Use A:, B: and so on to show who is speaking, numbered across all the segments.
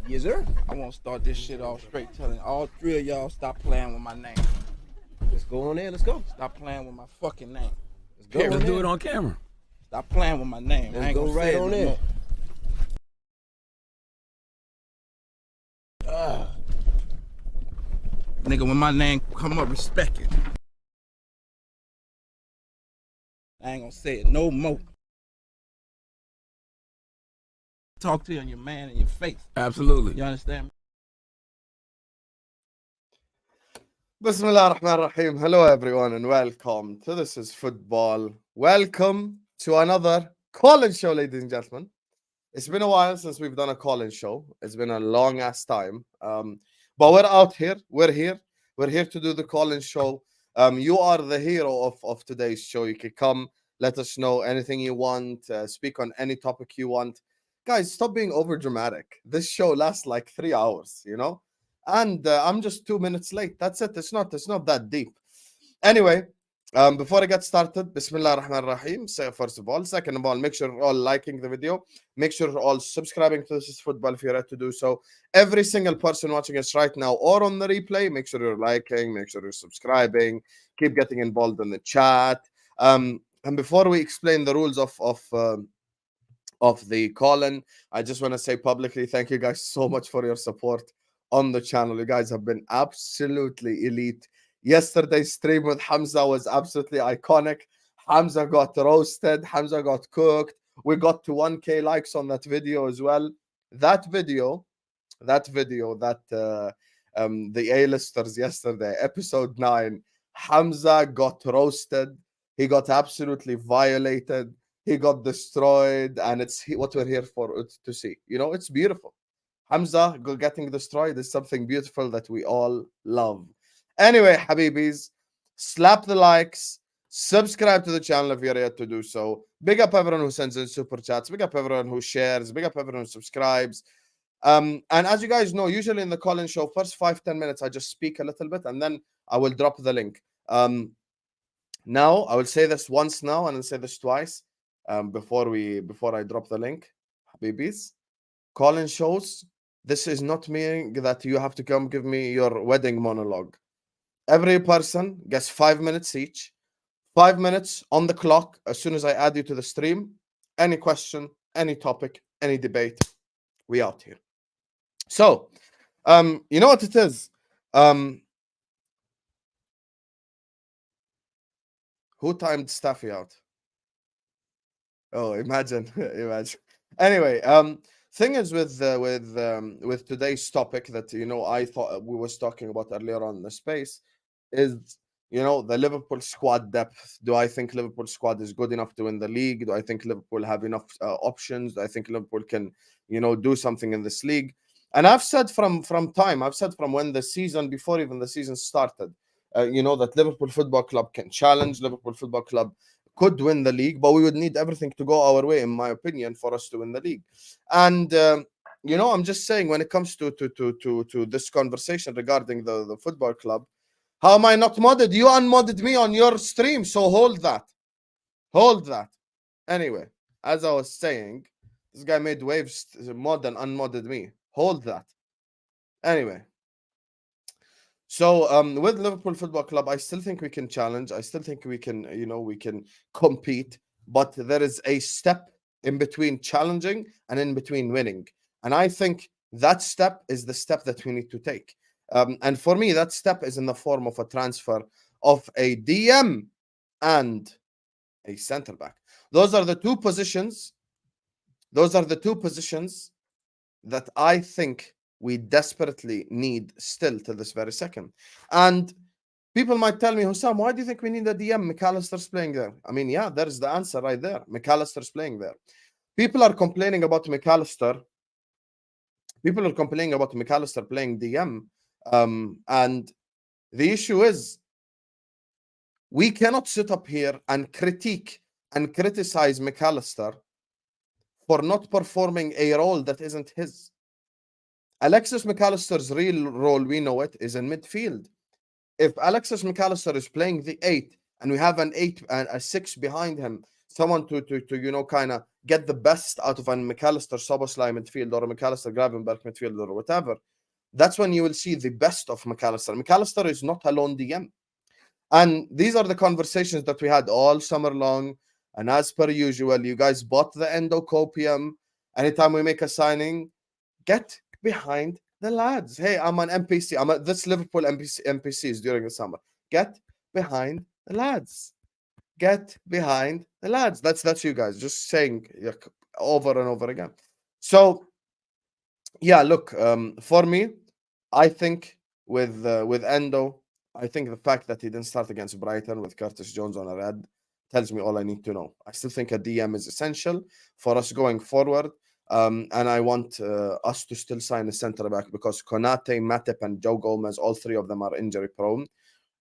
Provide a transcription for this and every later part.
A: Yes, sir. I want to start this shit off straight telling all three of y'all stop playing with my name.
B: Let's go on there. Let's go.
A: Stop playing with my fucking name.
B: Let's go.
C: Let's do it on camera.
A: Stop playing with my name.
B: Let's
A: I ain't
B: go
A: gonna
B: right
A: say
B: on
A: it no
B: in.
A: more. Nigga, when my name come up, respect it. I ain't gonna say it no more. Talk to you on your man in your face.
C: Absolutely.
A: You understand me?
D: Bismillah ar-Rahman ar-Rahim. Hello everyone and welcome to This is Football. Welcome to another call-in show, ladies and gentlemen. It's been a while since we've done a call-in show. It's been a long ass time. But we're out here. We're here. We're here to do the call-in show. You are the hero of today's show. You can come, let us know anything you want, speak on any topic you want. Guys, stop being over dramatic. This show lasts like 3 hours, you know? And I'm just 2 minutes late. That's it. It's not that deep. Anyway, before I get started, Bismillah ar-Rahman ar-Rahim. First of all, second of all, make sure you're all liking the video. Make sure you're all subscribing to This is Football if you're ready to do so. Every single person watching us right now or on the replay, make sure you're liking, make sure you're subscribing, keep getting involved in the chat. And before we explain the rules of the call-in, I just want to say publicly, thank you guys so much for your support on the channel. You guys have been absolutely elite. Yesterday's stream with Hamza was absolutely iconic. Hamza got roasted. Hamza got cooked. We got to 1K likes on that video as well. That video that the A-listers yesterday, episode 9, Hamza got roasted. He got absolutely violated. He got destroyed, and it's what we're here for to see. You know, it's beautiful. Hamza getting destroyed is something beautiful that we all love. Anyway, Habibis, slap the likes, subscribe to the channel if you're yet to do so. Big up everyone who sends in super chats. Big up everyone who shares. Big up everyone who subscribes. And as you guys know, usually in the call-in show, first 5-10 minutes, I just speak a little bit, and then I will drop the link. Now, I will say this once now, and I'll say this twice before I drop the link. Habibis, call-in shows, this is not meaning that you have to come give me your wedding monologue. Every person gets 5 minutes each. 5 minutes on the clock as soon as I add you to the stream. Any question, any topic, any debate, we out here. So, you know what it is? Who timed Staffy out? Oh, imagine, imagine. Anyway, thing is with today's topic that I thought we was talking about earlier on in the space is the Liverpool squad depth. Do I think Liverpool squad is good enough to win the league? Do I think Liverpool have enough options? Do I think Liverpool can do something in this league? And I've said from when the season, before even the season started, that Liverpool Football Club can challenge. Liverpool Football Club could win the league, but we would need everything to go our way, in my opinion, for us to win the league. And I'm just saying, when it comes to this conversation regarding the football club, how am I not modded? You unmodded me on your stream, so hold that. Anyway, as I was saying, this guy made waves, mod and unmodded me. Hold that. Anyway, so with Liverpool Football Club, I still think we can challenge. I still think we can, we can compete. But there is a step in between challenging and in between winning. And I think that step is the step that we need to take. And for me, that step is in the form of a transfer of a DM and a centre back. Those are the two positions that I think we desperately need still to this very second. And people might tell me, Hussam, why do you think we need a DM? McAllister's playing there. I mean, yeah, there's the answer right there. McAllister's playing there. People are complaining about McAllister. People are complaining about McAllister playing DM. And the issue is, we cannot sit up here and critique and criticize McAllister for not performing a role that isn't his. Alexis McAllister's real role, we know it, is in midfield. If Alexis McAllister is playing the 8 and we have an 8 and a 6 behind him someone to kind of get the best out of a McAllister Szoboszlai midfield or a McAllister Gravenberg midfield or whatever, that's when you will see the best of McAllister. McAllister is not a lone DM. And these are the conversations that we had all summer long. And as per usual, you guys bought the endocopium. Anytime we make a signing, get behind the lads. Hey, I'm an NPC. This Liverpool NPCs during the summer. Get behind the lads. Get behind the lads. That's you guys just saying over and over again. So yeah, look, for me, I think with Endo, I think the fact that he didn't start against Brighton with Curtis Jones on a red tells me all I need to know. I still think a DM is essential for us going forward. And I want us to still sign a centre back because Konate, Matip, and Joe Gomez, all three of them are injury prone.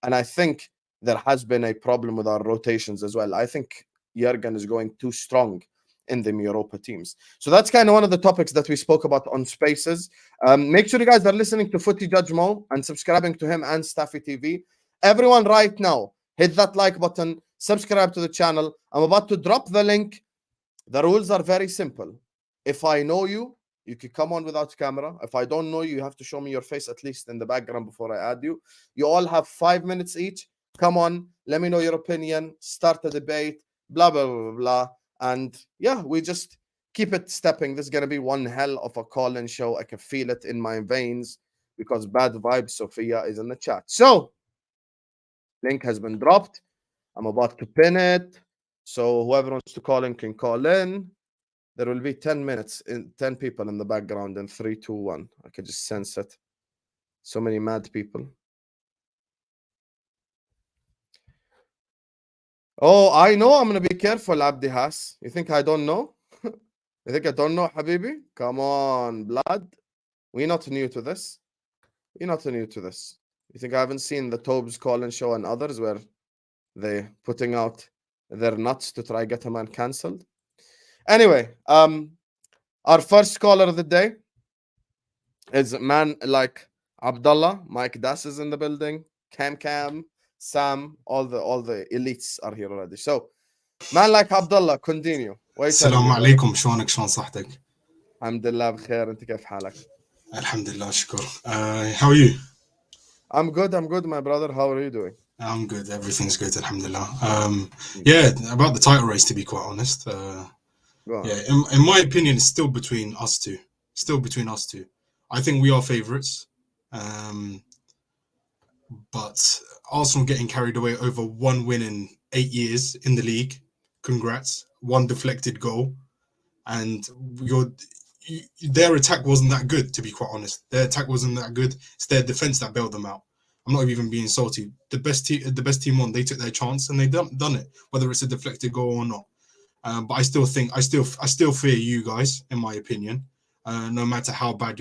D: And I think there has been a problem with our rotations as well. I think Jurgen is going too strong in the Europa teams. So that's kind of one of the topics that we spoke about on Spaces. Make sure you guys are listening to Footy Judge Mo and subscribing to him and Staffy TV. Everyone right now, hit that like button, subscribe to the channel. I'm about to drop the link. The rules are very simple. If I know you, you can come on without camera. If I don't know you, you have to show me your face at least in the background before I add you. You all have 5 minutes each. Come on, let me know your opinion, start a debate, blah, blah, blah, blah. And yeah, we just keep it stepping. This is going to be one hell of a call-in show. I can feel it in my veins because Bad Vibes Sophia is in the chat. So, link has been dropped. I'm about to pin it. So whoever wants to call in can call in. There will be 10 minutes, 10 people in the background in 3, 2, 1. I can just sense it. So many mad people. Oh, I know I'm going to be careful, Abdi Has. You think I don't know? You think I don't know, Habibi? Come on, blood. We're not new to this. We're not new to this. You think I haven't seen the Tobes call-in show and others where they're putting out their nuts to try get a man cancelled? Anyway, our first caller of the day is a man like Abdullah. Mike Das is in the building. Cam, Sam, all the elites are here already. So, man like Abdullah, continue.
C: السلام عليكم شلونك شلون صحتك؟
D: الحمد لله بخير. انت كيف حالك؟
C: الحمد لله شكر. How are you?
D: I'm good, my brother. How are you doing?
C: I'm good. Everything's good. Alhamdulillah. Yeah, about the title race, to be quite honest. Yeah, in my opinion, it's still between us two. I think we are favourites. But Arsenal getting carried away over one win in 8 years in the league. Congrats. One deflected goal. And their attack wasn't that good, to be quite honest. Their attack wasn't that good. It's their defence that bailed them out. I'm not even being salty. The best team won. They took their chance and they done it, whether it's a deflected goal or not. But I still fear you guys, in my opinion. No matter how bad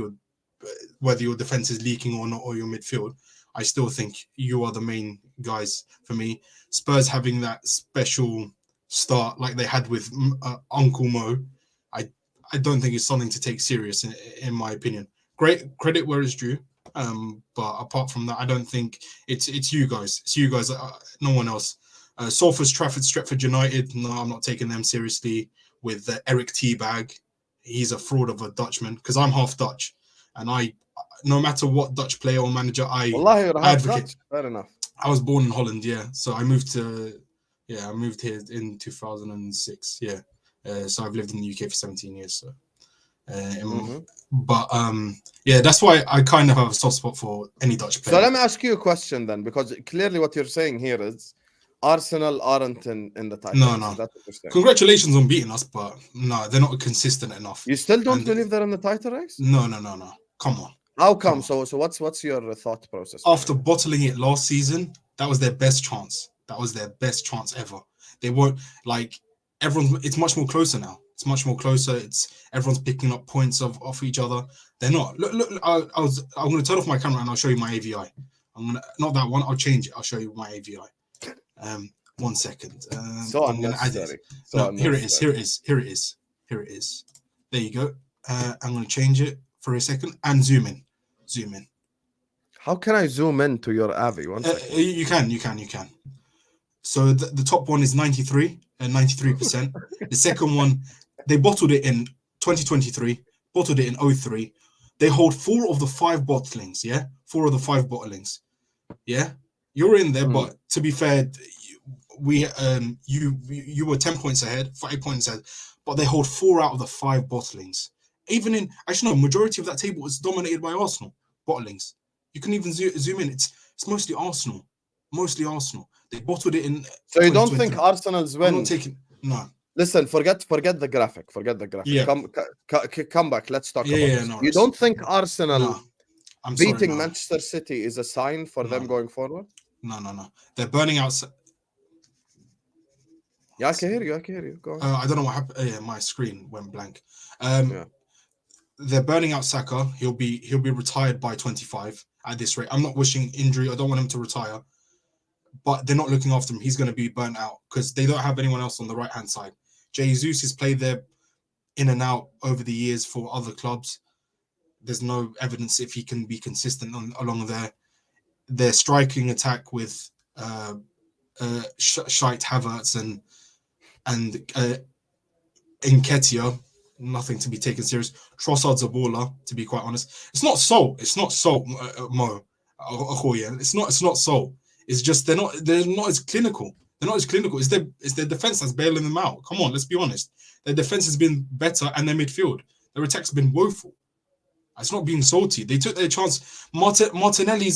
C: whether your defense is leaking or not, or your midfield, I still think you are the main guys for me. Spurs having that special start like they had with Uncle Mo, I don't think it's something to take serious in my opinion. Great credit where it's due. But apart from that, I don't think it's you guys. It's you guys, no one else. Salford, Trafford, Stretford United. No, I'm not taking them seriously. With Eric Teabag, he's a fraud of a Dutchman because I'm half Dutch, and no matter what Dutch player or manager I advocate.
D: Fair enough.
C: I was born in Holland, yeah. So I moved here in 2006, yeah. So I've lived in the UK for 17 years. So, but yeah, that's why I kind of have a soft spot for any Dutch player.
D: So let me ask you a question then, because clearly what you're saying here is Arsenal aren't in the title.
C: No.
D: That's what you're saying.
C: Congratulations on beating us, but no, they're not consistent enough.
D: You still don't believe they're in the title race?
C: No. Come on.
D: How come? So what's your thought process?
C: After bottling it last season, that was their best chance. That was their best chance ever. They weren't like everyone. It's much more closer now. It's much more closer. Everyone's picking up points off each other. They're not. Look. I'm going to turn off my camera and I'll show you my AVI. Not that one. I'll change it. I'll show you my AVI. 1 second.
D: So
C: I'm going to add it. Here it is. There you go. I'm going to change it for a second and zoom in.
D: How can I zoom in to your AVI? 1 second.
C: You can. So the top one is 93 93%. The second one, they bottled it in 2023, bottled it in 03. They hold 4 of the 5 bottlings, yeah? 4 of the 5 bottlings, yeah? You're in there, but to be fair, you were 10 points ahead, 5 points ahead, but they hold 4 out of the 5 bottlings. Even in, actually no, majority of that table is dominated by Arsenal bottlings. You can even zoom in. It's mostly Arsenal. Mostly Arsenal. They bottled it in.
D: So you don't think Arsenal's win?
C: I'm not taking no.
D: Listen, forget the graphic. Forget the graphic.
C: Yeah.
D: Come back. Let's talk about this.
C: No,
D: you don't think Arsenal
C: I'm
D: beating
C: sorry,
D: Manchester City is a sign for them going forward?
C: No. They're burning out.
D: Yeah, I can hear you. Go on.
C: I don't know what happened. Yeah, my screen went blank. They're burning out Saka. He'll be retired by 25 at this rate. I'm not wishing injury. I don't want him to retire, but they're not looking after him. He's going to be burnt out because they don't have anyone else on the right hand side. Jesus has played there in and out over the years for other clubs. There's no evidence if he can be consistent along their striking attack with Shite Havertz and Nketiah. Nothing to be taken serious. Trossard's a baller, to be quite honest. It's not so, Mo. It's not so. It's just they're not as clinical. They're not as clinical. It's their defense that's bailing them out. Come on, let's be honest. Their defense has been better and their midfield. Their attack's been woeful. It's not being salty. They took their chance. Martinelli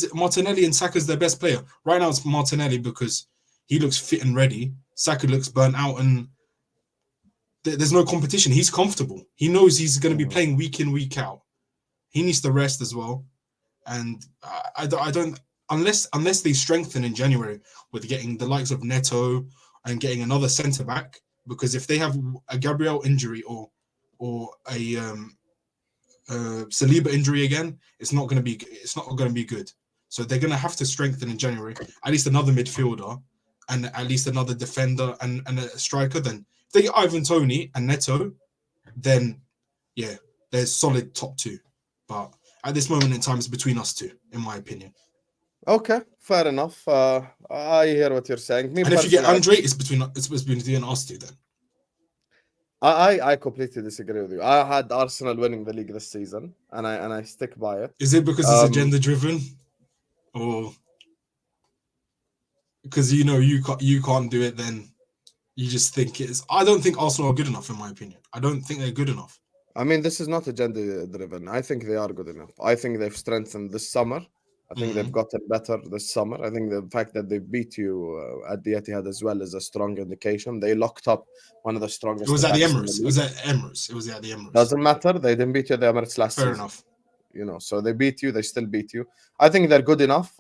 C: and Saka's their best player. Right now it's Martinelli because he looks fit and ready. Saka looks burnt out and there's no competition. He's comfortable. He knows he's going to be playing week in, week out. He needs to rest as well. And I don't unless they strengthen in January with getting the likes of Neto and getting another centre back. Because if they have a Gabriel injury or a Saliba injury again, it's not going to be good. So they're going to have to strengthen in January. At least another midfielder and at least another defender and a striker. Then if they get Ivan Toney and Neto, then yeah, there's solid top 2. But at this moment in time, it's between us two, in my opinion.
D: Okay, fair enough. I hear what you're saying.
C: And if you get Andre, it's between us two then.
D: I completely disagree with you. I had Arsenal winning the league this season, and I stick by it.
C: Is it because it's agenda driven, or because you can't do it? Then you just think it's. I don't think Arsenal are good enough, in my opinion. I don't think they're good enough.
D: I mean, this is not agenda driven. I think they are good enough. I think they've strengthened this summer. I think they've gotten better this summer. I think the fact that they beat you at the Etihad as well is a strong indication. They locked up one of the strongest.
C: It was at the Emirates. It was at the Emirates.
D: Doesn't matter. They didn't beat you at the Emirates last season. Fair enough. So they beat you. They still beat you. I think they're good enough.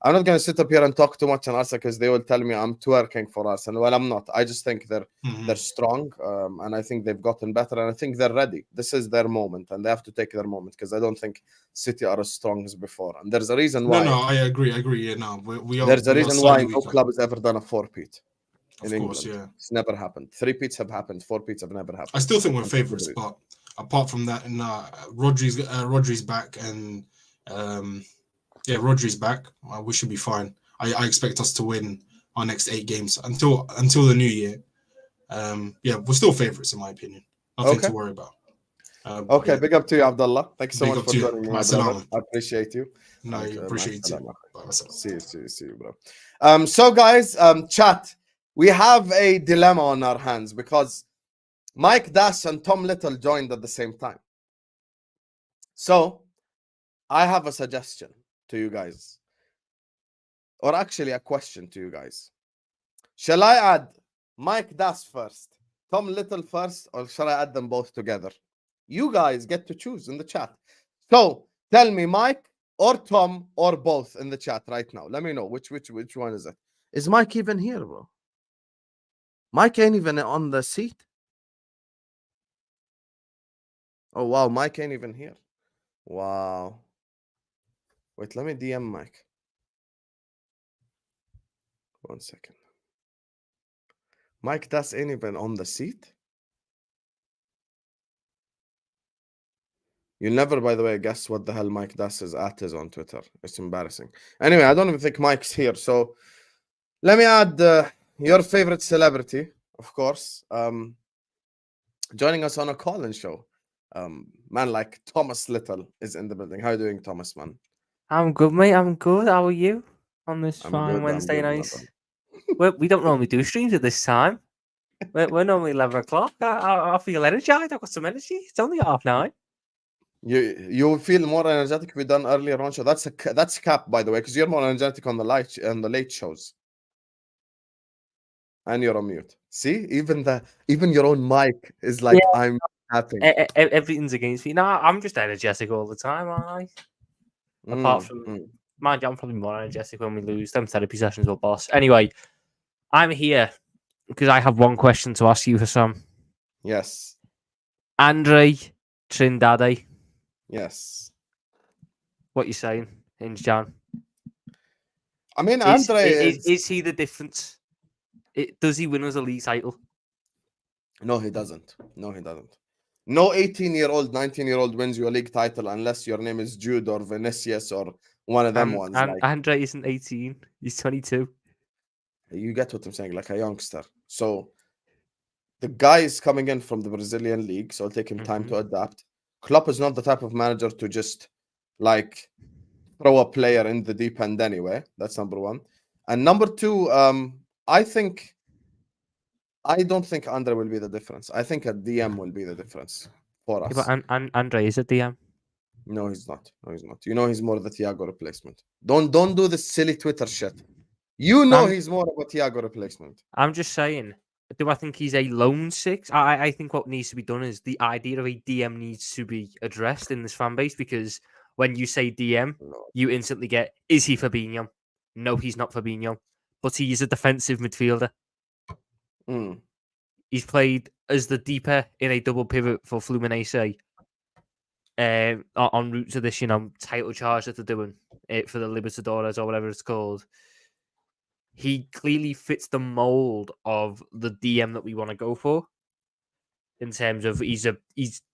D: I'm not going to sit up here and talk too much on Arsenal because they will tell me I'm twerking for Arsenal. Well, I'm not. I just think they're strong, and I think they've gotten better, and I think they're ready. This is their moment, and they have to take their moment because I don't think City are as strong as before. And there's a reason why.
C: No, I agree. Yeah, no, we are.
D: There's a reason why no club has ever done a 4-peat in England.
C: Course, yeah.
D: It's never happened. 3-peats have happened. 4-peats have never happened.
C: I still think we're favourites, but apart from that, Rodri's back, and Rodri's back. We should be fine. I expect us to win our next 8 games until the new year. We're still favourites in my opinion. Nothing to worry about.
D: Okay, big up to you, Abdullah. Thank you so much for joining me. I appreciate you.
C: No, I appreciate you.
D: See you, bro. So guys, chat. We have a dilemma on our hands because Mike Dash and Tom Little joined at the same time. So I have a suggestion to you guys. Or actually a question to you guys. Shall I add Mike Das first, Tom Little first, or shall I add them both together? You guys get to choose in the chat. So tell me Mike or Tom or both in the chat right now. Let me know which one is it. Is Mike even here, bro? Mike ain't even on the seat. Oh wow, Mike ain't even here. Wow. Wait, let me DM Mike. 1 second. Mike Das ain't even on the seat. You'll never, by the way, guess what the hell Mike Das is on Twitter. It's embarrassing. Anyway, I don't even think Mike's here. So let me add your favorite celebrity of course, joining us on a call-in show. Man like Thomas Little is in the building. How are you doing, Thomas, man?
E: I'm good, mate. I'm good. How are you on this
D: I'm
E: fine
D: good.
E: Wednesday
D: I'm good,
E: night?
D: brother.
E: We don't normally do streams at this time. We're normally 11 o'clock. I feel energized. I've got some energy. It's only 9:30.
D: You feel more energetic if we done earlier on show. That's cap, by the way, because you're more energetic on the late shows. And you're on mute. See, even your own mic is like I'm tapping.
E: Everything's against me. No, I'm just energetic all the time, aren't I? Apart from, mind you, I'm probably more energetic when we lose. Them therapy sessions will boss. Anyway, I'm here because I have one question to ask you for some.
D: Yes.
E: Andre Trindade.
D: Yes.
E: What you saying, Injan?
D: I mean, Andre
E: is he the difference? Does he win us a league title?
D: No, he doesn't. No, he doesn't. No 18-year-old, 19-year-old wins you a league title unless your name is Jude or Vinicius or one of them ones.
E: And Andre isn't 18. He's 22.
D: You get what I'm saying, like a youngster. So the guy is coming in from the Brazilian league, so it'll take him time to adapt. Klopp is not the type of manager to just like throw a player in the deep end anyway. That's number one. And number two, I don't think Andre will be the difference. I think a DM will be the difference for us.
E: Yeah, but Andre is a DM.
D: No, he's not. No, he's not. You know, he's more the Thiago replacement. Don't do this silly Twitter shit. You know, he's more of a Thiago replacement.
E: I'm just saying. Do I think he's a lone six? I think what needs to be done is the idea of a DM needs to be addressed in this fan base, because when you say DM, you instantly get, is he Fabinho? No, he's not Fabinho. But he is a defensive midfielder. He's played as the deeper in a double pivot for Fluminense en route to this, title charge that they're doing it for the Libertadores or whatever it's called. He clearly fits the mold of the DM that we want to go for. In terms of he's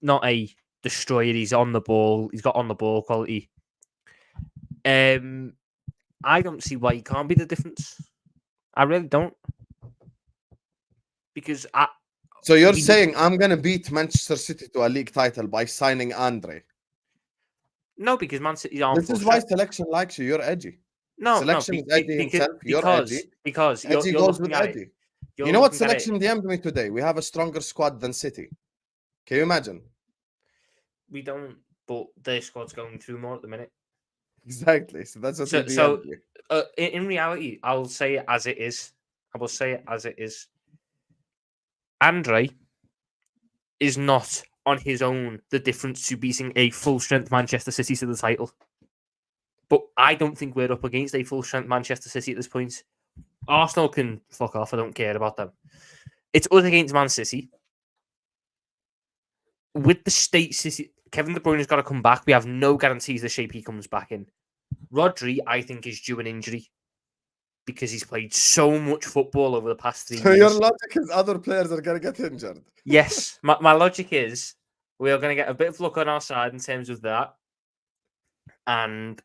E: not a destroyer. He's on the ball. He's got on the ball quality. I don't see why he can't be the difference. I really don't. Because
D: So you're saying I'm gonna beat Manchester City to a league title by signing Andre?
E: No, because Man City aren't.
D: This is why selection likes you. You're edgy. Selection is Eddie himself. You're edgy.
E: Because
D: Eddie goes with Eddie. You know what selection DM'd me today? We have a stronger squad than City. Can you imagine?
E: We don't, but their squad's going through more at the minute.
D: Exactly. So that's what
E: in reality, I'll say it as it is. I will say it as it is. Andre is not on his own the difference to beating a full-strength Manchester City to the title. But I don't think we're up against a full-strength Manchester City at this point. Arsenal can fuck off. I don't care about them. It's us against Man City. With the state City, Kevin De Bruyne has got to come back. We have no guarantees the shape he comes back in. Rodri, I think, is due an injury because he's played so much football over the past 3 years.
D: So your logic is other players are going to get injured?
E: Yes. My logic is we are going to get a bit of luck on our side in terms of that. And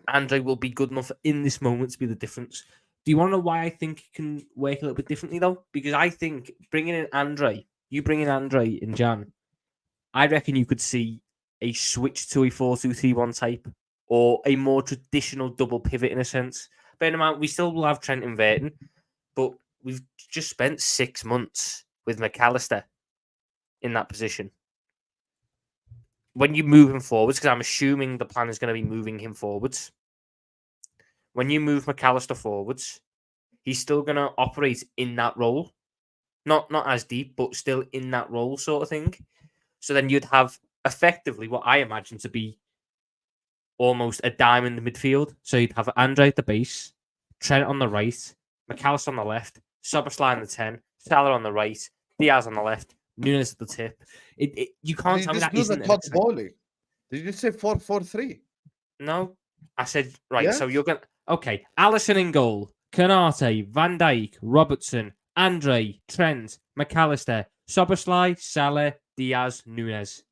E: Andre will be good enough in this moment to be the difference. Do you want to know why I think it can work a little bit differently, though? Because I think bringing in Andre, in Jan, I reckon you could see a switch to a 4-2-3-1 type or a more traditional double pivot in a sense. Bear in mind, we still will have Trent inverting, but we've just spent 6 months with McAllister in that position. When you move him forwards, because I'm assuming the plan is going to be moving him forwards. When you move McAllister forwards, he's still going to operate in that role. Not as deep, but still in that role sort of thing. So then you'd have effectively what I imagine to be almost a diamond midfield. So you'd have Andre at the base, Trent on the right, McAllister on the left, Szoboszlai on the 10, Salah on the right, Diaz on the left, Nunez at the tip. You can't tell me that isn't
D: Todd Bowley. Did you say 4-4-3?
E: No. I said, right, yeah. So you're going to... Okay, Alisson in goal, Konate, Van Dijk, Robertson, Andre, Trent, McAllister, Szoboszlai, Salah, Diaz, Nunez.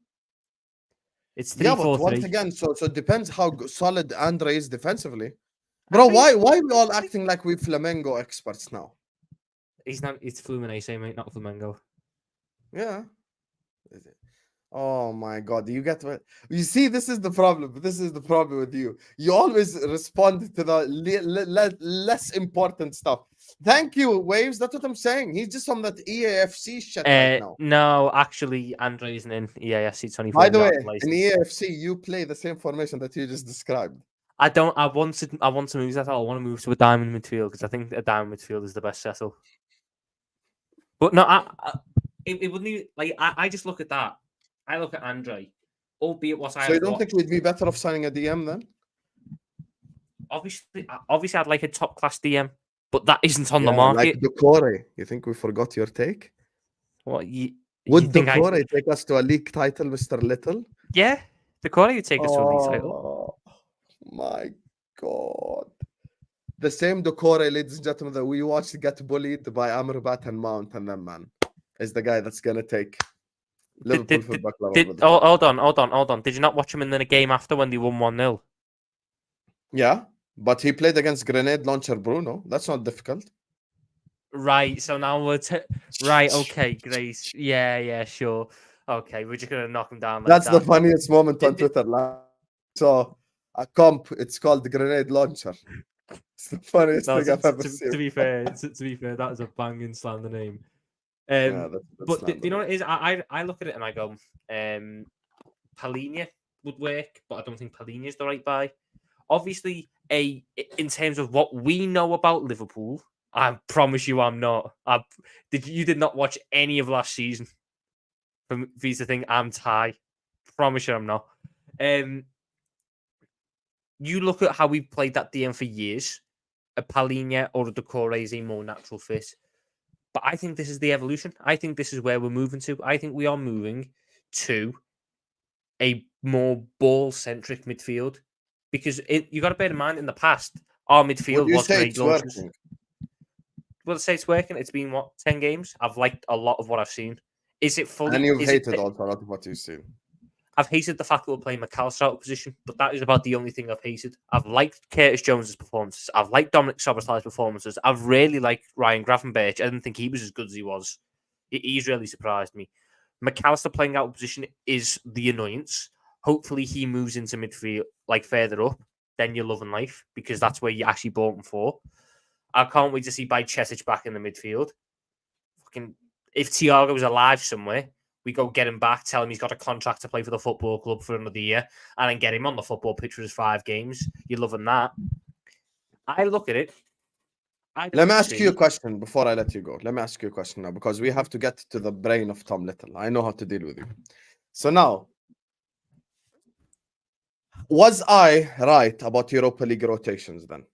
E: It's 3-4-3.
D: But once again, so it depends how solid Andre is defensively. Bro, why are we all acting like we're Flamengo experts now?
E: He's not. It's Fluminense, mate, not Flamengo.
D: Yeah. Oh my God! You get what you see. This is the problem. This is the problem with you. You always respond to the less important stuff. Thank you, Waves. That's what I'm saying. He's just on that EAFC shit right now.
E: No, actually, Andre isn't in EAFC 24.
D: By the way,
E: license.
D: in EAFC, you play the same formation that you just described.
E: I don't. I want to move that. I want to move to a diamond midfield because I think a diamond midfield is the best setup. But no, it wouldn't even, like. I just look at that. I look at Andre, albeit what I.
D: So you don't think we'd be better off signing a DM then?
E: Obviously, I'd like a top class DM, but that isn't on the market.
D: Like Decore. You think we forgot your take?
E: What
D: would Decore take us to a league title, Mr. Little?
E: Yeah, Decore would take us to a league title.
D: My God. The same Decore, ladies and gentlemen, that we watched get bullied by Amrabat and Mount, and then man is the guy that's gonna take Liverpool Football Club.
E: Hold on. Did you not watch him in the game after when they won 1-0?
D: Yeah, but he played against Grenade Launcher Bruno. That's not difficult. Right,
E: so now we're right, okay, Grace. Yeah, sure. Okay, we're just gonna knock him down. Like
D: That's the funniest moment on Twitter. So a comp, it's called the Grenade Launcher. It's the funniest thing I've ever seen.
E: To be fair, that is a banging slander name. But do you know what it is? I look at it and I go, Palhinha would work, but I don't think Palhinha is the right buy. Obviously, in terms of what we know about Liverpool, I promise you I'm not. You did not watch any of last season for me to think I'm Thai. Promise you I'm not. You look at how we've played that DM for years. A Palhinha or a Decore is a more natural fit. But I think this is the evolution. I think this is where we're moving to. I think we are moving to a more ball-centric midfield. Because you got to bear in mind, in the past, our midfield was great launches. Well, to say it's working, it's been, 10 games? I've liked a lot of what I've seen. Is it fully...
D: And you've hated also a lot of what you've seen.
E: I've hated the fact that we're playing McAllister out of position, but that is about the only thing I've hated. I've liked Curtis Jones's performances. I've liked Dominic Soboslai's performances. I've really liked Ryan Gravenberch. I didn't think he was as good as he was. He's really surprised me. McAllister playing out of position is the annoyance. Hopefully he moves into midfield, like further up. Then you're loving life, because that's where you actually bought him for. I can't wait to see Bajcetic back in the midfield. If Thiago was alive somewhere, we go get him back, tell him he's got a contract to play for the football club for another year, and then get him on the football pitch for his 5 games. You're loving that. I look at it.
D: Let me ask you a question before I let you go. Let me ask you a question now, because we have to get to the brain of Tom Little. I know how to deal with you. So now, was I right about Europa League rotations then?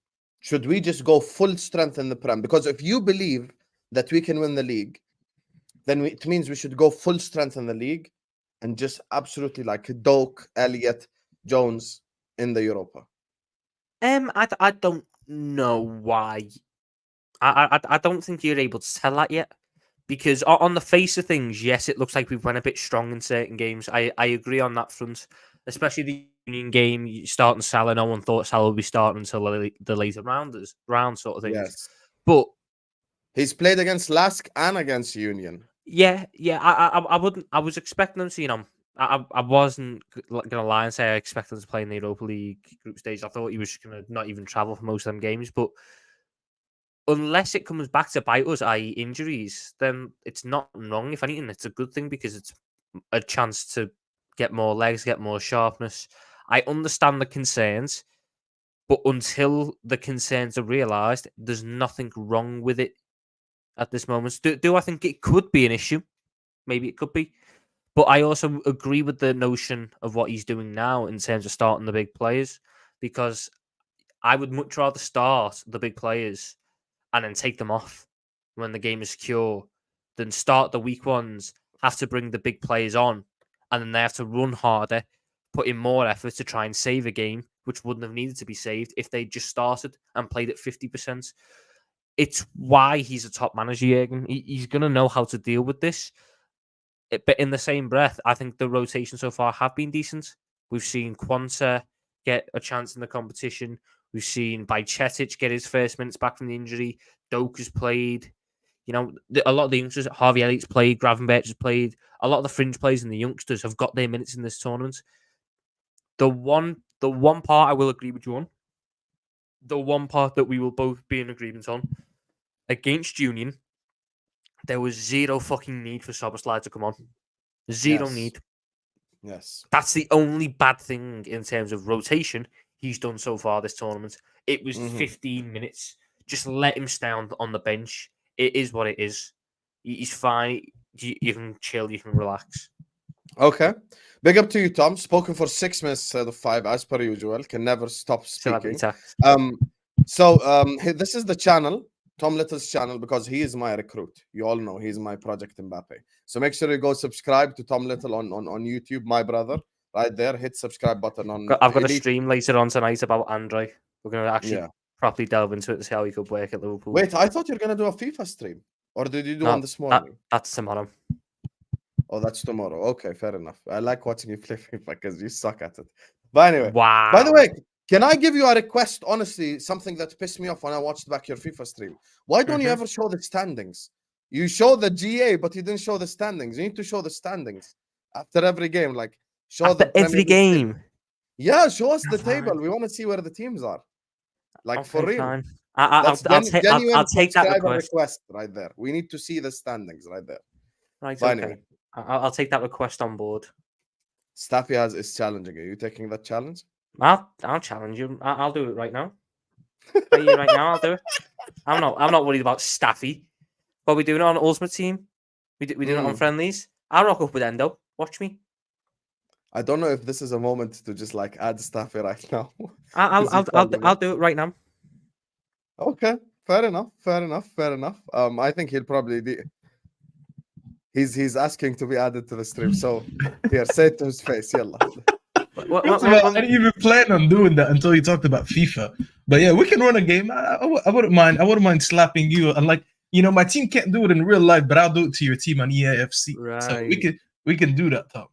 D: Should we just go full strength in the Prem? Because if you believe that we can win the league, then it means we should go full strength in the league and just absolutely like Doak, Elliott, Jones in the Europa.
E: I don't know why. I don't think you're able to tell that yet. Because on the face of things, yes, it looks like we've went a bit strong in certain games. I agree on that front. Especially the Union game, starting Salah. No one thought Salah would be starting until the later round sort of thing.
D: Yes.
E: But
D: he's played against Lask and against Union.
E: Yeah. I wouldn't. I was expecting them to, I wasn't gonna lie and say I expected him to play in the Europa League group stage. I thought he was gonna not even travel for most of them games. But unless it comes back to bite us, i.e., injuries, then it's not wrong. If anything, it's a good thing because it's a chance to get more legs, get more sharpness. I understand the concerns, but until the concerns are realised, there's nothing wrong with it at this moment. Do I think it could be an issue? Maybe it could be. But I also agree with the notion of what he's doing now in terms of starting the big players, because I would much rather start the big players and then take them off when the game is secure than start the weak ones, have to bring the big players on, and then they have to run harder, put in more effort to try and save a game, which wouldn't have needed to be saved if they just started and played at 50%. It's why he's a top manager, Jurgen. He's going to know how to deal with this. But in the same breath, I think the rotation so far have been decent. We've seen Quanta get a chance in the competition. We've seen Bajcetic get his first minutes back from the injury. Doak has played. You know, a lot of the youngsters, Harvey Elliott's played, Gravenberch has played. A lot of the fringe players and the youngsters have got their minutes in this tournament. The one part I will agree with you on, the one part that we will both be in agreement on, against Union, there was zero fucking need for Soboslai to come on. Zero
D: Yes.
E: need.
D: Yes.
E: That's the only bad thing in terms of rotation he's done so far this tournament. It was 15 minutes. Just let him stay on the bench. It is what it is. He's fine. You can chill. You can relax.
D: Okay. Big up to you, Tom. Spoken for 6 minutes instead of 5, as per usual. Can never stop speaking. This is the channel, Tom Little's channel, because he is my recruit. You all know he's my Project Mbappe. So make sure you go subscribe to Tom Little on YouTube, my brother. Right there. Hit subscribe button on.
E: I've got a stream later on tonight about Andre. We're going to actually properly delve into it to see how he could work at Liverpool.
D: Wait, I thought you were going to do a FIFA stream. Or did you do one this morning?
E: That's tomorrow.
D: Oh, that's tomorrow. Okay, fair enough. I like watching you play FIFA because you suck at it. But anyway,
E: wow.
D: By the way, can I give you a request? Honestly, something that pissed me off when I watched back your FIFA stream. Why don't you ever show the standings? You show the GA, but you didn't show the standings. You need to show the standings after every game. Like show
E: after every game.
D: Yeah, show us the table. We want to see where the teams are. Like
E: okay,
D: for real.
E: Fine. I'll take that
D: request right there. We need to see the standings right there.
E: Right. Okay. Anyway, I'll take that request on board.
D: Staffy is challenging. Are you taking that challenge?
E: I'll challenge you. I'll do it right now. Right now, I'll do it. I'm not worried about Staffy. But we're doing it on Ultimate Team. We doing it on friendlies. I'll rock up with Endo. Watch me.
D: I don't know if this is a moment to just like add Staffy right now.
E: I'll do it right now.
D: Okay, fair enough. I think he'll probably be. He's asking to be added to the stream. So here, say it to his face. Yalla.
F: I didn't even plan on doing that until you talked about FIFA. But yeah, we can run a game. I wouldn't mind. I wouldn't mind slapping you. And like, you know, my team can't do it in real life, but I'll do it to your team on EAFC.
E: Right.
F: So we can do that, Tom.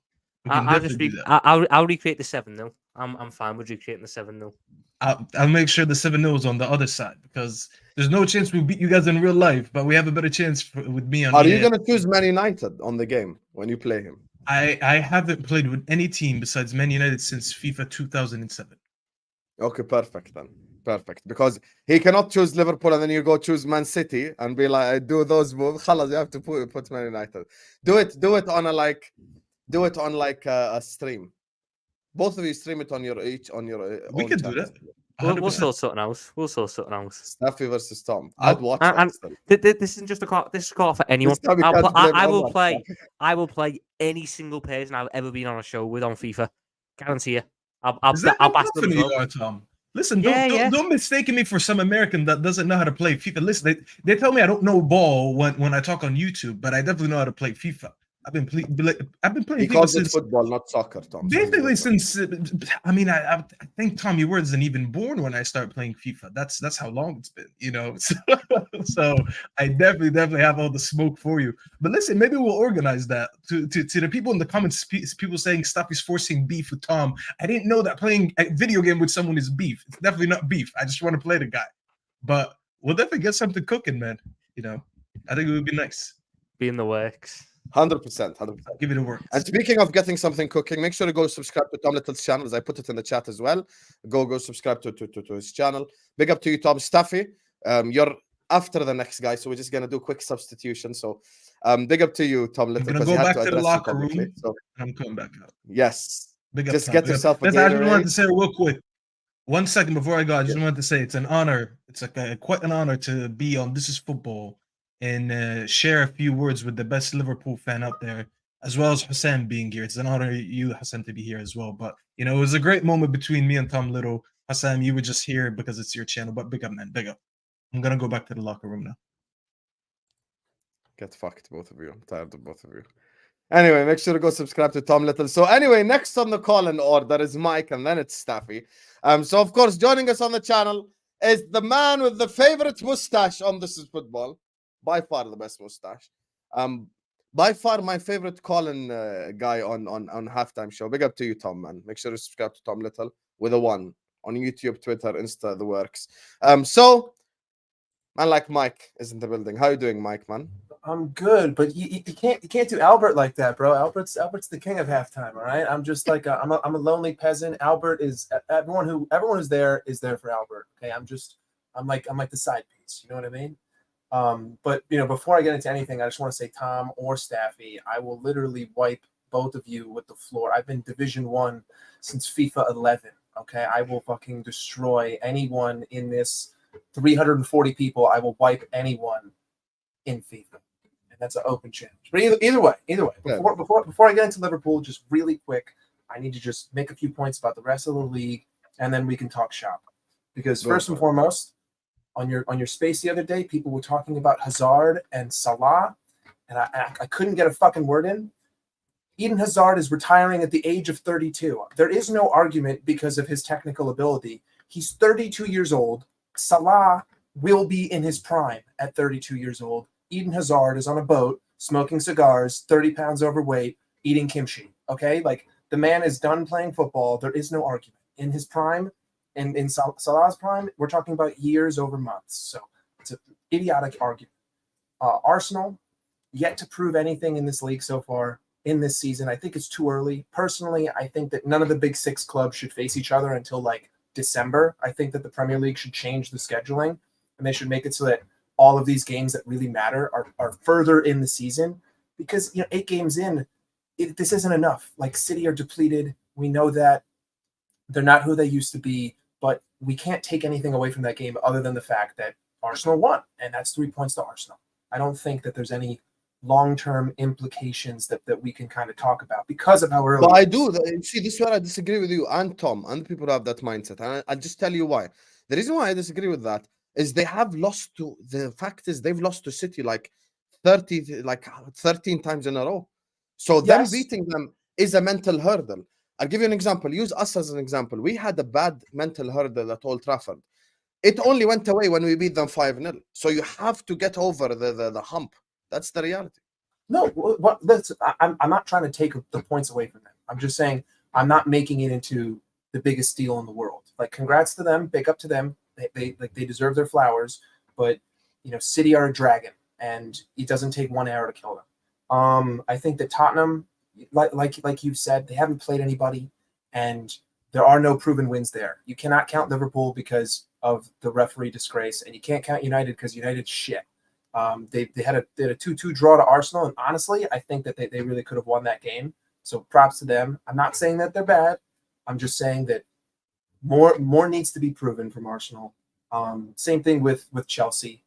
E: I'll recreate the 7-0. I'm fine with recreating the 7-0.
F: I'll make sure the 7-0 is on the other side because there's no chance we beat you guys in real life, but we have a better chance with me on.
D: Are you gonna choose Man United on the game when you play him?
F: I haven't played with any team besides Man United since FIFA 2007.
D: Okay, perfect then. Perfect. Because he cannot choose Liverpool and then you go choose Man City and be like, do those moves. Khalas, you have to put Man United. Do it on a stream. Both of you stream it on your
F: we
D: own
F: can
D: channel.
F: do that.
E: We'll sort something else.
D: Staffy versus Tom. I'd watch
E: that. This isn't just a call. This is a call for anyone. I will play any single person I've ever been on a show with on FIFA. Guarantee you. I'll bash them.
F: Tom. Listen, don't mistake me for some American that doesn't know how to play FIFA. Listen, they tell me I don't know ball when I talk on YouTube, but I definitely know how to play FIFA. I've been playing FIFA since
D: football, not soccer, Tom.
F: Basically, since I think Tom, you weren't even born when I started playing FIFA. That's how long it's been, you know. So I definitely have all the smoke for you. But listen, maybe we'll organize that to the people in the comments. People saying stuff is forcing beef with Tom. I didn't know that playing a video game with someone is beef. It's definitely not beef. I just want to play the guy. But we'll definitely get something cooking, man. You know, I think it would be nice.
E: Be in the works.
D: 100%.
F: Give it a work.
D: And speaking of getting something cooking, make sure to go subscribe to Tom Little's channel, as I put it in the chat as well. Go subscribe to his channel. Big up to you, Tom. Staffy, you're after the next guy, so we're just gonna do a quick substitution. So big up to you, Tom Little.
F: I'm gonna go back to the locker room. So I'm coming back out.
D: Yes.
F: Big up,
D: just
F: Tom.
D: get yourself a
F: I just wanted to say real quick. 1 second before I go, I just wanted to say it's an honor. It's quite an honor to be on This Is Football and share a few words with the best Liverpool fan out there, as well as Hassan being here. It's an honor you, Hassan, to be here as well. But, you know, it was a great moment between me and Tom Little. Hassan, you were just here because it's your channel, but big up, man, big up. I'm going to go back to the locker room now.
D: Get fucked, both of you. I'm tired of both of you. Anyway, make sure to go subscribe to Tom Little. So anyway, next on the call in order is Mike, and then it's Staffy. So, of course, joining us on the channel is the man with the favorite mustache on This Is Football. By far the best mustache. By far my favorite call-in guy on halftime show. Big up to you, Tom, man. Make sure to subscribe to Tom Little with a 1 on YouTube, Twitter, Insta, the works. So Man like Mike is in the building. How you doing, Mike, man?
G: I'm good, but you can't do Albert like that, bro. Albert's the king of halftime. All right, I'm just like I'm a lonely peasant. Albert is everyone who's there is there for Albert. Okay, I'm like the side piece. You know what I mean? But before I get into anything, I just want to say, Tom or Staffy, I will literally wipe both of you with the floor. I've been Division 1 since FIFA 11. Okay, I will fucking destroy anyone in this 340 people. I will wipe anyone in FIFA, and that's an open challenge. But either way, before I get into Liverpool, just really quick, I need to just make a few points about the rest of the league, and then we can talk shop. Because first and foremost, on your space the other day, people were talking about Hazard and Salah, and I couldn't get a fucking word in. Eden Hazard is retiring at the age of 32. There is no argument because of his technical ability. He's 32 years old. Salah will be in his prime at 32 years old. Eden Hazard is on a boat, smoking cigars, 30 pounds overweight, eating kimchi. Okay? Like, the man is done playing football. There is no argument. In his prime, in Salah's prime, we're talking about years over months. So it's an idiotic argument. Arsenal, yet to prove anything in this league so far in this season. I think it's too early. Personally, I think that none of the big six clubs should face each other until like December. I think that the Premier League should change the scheduling, and they should make it so that all of these games that really matter are further in the season, because 8 games in, this isn't enough. Like, City are depleted. We know that they're not who they used to be, but we can't take anything away from that game other than the fact that Arsenal won, and that's 3 points to Arsenal. I don't think that there's any long-term implications that we can kind of talk about because of how early.
D: But I do. See, this is where I disagree with you and Tom and the people who have that mindset. And I'll just tell you why. The reason why I disagree with that is the fact is they've lost to City like 13 times in a row. So them beating them is a mental hurdle. I'll give you an example. Use us as an example. We had a bad mental hurdle at Old Trafford. It only went away when we beat them 5-0. So you have to get over the hump. That's the reality.
G: No, I'm not trying to take the points away from them. I'm just saying I'm not making it into the biggest deal in the world. Like, congrats to them, big up to them. They deserve their flowers. But City are a dragon, and it doesn't take 1 hour to kill them. I think that Tottenham, like you said, they haven't played anybody, and there are no proven wins there. You cannot count Liverpool because of the referee disgrace, and you can't count United because United's shit. They had a 2-2 draw to Arsenal, and honestly, I think that they really could have won that game. So props to them. I'm not saying that they're bad. I'm just saying that more needs to be proven from Arsenal. Same thing with Chelsea.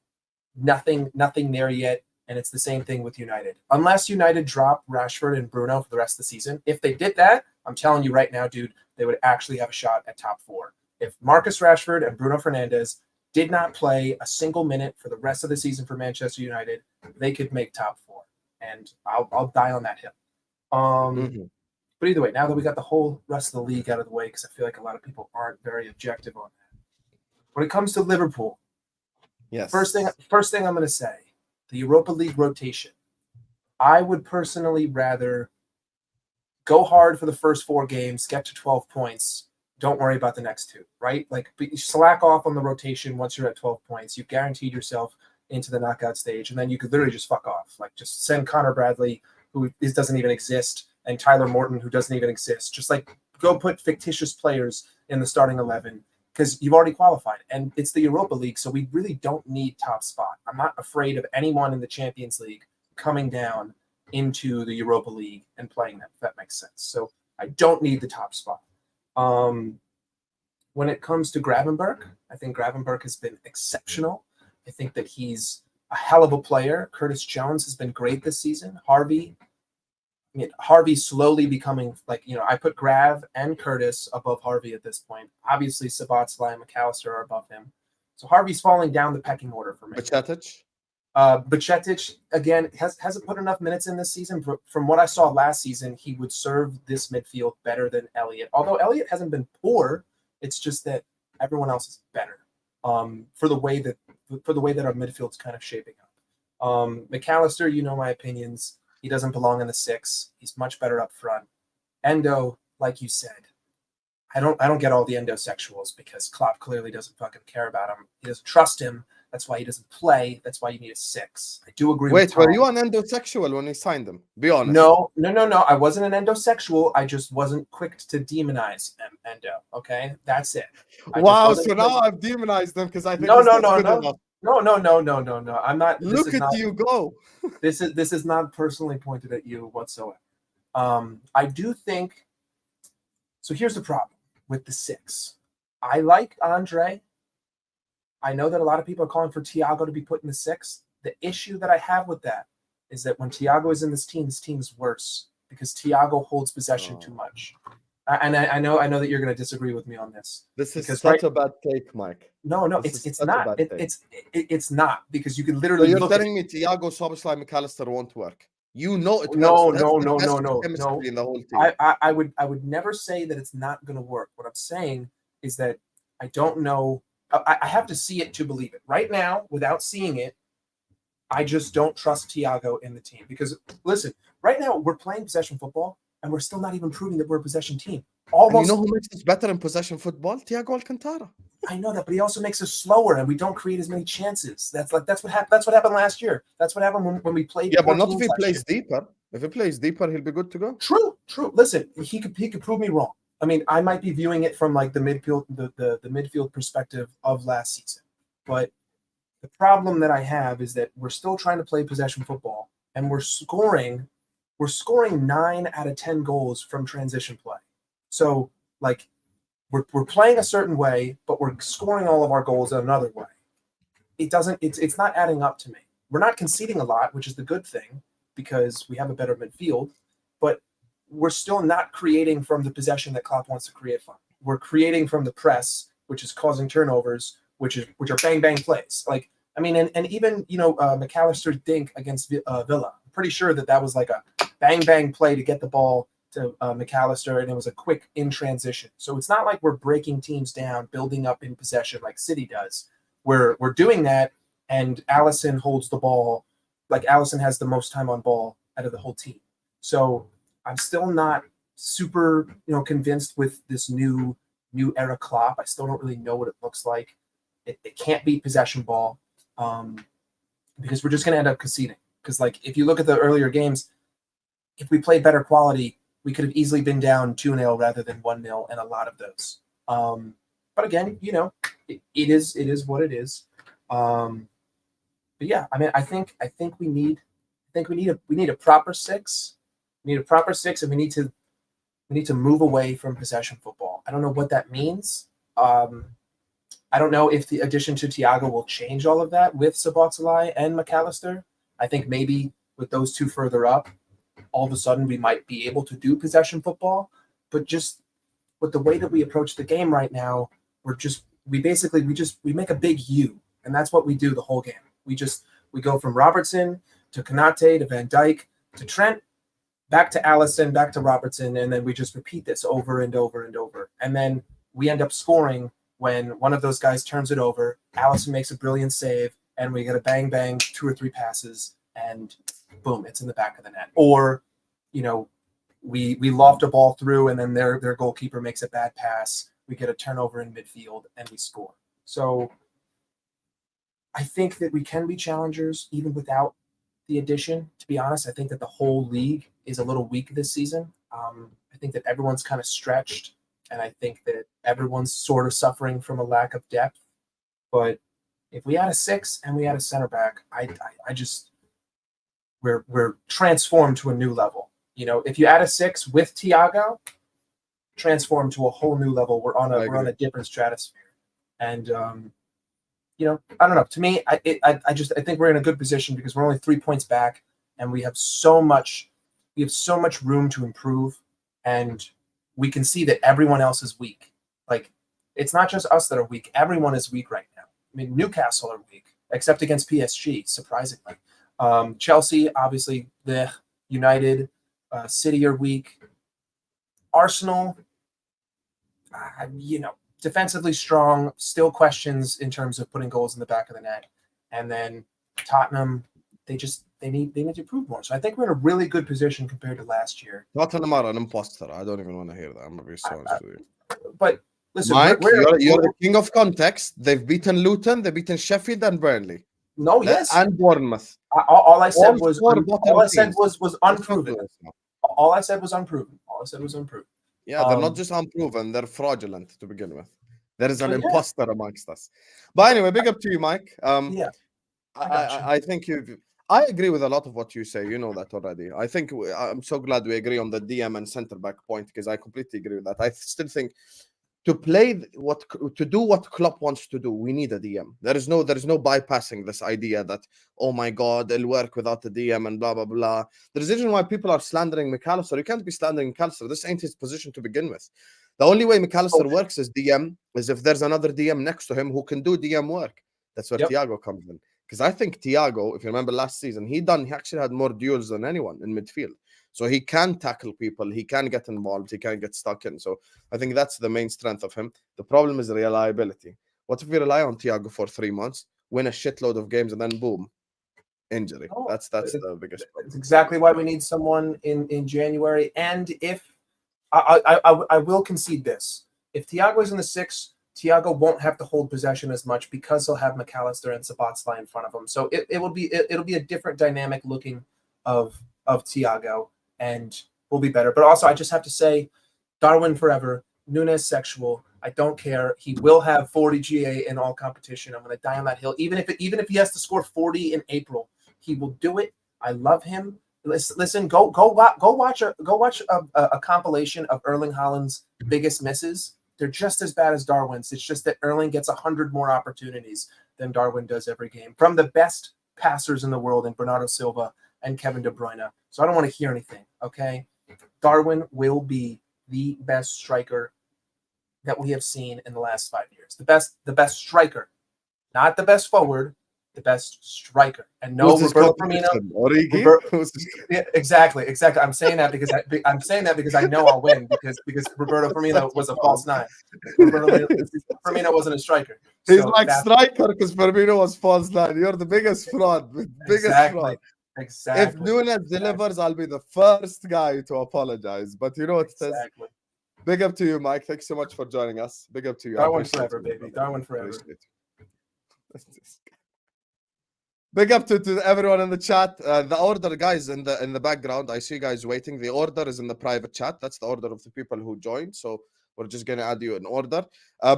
G: Nothing there yet, and it's the same thing with United. Unless United drop Rashford and Bruno for the rest of the season. If they did that, I'm telling you right now, dude, they would actually have a shot at top 4. If Marcus Rashford and Bruno Fernandes did not play a single minute for the rest of the season for Manchester United, they could make top 4, and I'll die on that hill. But either way, now that we got the whole rest of the league out of the way, because I feel like a lot of people aren't very objective on that. When it comes to Liverpool,
D: yes.
G: First thing I'm going to say, the Europa League rotation. I would personally rather go hard for the first 4 games, get to 12 points. Don't worry about the next 2, right? Like, slack off on the rotation once you're at 12 points. You've guaranteed yourself into the knockout stage, and then you could literally just fuck off. Like, just send Connor Bradley, who doesn't even exist, and Tyler Morton, who doesn't even exist. Just, like, go put fictitious players in the starting 11 because you've already qualified, and it's the Europa League, so we really don't need top spot. I'm not afraid of anyone in the Champions League coming down into the Europa League and playing them, if that makes sense. So I don't need the top spot. When it comes to Gravenberg, I think Gravenberg has been exceptional. I think that he's a hell of a player. Curtis Jones has been great this season. Harvey's slowly becoming, like, I put Grav and Curtis above Harvey at this point. Obviously, Szoboszlai and McAllister are above him. So Harvey's falling down the pecking order for me. Bajcetic, again, hasn't put enough minutes in this season. From what I saw last season, he would serve this midfield better than Elliott. Although Elliott hasn't been poor, it's just that everyone else is better for the way that our midfield's kind of shaping up. McAllister, my opinions. He doesn't belong in the 6. He's much better up front. Endo, like you said, I don't get all the Endo sexuals because Klopp clearly doesn't fucking care about him. He doesn't trust him. That's why he doesn't play. That's why you need a 6. I do agree with
D: Wait,
G: Tom.
D: were you an endosexual when you signed him? Be honest.
G: No. I wasn't an endosexual. I just wasn't quick to demonize Endo. Okay, that's it. I just
D: Wow,
G: wasn't
D: so
G: quick-
D: now I've demonized them because I think
G: No,
D: he's
G: no,
D: not
G: no,
D: good
G: no.
D: enough.
G: No. I'm not.
D: Look at you go.
G: This is not personally pointed at you whatsoever. I do think. So here's the problem with the 6. I like Andre. I know that a lot of people are calling for Thiago to be put in the 6. The issue that I have with that is that when Thiago is in this team is worse because Thiago holds possession too much. And I know that you're going to disagree with me on this.
D: This is
G: Because
D: such a bad take, Mike.
G: No,
D: This is
G: it's
D: such a
G: not.
D: bad take.
G: It's not because you can
D: So
G: literally
D: you're
G: look at
D: telling me Thiago, Szoboszlai, McAllister won't work? You know it
G: No,
D: works. That's
G: no,
D: the
G: no,
D: best
G: no, no,
D: chemistry
G: no.
D: in the whole team.
G: I would never say that it's not going to work. What I'm saying is that I don't know. I have to see it to believe it. Right now, without seeing it, I just don't trust Thiago in the team because listen, right now we're playing possession football and we're still not even proving that we're a possession team.
D: And
G: Almost.
D: you know who makes us better in possession football? Thiago Alcantara.
G: I know that, but he also makes us slower and we don't create as many chances. That's what happened. That's what happened last year. That's what happened when we played.
D: Yeah, but not
G: 14
D: if he
G: last
D: plays
G: year.
D: deeper. If he plays deeper, he'll be good to go.
G: True. Listen, he could prove me wrong. I mean, I might be viewing it from like the midfield, the midfield perspective of last season. But the problem that I have is that we're still trying to play possession football, and we're scoring 9 out of 10 goals from transition play. So like we're playing a certain way, but we're scoring all of our goals in another way. It's not adding up to me. We're not conceding a lot, which is the good thing because we have a better midfield, but we're still not creating from the possession that Klopp wants to create from. We're creating from the press, which is causing turnovers, which are bang bang plays. Like I mean, and even McAllister's dink against Villa. I'm pretty sure that was like a bang bang play to get the ball to McAllister, and it was a quick in transition. So it's not like we're breaking teams down, building up in possession like City does. We're doing that, and Alisson holds the ball. Like Alisson has the most time on ball out of the whole team. So I'm still not super, convinced with this new era Klopp. I still don't really know what it looks like. It can't beat possession ball because we're just going to end up conceding. Because like if you look at the earlier games, if we played better quality, we could have easily been down 2-0 rather than 1-0 in a lot of those. But again, it is what it is. But yeah, I mean, I think we need a proper 6. We need a proper 6, and we need to move away from possession football. I don't know what that means. I don't know if the addition to Thiago will change all of that with Szoboszlai and McAllister. I think maybe with those two further up, all of a sudden we might be able to do possession football. But just with the way that we approach the game right now, we make a big U, and that's what we do the whole game. We go from Robertson to Konate to Van Dijk to Trent, back to Alisson, back to Robertson, and then we just repeat this over and over and over. And then we end up scoring when one of those guys turns it over, Alisson makes a brilliant save, and we get a bang bang 2 or 3 passes, and boom, it's in the back of the net. Or, we loft a ball through, and then their goalkeeper makes a bad pass. We get a turnover in midfield, and we score. So I think that we can be challengers even without the addition. To be honest, I think that the whole league is a little weak this season. I think that everyone's kind of stretched, and I think that everyone's sort of suffering from a lack of depth. But if we add a 6 and we add a center back, we're transformed to a new level. If you add a 6 with Thiago, transform to a whole new level. We're on a different stratosphere. And I don't know. To me, I think we're in a good position because we're only 3 points back, and we have so much room to improve, and we can see that everyone else is weak. Like, it's not just us that are weak. Everyone is weak right now. I mean, Newcastle are weak, except against PSG, surprisingly. Chelsea, obviously, the United, City are weak. Arsenal, defensively strong, still questions in terms of putting goals in the back of the net. And then Tottenham, they need to improve more. So I think we're in a really good position compared to last year.
D: Tottenham are an imposter. I don't even want to hear that. I'm going to be so honest with you.
G: But listen,
D: Mike,
G: we're
D: you're the king of context. They've beaten Luton, they've beaten Sheffield and Burnley.
G: no, yes.
D: And Bournemouth.
G: All I said was
D: four
G: all
D: bottom
G: I said
D: teams.
G: was unproven. All I said was unproven. All I said was unproven.
D: Yeah, they're not just unproven, they're fraudulent to begin with. There is an
G: Yeah.
D: imposter amongst us. But anyway, big up to you, Mike.
G: Yeah, I got you.
D: I think I agree with a lot of what you say. You know that already. I think I'm so glad we agree on the DM and centre back point because I completely agree with that. I still think to do what Klopp wants to do, we need a DM. There is no bypassing this idea that, oh my God, it'll work without the DM and blah blah blah. The reason why people are slandering McAllister, you can't be slandering McAllister. This ain't his position to begin with. The only way McAllister works as DM is if there's another DM next to him who can do DM work. That's where Thiago comes in. Because I think Thiago, if you remember last season, he actually had more duels than anyone in midfield. So he can tackle people, he can get involved, he can get stuck in. So I think that's the main strength of him. The problem is reliability. What if we rely on Thiago for 3 months, win a shitload of games, and then boom, injury? That's the biggest problem.
G: It's exactly why we need someone in January. And if I will concede this, if Thiago is in the 6, Thiago won't have to hold possession as much because he'll have McAllister and Sabazlai in front of him. So it'll be a different dynamic looking of Thiago, and will be better. But also, I just have to say, Darwin forever, Nunez sexual. I don't care. He will have 40 GA in all competition. I'm going to die on that hill. Even if he has to score 40 in April, he will do it. I love him. Listen, go watch a compilation of Erling Haaland's biggest misses. They're just as bad as Darwin's. It's just that Erling gets 100 more opportunities than Darwin does every game from the best passers in the world in Bernardo Silva and Kevin De Bruyne. So I don't want to hear anything, okay? Darwin will be the best striker that we have seen in the last 5 years. The best striker, not the best forward, the best striker. And no, Roberto Firmino. Yeah, exactly. I'm saying that because I know I'll win because Roberto Firmino was a false 9. Firmino wasn't a striker.
D: He's so like striker because Firmino was false 9. You're the biggest fraud. Fraud.
G: Exactly.
D: If Nunez delivers, I'll be the first guy to apologize. But you know what it says? Big up to you, Mike. Thanks so much for joining us. Big up to you.
G: Darwin forever, baby. Darwin forever.
D: Big up to everyone in the chat. The order, guys, in the background, I see you guys waiting. The order is in the private chat. That's the order of the people who joined. So we're just going to add you in order.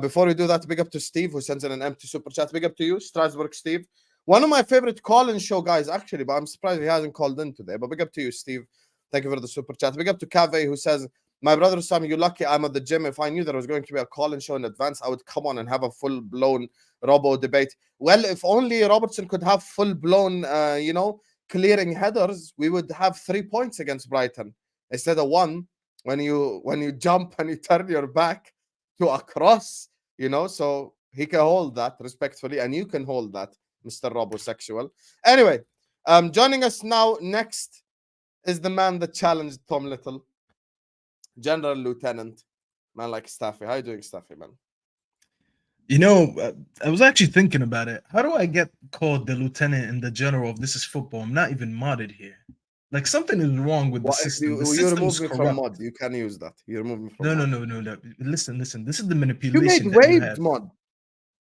D: Before we do that, big up to Steve, who sends in an empty super chat. Big up to you, Strasbourg Steve. One of my favorite call-in show guys, actually, but I'm surprised he hasn't called in today. But big up to you, Steve. Thank you for the super chat. Big up to Cave, who says, my brother Sam, you're lucky I'm at the gym. If I knew there was going to be a call-in show in advance, I would come on and have a full-blown Robo debate. Well, if only Robertson could have full-blown, clearing headers, we would have 3 points against Brighton instead of 1. When you jump and you turn your back to a cross, so he can hold that respectfully, and you can hold that, Mr. Robosexual. Anyway, joining us now next is the man that challenged Tom Little, General Lieutenant, man like Staffy. How you doing, Staffy, man?
F: I was actually thinking about it. How do I get called the lieutenant and the general of This Is Football? I'm not even modded here. Like, something is wrong with the system.
D: You remove me from mod. You can use that. You remove me from mod.
F: No. Listen. This is the manipulation.
D: You made Waves mod.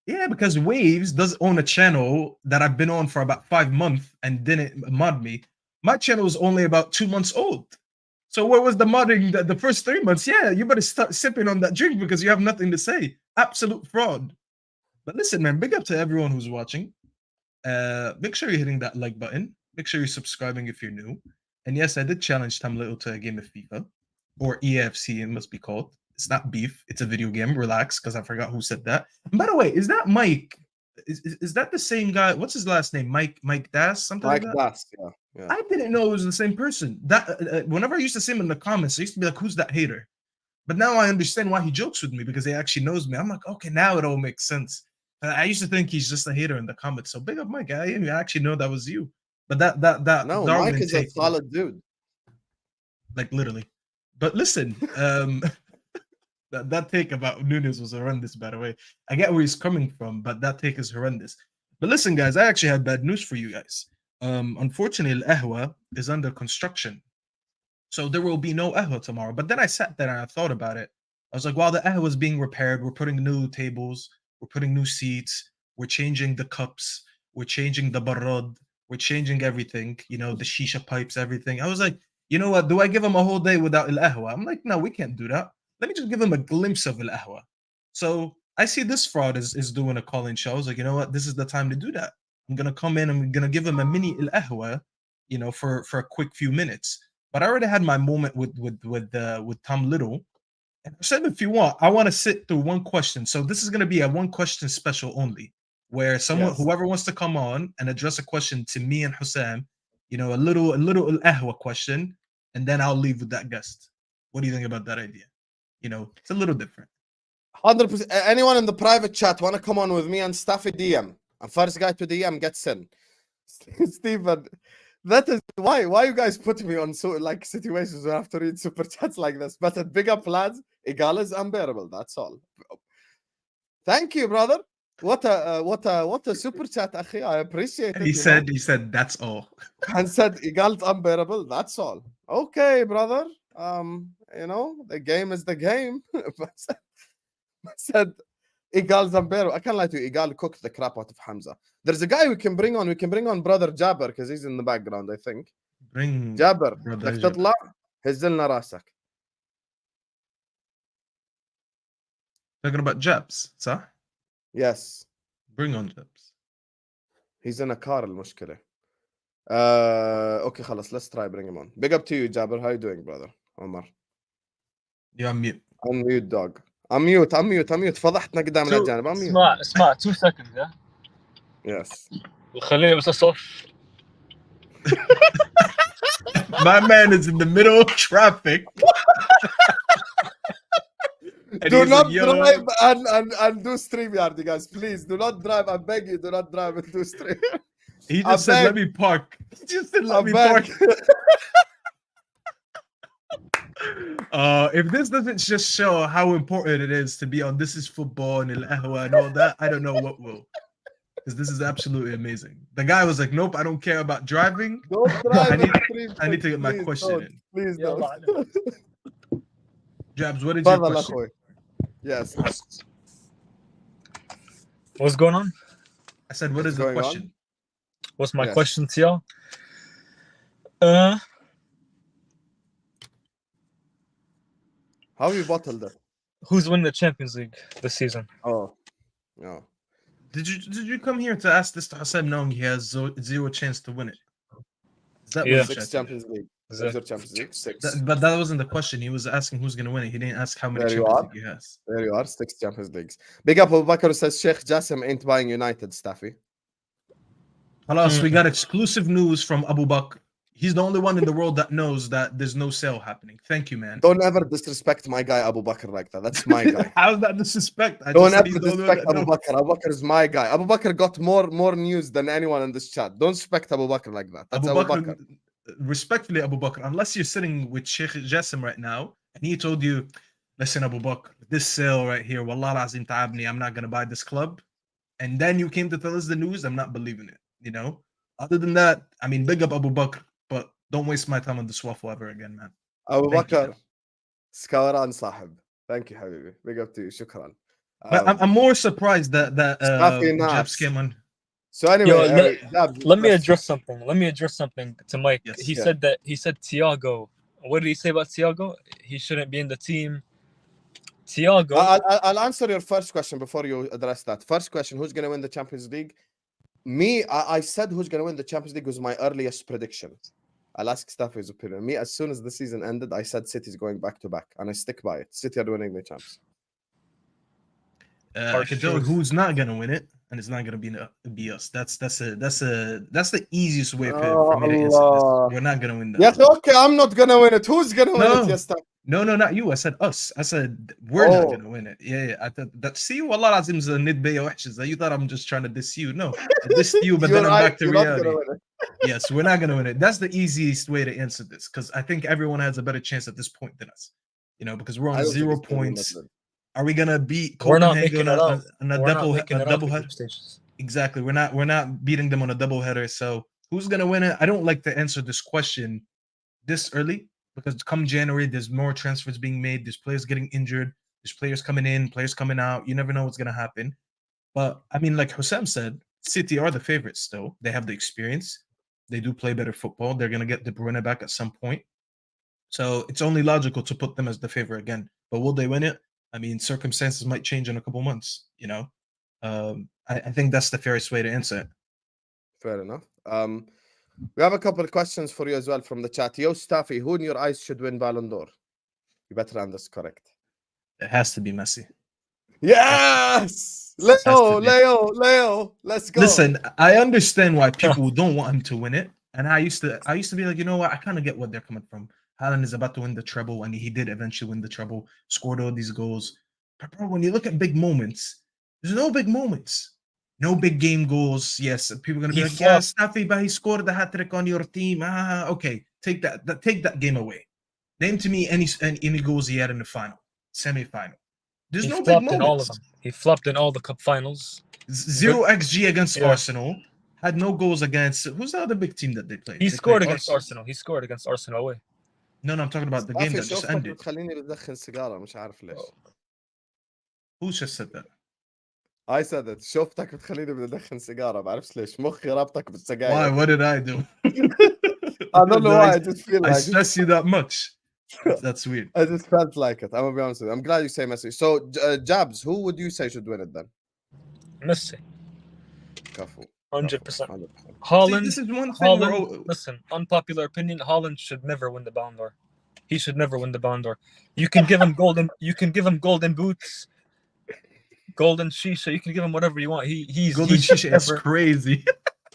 F: Yeah, because Waves does own a channel that I've been on for about 5 months and didn't mod me. My channel is only about 2 months old. So where was the modding the first 3 months? Yeah, you better start sipping on that drink because you have nothing to say. Absolute fraud. But listen, man, big up to everyone who's watching. Make sure you're hitting that like button. Make sure you're subscribing if you're new. And yes, I did challenge Tom Little to a game of FIFA, or EFC, it must be called. It's not beef. It's a video game. Relax, because I forgot who said that. And by the way, is that Mike? Is that the same guy? What's his last name? Mike Das? Something like that?
D: Das, yeah.
F: I didn't know it was the same person. That whenever I used to see him in the comments, I used to be like, who's that hater? But now I understand why he jokes with me, because he actually knows me. I'm like, okay, now it all makes sense. I used to think he's just a hater in the comments. So big up Mike. I actually know that was you. But that
D: no,
F: Darwin
D: Mike is a solid dude.
F: Like, literally. But listen, that take about Nunez was horrendous, by the way. I get where he's coming from, but that take is horrendous. But listen, guys, I actually had bad news for you guys. Unfortunately, Al Ahwa is under construction. So there will be no Ahwa tomorrow. But then I sat there and I thought about it. I was like, while the qahwa is being repaired, we're putting new tables, we're putting new seats, we're changing the cups, we're changing the barrad, we're changing everything, you know, the shisha pipes, everything. I was like, you know what? Do I give him a whole day without al-qahwa? I'm like, no, we can't do that. Let me just give him a glimpse of al-qahwa. So I see this fraud is doing a call-in show. I was like, you know what? This is the time to do that. I'm gonna come in and I'm gonna give him a mini al-qahwa, you know, for a quick few minutes. But I already had my moment with Tom Little. And I said, if you want, I want to sit through one question. So this is gonna be a one question special only, where whoever wants to come on and address a question to me and Hussam, you know, a little al-qahwa question, and then I'll leave with that guest. What do you think about that idea? You know, it's a little different.
D: 100%. Anyone in the private chat want to come on with me and Staffy DM? And first guy to DM gets in. Stephen, that is why you guys put me on like situations where I have to read super chats like this. But at big up lads, Igal is unbearable. That's all. Thank you, brother. What a super chat, akhi. I appreciate it.
F: He said that's all.
D: And said Igal is unbearable. That's all. Okay, brother. You know, the game is the game. I said Igal's unbearable. I can't lie to you. Igal cooked the crap out of Hamza. There's a guy we can bring on. We can bring on brother Jabber because he's in the background, I think.
F: Bring
D: Jabber. بدك تطلع هزلنا راسك.
F: Talking about Jabs, صح?
D: Yes.
F: Bring on Jabs.
D: He's in a car المشكلة. Okay, خلاص. Let's try bring him on. Big up to you, Jabber. How you doing, brother? Omar.
F: You're on mute.
D: Unmute, dog. Unmute. فضحتنا قدام الأجانب.
H: اسمع 2 seconds, yeah?
D: Yes.
H: خليني بس أصف.
F: My man is in the middle of traffic.
D: Do not drive and do StreamYard, you guys. Please, do not drive. I beg you, do not drive and do StreamYard.
F: He just said, let me park. He just said, let me park. If this doesn't just show how important it is to be on This Is Football and al-qahwa and all that, I don't know what will. Because this is absolutely amazing. The guy was like, nope, I don't care about driving.
D: Don't drive.
F: I need to get my question in.
D: Please don't.
F: Jabs, what did your question?
D: Yes.
H: What's going on?
F: I said, what is the question?
H: What's my question to y'all? How
D: have you bottled it?
H: Who's winning the Champions League this season?
D: Oh, no.
F: Did you come here to ask this to Hassan knowing he has zero chance to win it? Is that
D: 6 Champions League. Champions League? 6.
F: But that wasn't the question. He was asking who's going to win it. He didn't ask how many Champions League he has.
D: There you are. 6 Champions Leagues. Big up, Abu Bakr says Sheikh Jassim ain't buying United, Staffy.
F: Halas, we got exclusive news from Abu Bakr. He's the only one in the world that knows that there's no sale happening. Thank you, man.
D: Don't ever disrespect my guy, Abu Bakr, like that. That's my guy.
F: How's that disrespect?
D: Don't ever disrespect Abu Bakr. Abu Bakr is my guy. Abu Bakr got more news than anyone in this chat. Don't respect Abu Bakr like that. That's Abu Bakr.
F: Respectfully, Abu Bakr, unless you're sitting with Sheikh Jassim right now and he told you, listen, Abu Bakr, this sale right here, wallah azim ta'abni, I'm not going to buy this club. And then you came to tell us the news, I'm not believing it, you know? Other than that, I mean, big up Abu Bakr, but don't waste my time on the swaffle ever again, man.
D: Abu Bakr, Skawaran Sahib. Thank you, Habibi. Big up to you. Shukran.
F: But I'm more surprised that Jabs came on.
D: So anyway,
H: let me address something. Let me address something to Mike.
F: Yes,
H: he said Thiago. What did he say about Thiago? He shouldn't be in the team. Thiago.
D: I'll answer your first question before you address that. First question: who's going to win the Champions League? I said who's going to win the Champions League was my earliest prediction. I'll ask Staffy's opinion. Me, as soon as the season ended, I said City's going back to back, and I stick by it. City are winning the champs.
F: I can tell you who's not going to win it, and it's not going to be us. That's the easiest way for me to answer this. We're not going to win that.
D: Yeah, okay, I'm not going to win it. Who's going to win it? Yes,
F: No, not you. I said us. I said we're not going to win it. Yeah. I thought that. See, wallah lazim is a nidbaya wahshes. You thought I'm just trying to diss you. No, I dissed you, but then I'm back to reality. Yes, we're not going to win it. That's the easiest way to answer this because I think everyone has a better chance at this point than us. You know, because we're on 0 points. Are we gonna beat Copenhagen on a double header? Exactly. We're not beating them on a double header. So who's gonna win it? I don't like to answer this question this early because come January, there's more transfers being made. There's players getting injured. There's players coming in, players coming out. You never know what's gonna happen. But I mean, like Hussam said, City are the favorites still. They have the experience. They do play better football. They're gonna get De Bruyne back at some point. So it's only logical to put them as the favorite again. But will they win it? I mean, circumstances might change in a couple months, you know. I think that's the fairest way to answer it.
D: Fair enough. We have a couple of questions for you as well from the chat. Yo, Staffy, who in your eyes should win Ballon d'Or? You better run this correct.
F: It has to be Messi.
D: Yes!
F: Has to be.
D: Leo, let's go.
F: Listen, I understand why people don't want him to win it. And I used to be like, you know what? I kind of get what they're coming from. Haaland is about to win the treble, and he did eventually win the treble, scored all these goals. But bro, when you look at big moments, there's no big moments. No big game goals. Yes, people are gonna be like, yeah, Staffy, but he scored the hat trick on your team. Okay, take that game away. Name to me any goals he had in the final, semi-final. There's no big moments.
H: In all of them. He flopped in all the cup finals.
F: 0 XG against Arsenal. Had no goals against. Who's the other big team that they played?
H: He scored against Arsenal. He scored against Arsenal away.
F: No, I'm talking about the game that just ended. Who just said that?
D: I said it. شوفتك بتخليني بدي ادخن سيجاره، ما بعرفش ليش مخي رابطك بالسجاير.
F: Why? What did I do?
D: I don't know why. I just feel like
F: I stress you that much. That's weird.
D: I just felt like it. I'm gonna be honest with you. I'm glad you say Messi. So, Jabs, who would you say should win it then?
H: Messi.
D: Kafu.
H: 100%. Haaland.
F: See, this is one thing.
H: Listen, unpopular opinion. Haaland should never win the Ballon d'Or. He should never win the Ballon d'Or. You can give him golden. You can give him golden boots, golden shisha. You can give him whatever you want. He's
F: golden shisha is crazy.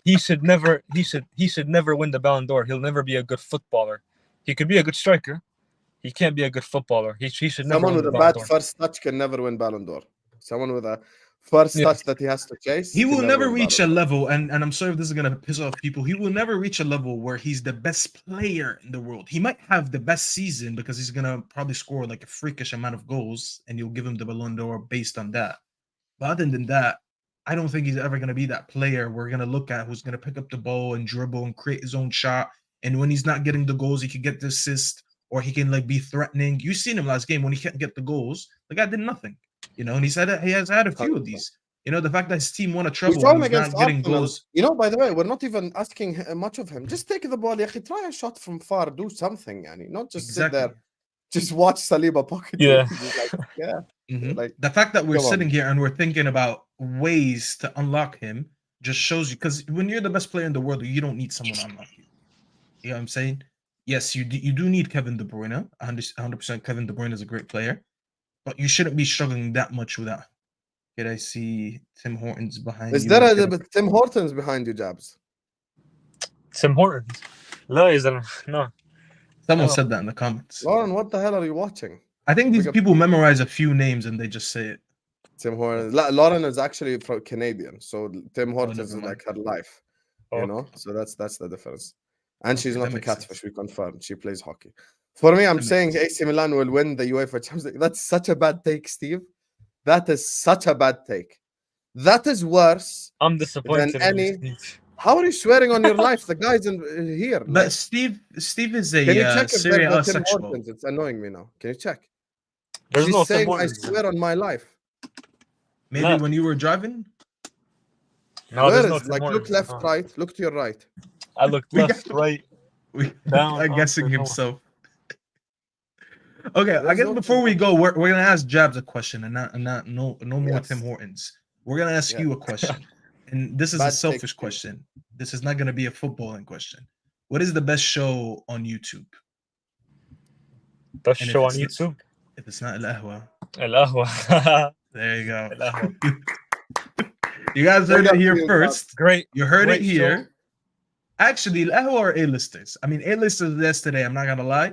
H: He should never win the Ballon d'Or. He'll never be a good footballer. He could be a good striker. He can't be a good footballer. He should never.
D: Someone with a bad first touch can never win Ballon d'Or. Someone with a first touch that he has to chase.
F: He will never reach a level, and I'm sorry if this is gonna piss off people. He will never reach a level where he's the best player in the world. He might have the best season because he's gonna probably score like a freakish amount of goals, and you'll give him the Ballon d'Or based on that. But other than that, I don't think he's ever gonna be that player we're gonna look at who's gonna pick up the ball and dribble and create his own shot. And when he's not getting the goals, he can get the assist, or he can like be threatening. You've seen him last game when he can't get the goals. The guy did nothing. You know, and he has had a few of these. You know, the fact that his team won a treble and he's not getting goals.
D: You know, by the way, we're not even asking much of him. Just take the ball, try a shot from far, do something, not just sit there, just watch Saliba pocket.
H: Yeah.
D: Like
F: the fact that we're sitting here and we're thinking about ways to unlock him just shows you, because when you're the best player in the world, you don't need someone to unlock you. You know what I'm saying? Yes, you do need Kevin De Bruyne. 100% Kevin De Bruyne is a great player. But you shouldn't be struggling that much with that. Did I see Tim Hortons behind you?
D: Is there a Tim Hortons behind you, Jabs?
H: Tim Hortons? No.
F: Someone said that in the comments.
D: Lauren, what the hell are you watching?
F: I think these people memorize a few names and they just say it.
D: Tim Hortons. Lauren is actually from Canadian, so Tim Hortons is like her life. You know? So that's the difference. And she's not a catfish, we confirmed. She plays hockey. For me, I'm saying AC Milan will win the UEFA Champions League. That's such a bad take, Steve. That is such a bad take. That is worse.
H: I'm disappointed.
D: Than any. How are you swearing on your life? The guy's in here.
F: But like, Steve is a
D: can you check if
F: Serie A
D: Tim
F: sexual.
D: Hortons? It's annoying me now. Can you check?
H: There's
D: She's
H: no
D: saying,
H: Tim
D: I swear on my life.
F: Maybe when you were driving?
H: No,
D: where
H: there's
D: is
H: no
D: it? Like, look left, right. Look to your right.
H: I looked left, right. Down,
F: I'm guessing himself. Okay, I guess before we go, we're gonna ask Jabs a question, and not no more Tim Hortons. We're gonna ask you a question, and this is a selfish question. This is not gonna be a footballing question. What is the best show on YouTube?
H: Best show on YouTube?
F: If it's not Al Ahwa.
H: Al Ahwa.
F: There you go. Al Ahwa. You guys heard it here first.
H: Great.
F: You heard it here.
H: Show.
F: Actually, Al Ahwa are A-listers. I mean, A-listers yesterday, I'm not gonna lie,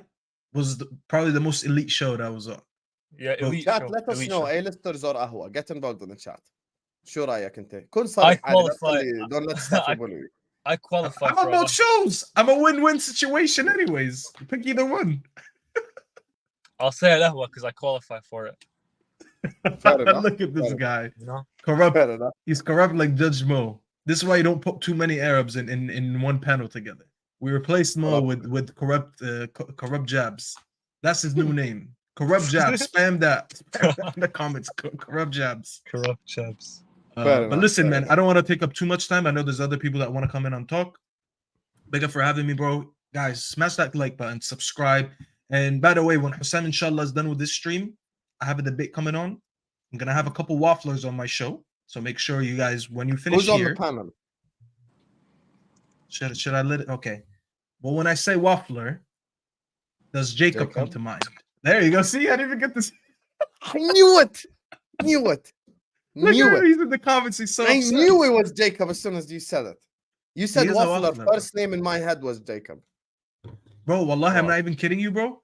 F: was probably the most elite show that was on.
H: Yeah, elite
D: chat,
H: show.
D: let us
H: elite
D: know,
H: show.
D: A-listers or Ahwa. Get involved in the chat. شو رأيك انت؟ كن
H: I
D: صريح.
H: qualify.
D: Don't let stuff bully you.
H: I qualify.
F: I'm about shows. I'm a win-win situation, anyways. Pick either one.
H: I'll say Al Ahwa because I qualify for it.
D: Fair enough.
F: Look at this guy.
H: You know?
F: Corrupt.
D: Fair enough.
F: He's corrupt like Judge Mo. This is why you don't put too many Arabs in one panel together. We replaced Mo with corrupt Jabs. That's his new name. Corrupt jabs. Spam that in the comments. Corrupt jabs.
H: Corrupt jabs.
F: But listen, man, I don't want to take up too much time. I know there's other people that want to come in and talk. Big up for having me, bro. Guys, smash that like button, subscribe. And by the way, when Hussam, inshallah, is done with this stream, I have a debate coming on. I'm going to have a couple wafflers on my show. So make sure you guys, when you finish
D: Who's
F: here...
D: on the panel?
F: Should I let it? Okay. Well, when I say waffler, does Jacob come to mind? There you go. See, I didn't even get this.
D: I knew it. Knew it.
F: Look
D: Knew
F: at him.
D: it.
F: He's in the comments. He's so
D: I
F: upset.
D: knew it was Jacob as soon as you said it. You said
F: He is a
D: waffler.
F: waffler,
D: First name in my head was Jacob.
F: Bro, wallahi, I'm not even kidding you, bro.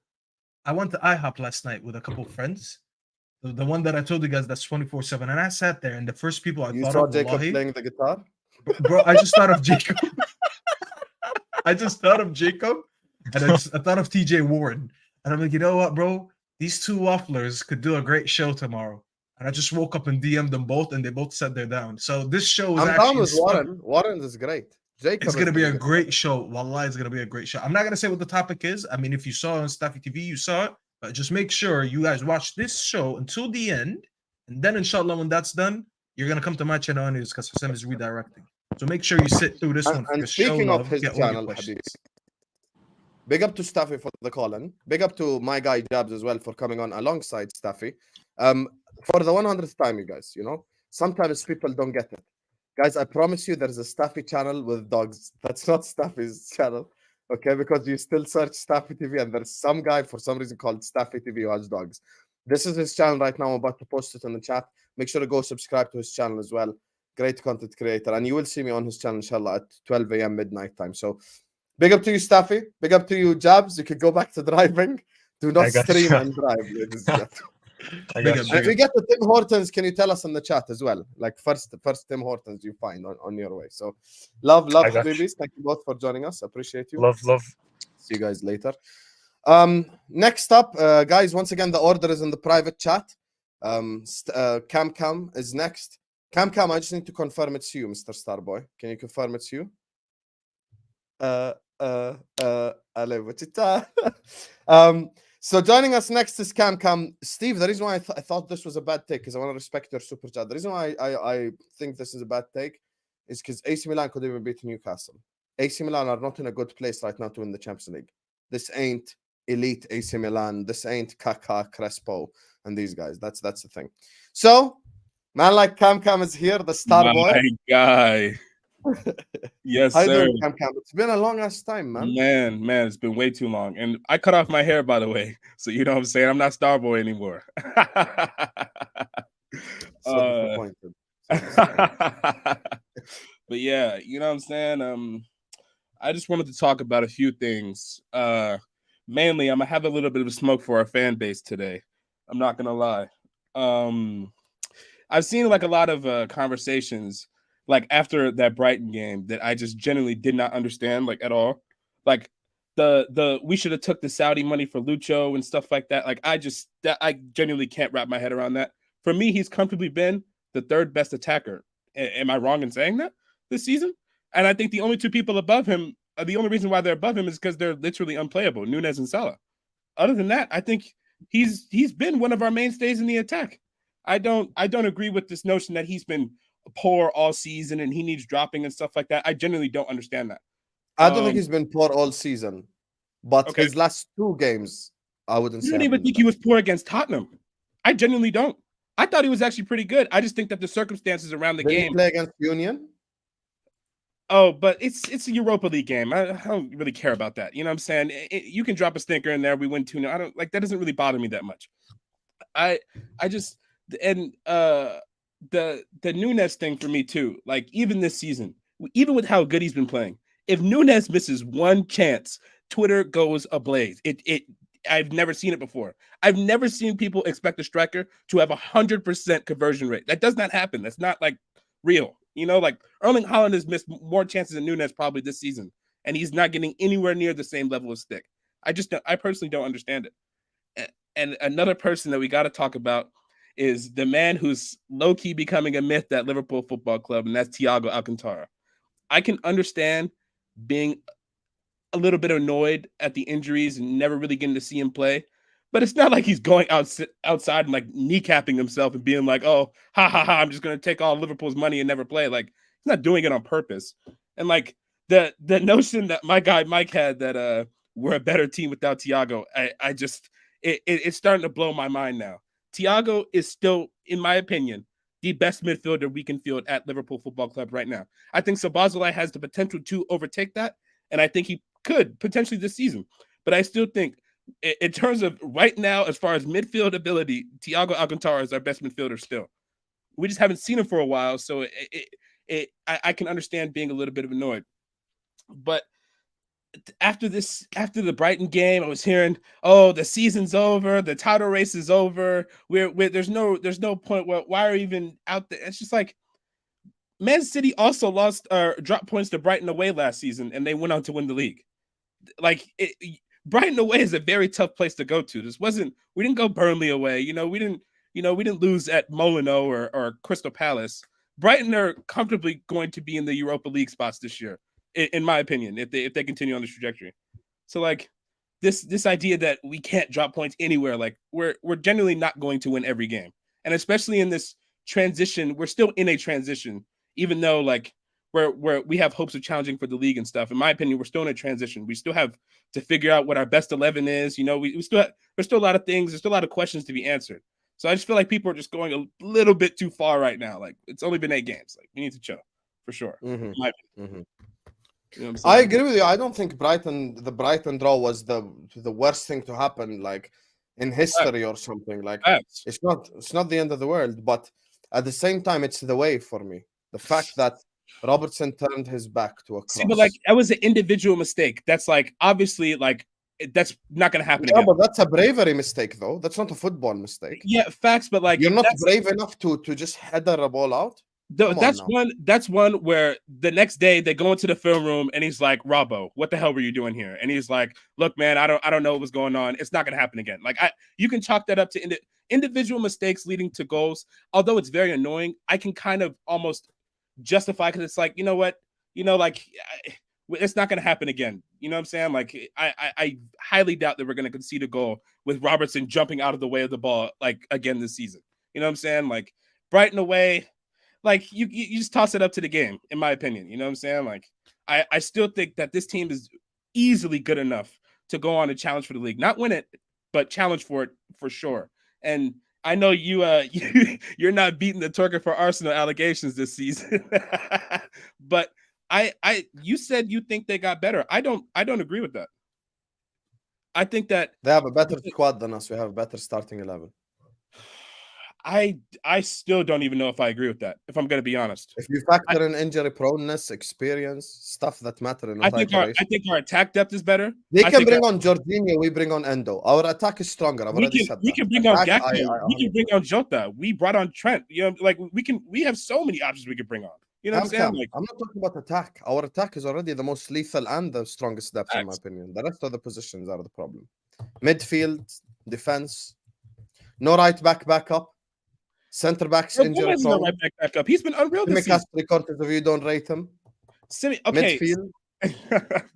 F: I went to IHOP last night with a couple of friends. The one that I told you guys that's 24/7. And I sat there, and the first people I
D: You
F: thought
D: saw
F: of,
D: Jacob
F: wallahi,
D: playing the guitar?
F: bro, I just thought of Jacob. I just thought of Jacob, and I thought of TJ Warren. And I'm like, you know what, bro? These two wafflers could do a great show tomorrow. And I just woke up and DM'd them both, and they both said they're down. So this show is
D: I'm
F: actually
D: down with Warren. Warren is great. Jacob
F: it's going to
D: is
F: be a
D: good.
F: great show. Wallah, it's going to be a great show. I'm not going to say what the topic is. I mean, if you saw it on Staffy TV, you saw it. But just make sure you guys watch this show until the end. And then, inshallah, when that's done, you're going to come to my channel anyways because Hussam is redirecting. So make sure you sit through this one.
D: And speaking of his channel, Habib, big up to Staffy for the call-in. Big up to my guy Jabs as well for coming on alongside Staffy. For the 100th time, you guys, you know, sometimes people don't get it. Guys, I promise you there's a Staffy channel with dogs. That's not Staffy's channel, okay? Because you still search Staffy TV and there's some guy for some reason called Staffy TV who has dogs. This is his channel right now. I'm about to post it in the chat. Make sure to go subscribe to his channel as well. Great content creator. And you will see me on his channel, inshallah, at 12 a.m. midnight time. So big up to you, Staffy. Big up to you, Jabs. You can go back to driving. Do not stream and drive, ladies and gentlemen. If we get the Tim Hortons, can you tell us in the chat as well? Like first Tim Hortons you find on your way. So love, babies. Thank you both for joining us. Appreciate you.
H: Love.
D: See you guys later. Next up, guys, once again, the order is in the private chat. Cam is next. Cam, I just need to confirm it's you, Mr. Starboy. Can you confirm it's you? So joining us next is Cam. Steve, the reason why I thought this was a bad take, because I want to respect your super chat. The reason why I think this is a bad take is because AC Milan could even beat Newcastle. AC Milan are not in a good place right now to win the Champions League. This ain't elite AC Milan. This ain't Kaká, Crespo, and these guys. That's the thing. So, man like Cam is here, the star boy.
I: My guy. Yes,
D: How
I: sir.
D: you doing, Cam? It's been a long ass time, man.
I: Man, it's been way too long. And I cut off my hair, by the way. So you know what I'm saying? I'm not Starboy anymore.
D: So disappointed.
I: But yeah, you know what I'm saying? I just wanted to talk about a few things. Mainly, I'm gonna have a little bit of a smoke for our fan base today. I'm not gonna lie. I've seen like a lot of conversations like after that Brighton game that I just genuinely did not understand like at all. Like the we should have took the Saudi money for Lucho and stuff like that. Like I genuinely can't wrap my head around that. For me, he's comfortably been the third best attacker. Am I wrong in saying that this season? And I think the only two people above him, the only reason why they're above him is because they're literally unplayable, Nunez and Salah. Other than that, I think he's been one of our mainstays in the attack. I don't agree with this notion that he's been poor all season and he needs dropping and stuff like that. I genuinely don't understand that.
D: I don't think he's been poor all season, but
I: okay.
D: His last two games, I wouldn't say.
I: I don't even think he was poor against Tottenham. I genuinely don't. I thought he was actually pretty good. I just think that the circumstances around the game.
D: He play against Union?
I: Oh, but it's a Europa League game. I don't really care about that. You know what I'm saying? You can drop a stinker in there. We win 2-0. I don't like that. Doesn't really bother me that much. I just and the Nunez thing for me too. Like even this season, even with how good he's been playing, if Nunez misses one chance, Twitter goes ablaze. I've never seen it before. I've never seen people expect a striker to have 100% conversion rate. That does not happen. That's not like real. You know, like Erling Haaland has missed more chances than Nunez probably this season, and he's not getting anywhere near the same level of stick. I personally don't understand it. And another person that we got to talk about is the man who's low-key becoming a myth at Liverpool Football Club, and that's Thiago Alcantara. I can understand being a little bit annoyed at the injuries and never really getting to see him play, But it's not like he's going outside and like kneecapping himself and being like, "Oh, ha ha ha! I'm just gonna take all Liverpool's money and never play." Like he's not doing it on purpose. And like the notion that my guy Mike had that we're a better team without Thiago, I just it's starting to blow my mind now. Thiago is still, in my opinion, the best midfielder we can field at Liverpool Football Club right now. I think Szoboszlai has the potential to overtake that, and I think he could potentially this season. But I still think, in terms of right now, as far as midfield ability, Thiago Alcantara is our best midfielder still. We just haven't seen him for a while, so I can understand being a little bit of annoyed. But after the Brighton game, I was hearing, "Oh, the season's over, the title race is over. There's no point. Why are we even out there?" It's just like Man City also dropped points to Brighton away last season, and they went on to win the league. Like Brighton away is a very tough place to go to. We didn't go Burnley away. We didn't lose at Molyneux or Crystal Palace. Brighton are comfortably going to be in the Europa League spots this year, in my opinion, if they continue on this trajectory. So like this idea that we can't drop points anywhere, like we're generally not going to win every game. And especially in this transition, we're still in a transition, even though like we have hopes of challenging for the league and stuff. In my opinion, we're still in a transition. We still have to figure out what our best 11 is. There's still a lot of things. There's still a lot of questions to be answered. So I just feel like people are just going a little bit too far right now. Like it's only been 8 games. Like we need to chill for sure.
D: I agree with you. I don't think the Brighton draw was the worst thing to happen like in history or something. Like it's not the end of the world, but at the same time, it's the way for me. The fact that Robertson turned his back to a cross.
I: See, but like that was an individual mistake. That's like obviously like that's not going to happen
D: Yeah,
I: again.
D: but that's a bravery mistake, though. That's not a football mistake.
I: Yeah, facts. But like
D: you're not brave enough to just header a ball out.
I: That's one where the next day they go into the film room and he's like, "Robbo, what the hell were you doing here?" And he's like, "Look, man, I don't know what was going on. It's not going to happen again." Like you can chalk that up to individual mistakes leading to goals. Although it's very annoying, I can kind of almost justify because it's like, you know what, it's not going to happen again. You know what I'm saying? Like I highly doubt that we're going to concede a goal with Robertson jumping out of the way of the ball like again this season. You know what I'm saying? Like Brighton away, like you just toss it up to the game, in my opinion. You know what I'm saying? Like I still think that this team is easily good enough to go on and challenge for the league, not win it, but challenge for it for sure. And I know you're not beating the Turker for Arsenal allegations this season, but you said you think they got better. I don't agree with that. I think that
D: they have a better squad than us. We have a better starting 11.
I: I still don't even know if I agree with that, if I'm going to be honest.
D: If you factor in injury proneness, experience, stuff that matter in
I: I think our attack depth is better.
D: They can bring on Jorginho, we bring on Endo. Our attack is stronger.
I: We can bring on Gakpo. We can bring on Jota. We brought on Trent. Like we have so many options we could bring on. You know what I'm saying? Like,
D: I'm not talking about attack. Our attack is already the most lethal and the strongest depth, in my opinion. The rest of the positions are the problem. Midfield, defense, no right backup. Center backs injury prone.
I: Right back up. He's been unreal this season.
D: Recorded of you don't rate him. Midfield.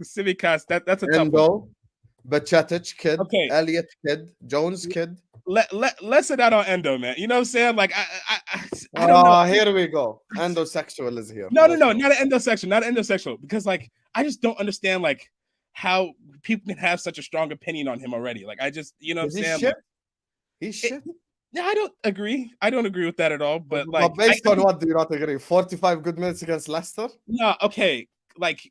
I: Simicast, that's a tough
D: Endo, Bacetic kid. Okay. Elliott kid. Jones kid.
I: Let's sit out on Endo, man. You know what I'm saying? Like I don't know.
D: Here we go. Endosexual is here.
I: No, not an endosexual. Because like I just don't understand like how people can have such a strong opinion on him already. Like I just, you know what I'm saying?
D: Shit? He's shit.
I: Yeah, I don't agree. I don't agree with that at all. But like,
D: based on what do you not agree? 45 good minutes against Leicester?
I: No, okay. Like,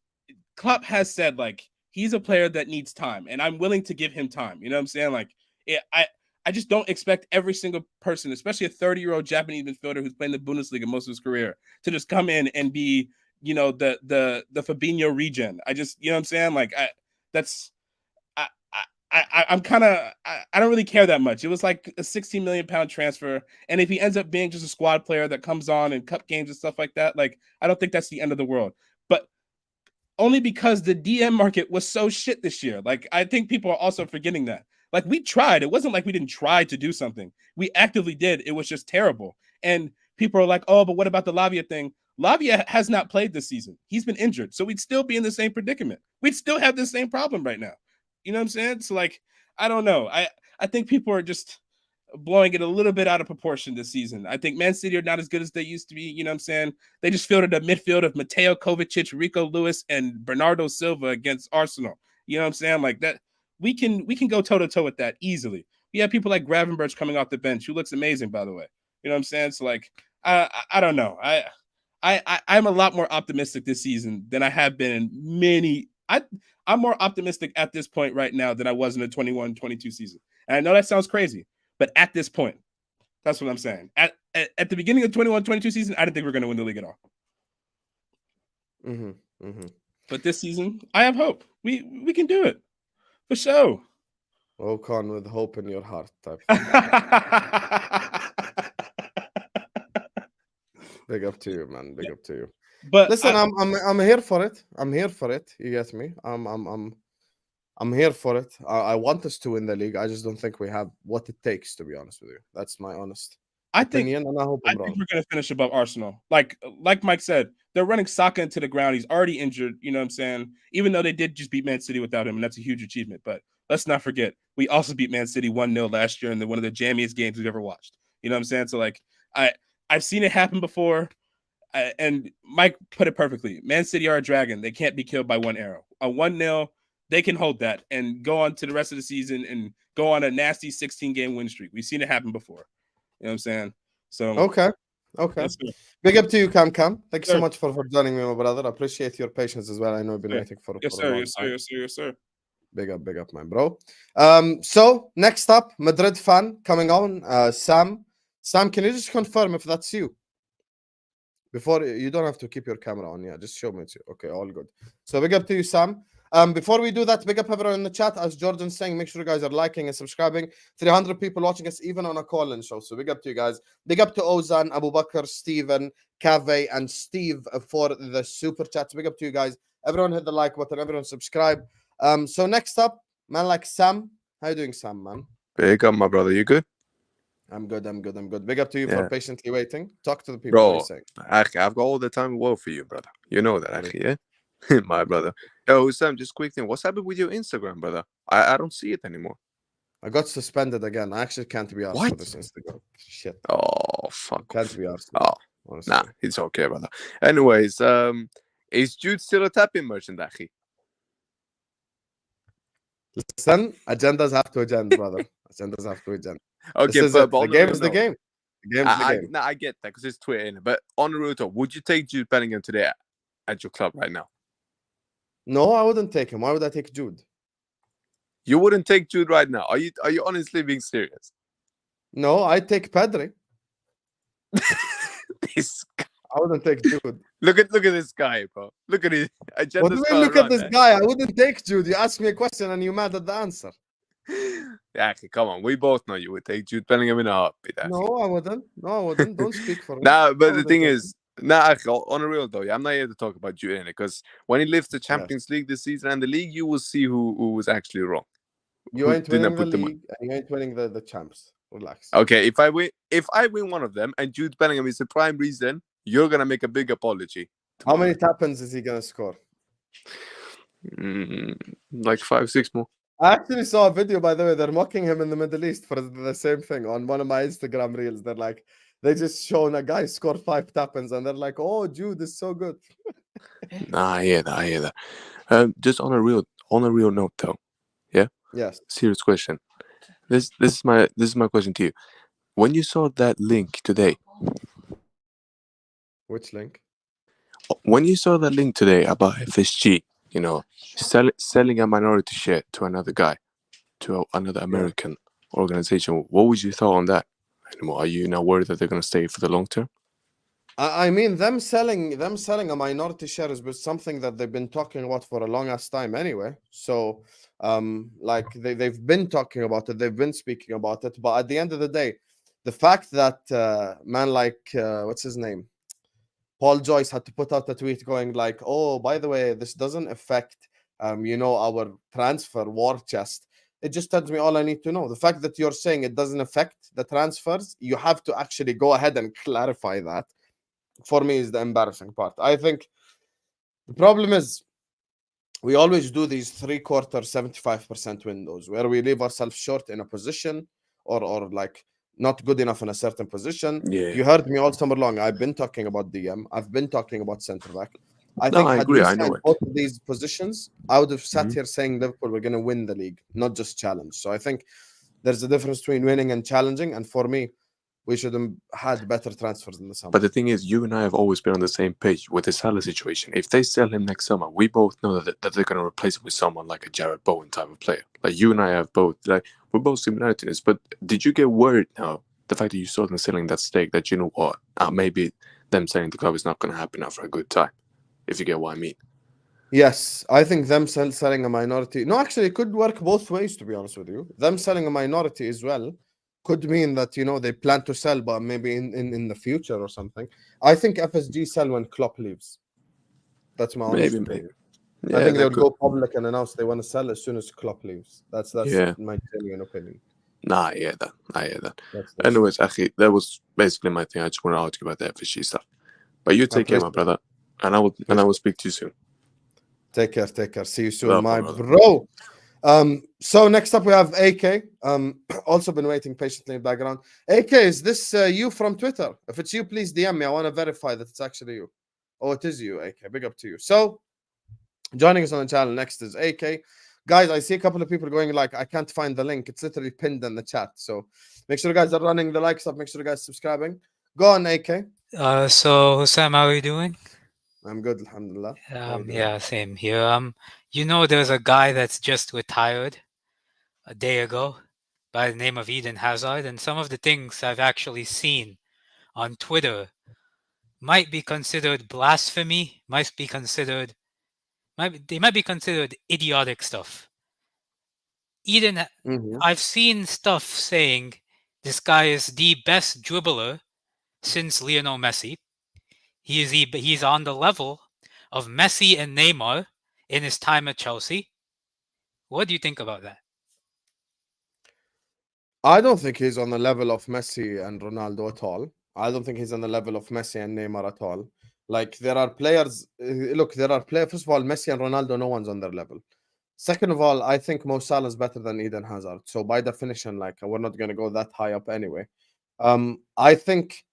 I: Klopp has said like he's a player that needs time, and I'm willing to give him time. You know what I'm saying? Like, I just don't expect every single person, especially a 30-year-old Japanese midfielder who's playing the Bundesliga most of his career, to just come in and be, the Fabinho regen. I just, you know what I'm saying? Like, I'm kind of I don't really care that much. It was like a 16 million pound transfer, and if he ends up being just a squad player that comes on in cup games and stuff like that, like I don't think that's the end of the world. But only because the DM market was so shit this year. Like I think people are also forgetting that. Like we tried. It wasn't like we didn't try to do something. We actively did. It was just terrible. And people are like, "Oh, but what about the Lavia thing?" Lavia has not played this season. He's been injured, so we'd still be in the same predicament. We'd still have the same problem right now. You know what I'm saying? So like, I don't know. I think people are just blowing it a little bit out of proportion this season. I think Man City are not as good as they used to be. You know what I'm saying? They just fielded a midfield of Mateo Kovacic, Rico Lewis, and Bernardo Silva against Arsenal. You know what I'm saying? Like that, we can go toe to toe with that easily. We have people like Gravenberch coming off the bench, who looks amazing, by the way. You know what I'm saying? So like, I don't know. I'm a lot more optimistic this season than I have been in many. I'm more optimistic at this point right now than I was in the 21-22 season. And I know that sounds crazy, but at this point, that's what I'm saying. At the beginning of the 21-22 season, I didn't think we were going to win the league at all. But this season, I have hope. We can do it for sure.
D: Ocon with hope in your heart type. Big up to you, man. Big up to you.
I: But
D: listen, I'm here for it. I'm here for it. You get me? I'm here for it. I want us to win the league. I just don't think we have what it takes, to be honest with you. That's my honest opinion, and I hope I'm wrong.
I: I think we're going to finish above Arsenal. Like Mike said, they're running Saka into the ground. He's already injured. You know what I'm saying? Even though they did just beat Man City without him, and that's a huge achievement. But let's not forget, we also beat Man City 1-0 last year in one of the jammiest games we've ever watched. You know what I'm saying? So like, I've seen it happen before. And Mike put it perfectly. Man City are a dragon. They can't be killed by one arrow. A 1-0, they can hold that and go on to the rest of the season and go on a nasty 16-game win streak. We've seen it happen before. You know what I'm saying? So
D: okay. Big up to you, Cam. Thank you so much for joining me, my brother. I appreciate your patience as well. I know you've been waiting for a long time.
I: Yes, sir.
D: Big up, my bro. So next up, Madrid fan coming on. Sam, can you just confirm if that's you? Before, you don't have to keep your camera on. Yeah, just show me it's you. Okay, all good. So big up to you, Sam. Before we do that, big up everyone in the chat. As Jordan's saying, make sure you guys are liking and subscribing. 300 people watching us even on a call-in show. So big up to you guys. Big up to Ozan, Abu Bakr, Steven, Kave, and Steve for the super chats. Big up to you guys. Everyone hit the like button. Everyone subscribe. So next up, man like Sam. How you doing, Sam, man?
J: Big up, my brother. You good?
D: I'm good. Big up to you for patiently waiting. Talk to the people.
J: Bro,
D: what are you saying?
J: I've got all the time in the world for you, brother. You know that, actually, yeah? My brother. Yo, Sam, just quick thing. What's happened with your Instagram, brother? I don't see it anymore.
D: I got suspended again. I actually can't be asked for this Instagram. Shit.
J: Oh, fuck.
D: Can't be asked.
J: Oh, honestly. Nah, it's okay, brother. Anyways, is Jude still a tapping merchant, Akhi?
D: Listen, agendas have to agenda, brother. Agendas have to agenda.
J: Okay,
D: but the game is the game. The game is the game.
J: I get that because it's Twitter, innit? But on the real talk, would you take Jude Bellingham today at your club right now?
D: No, I wouldn't take him. Why would I take Jude?
J: You wouldn't take Jude right now? Are you honestly being serious?
D: No, I'd take Pedri.
J: This guy.
D: I wouldn't take Jude.
J: Look at this guy, bro. Look at it.
D: What do you mean, look at this guy? I wouldn't take Jude. You asked me a question and you mad at the answer.
J: Yeah, come on. We both know you would take Jude Bellingham in a heartbeat.
D: No, I wouldn't. Don't speak for him.
J: Nah, but the thing is, on a real though, I'm not here to talk about Jude in it because when he lifts the Champions League this season and the league, you will see who was actually wrong.
D: You ain't winning the league and you ain't winning the champs. Relax.
J: Okay, if I win one of them and Jude Bellingham is the prime reason, you're gonna make a big apology.
D: How many tap-ins is he gonna score?
J: Like 5-6 more.
D: I actually saw a video, by the way. They're mocking him in the Middle East for the same thing on one of my Instagram reels. They're like, they just shown a guy score 5 tap-ins, and they're like, "Oh, Jude is so good."
J: Nah, I hear that. Just on a real note, though. Yeah.
D: Yes.
J: Serious question. This is my question to you. When you saw that link today.
D: Which link?
J: When you saw that link today about FSG, you know, selling a minority share to another guy, to another American organization, what was your thought on that? Anymore? Are you now worried that they're going to stay for the long term?
D: I mean, them selling a minority share is something that they've been talking about for a long ass time anyway. So, like they've been talking about it, they've been speaking about it. But at the end of the day, the fact that man like what's his name, Paul Joyce had to put out a tweet going like, "Oh, by the way, this doesn't affect our transfer war chest." It just tells me all I need to know. The fact that you're saying it doesn't affect the transfers, you have to actually go ahead and clarify that. For me, is the embarrassing part. I think the problem is we always do these 3/4, 75% windows where we leave ourselves short in a position or like not good enough in a certain position.
J: Yeah.
D: You heard me all summer long. I've been talking about DM. I've been talking about centre back. I
J: No,
D: think
J: I
D: had
J: agree.
D: we
J: I know
D: signed
J: it.
D: both of these positions, I would have sat
J: Mhm.
D: here saying Liverpool were going to win the league, not just challenge. So I think there's a difference between winning and challenging. And for me, we should have had better transfers in the summer.
J: But the thing is, you and I have always been on the same page with the Salah situation. If they sell him next summer, we both know that they're going to replace him with someone like a Jared Bowen type of player. Like you and I have both, like we're both similar to this. But did you get worried now, the fact that you saw them selling that stake, that you know what, maybe them selling the club is not going to happen after a good time, if you get what I mean?
D: Yes, I think them selling a minority. No, actually, it could work both ways, to be honest with you. Them selling a minority as well could mean that, you know, they plan to sell, but maybe in the future or something. I think FSG sell when Klopp leaves. That's my honest
J: Maybe.
D: opinion.
J: Yeah,
D: I think they
J: that
D: would
J: could.
D: go public and announce they want to sell as soon as Klopp leaves. That's
J: Yeah.
D: my genuine opinion.
J: Nah, I hear that.
D: That's
J: Anyways, Akhi, that was basically my thing. I just want to argue about the FSG stuff. But you take care, my brother, and I will speak to you soon.
D: Take care. See you soon,
J: Love,
D: my
J: brother.
D: bro. So next up we have AK. Also been waiting patiently in the background. AK, is this you from Twitter? If it's you, please DM me. I want to verify that it's actually you. Oh, it is you, AK. Big up to you. So joining us on the channel next is AK. Guys, I see a couple of people going like, I can't find the link. It's literally pinned in the chat. So make sure you guys are running the likes up. Make sure you guys subscribing. Go on, AK.
K: So Hussam, how are you doing?
D: I'm good, alhamdulillah. How are you doing?
K: Yeah, same here. You know, there's a guy that's just retired a day ago by the name of Eden Hazard, and some of the things I've actually seen on Twitter might be considered blasphemy, they might be considered idiotic stuff. Eden,
D: Mhm.
K: I've seen stuff saying this guy is the best dribbler since Lionel Messi. He's on the level of Messi and Neymar in his time at Chelsea. What do you think about that?
D: I don't think he's on the level of Messi and Ronaldo at all. I don't think he's on the level of Messi and Neymar at all. Like there are players. Look, there are players. First of all, Messi and Ronaldo, no one's on their level. Second of all, I think Mo Salah is better than Eden Hazard. So by definition, like we're not going to go that high up anyway. I think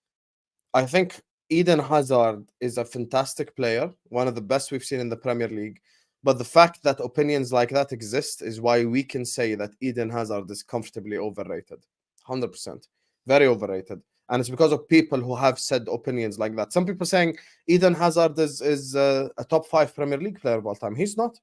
D: Eden Hazard is a fantastic player, one of the best we've seen in the Premier League. But the fact that opinions like that exist is why we can say that Eden Hazard is comfortably overrated. 100%. Very overrated. And it's because of people who have said opinions like that. Some people saying Eden Hazard is a top 5 Premier League player of all time. He's not.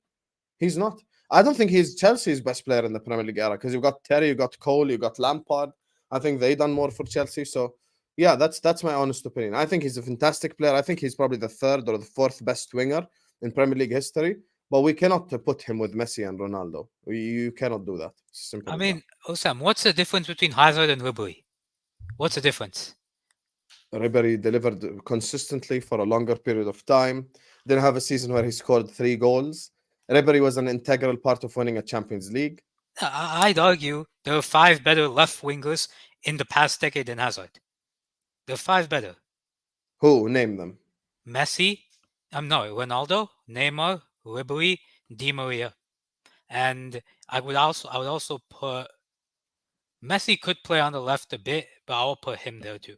D: He's not. I don't think he's Chelsea's best player in the Premier League era because you've got Terry, you've got Cole, you've got Lampard. I think they done more for Chelsea. So yeah, that's my honest opinion. I think he's a fantastic player. I think he's probably the third or the fourth best winger in Premier League history. But we cannot put him with Messi and Ronaldo. You cannot do that. Simple
K: I
D: as
K: mean, Osam, what's the difference between Hazard and Ribery? What's the difference?
D: that. Ribéry delivered consistently for a longer period of time. Didn't have a season where he scored 3 goals. Ribéry was an integral part of winning a Champions League.
K: I'd argue there are 5 better left wingers in the past decade than Hazard. There are 5 better.
D: Who? Name them.
K: Messi, no, Ronaldo, Neymar, Ribery, Di Maria. And I would also put Messi could play on the left a bit, but I'll put him there too.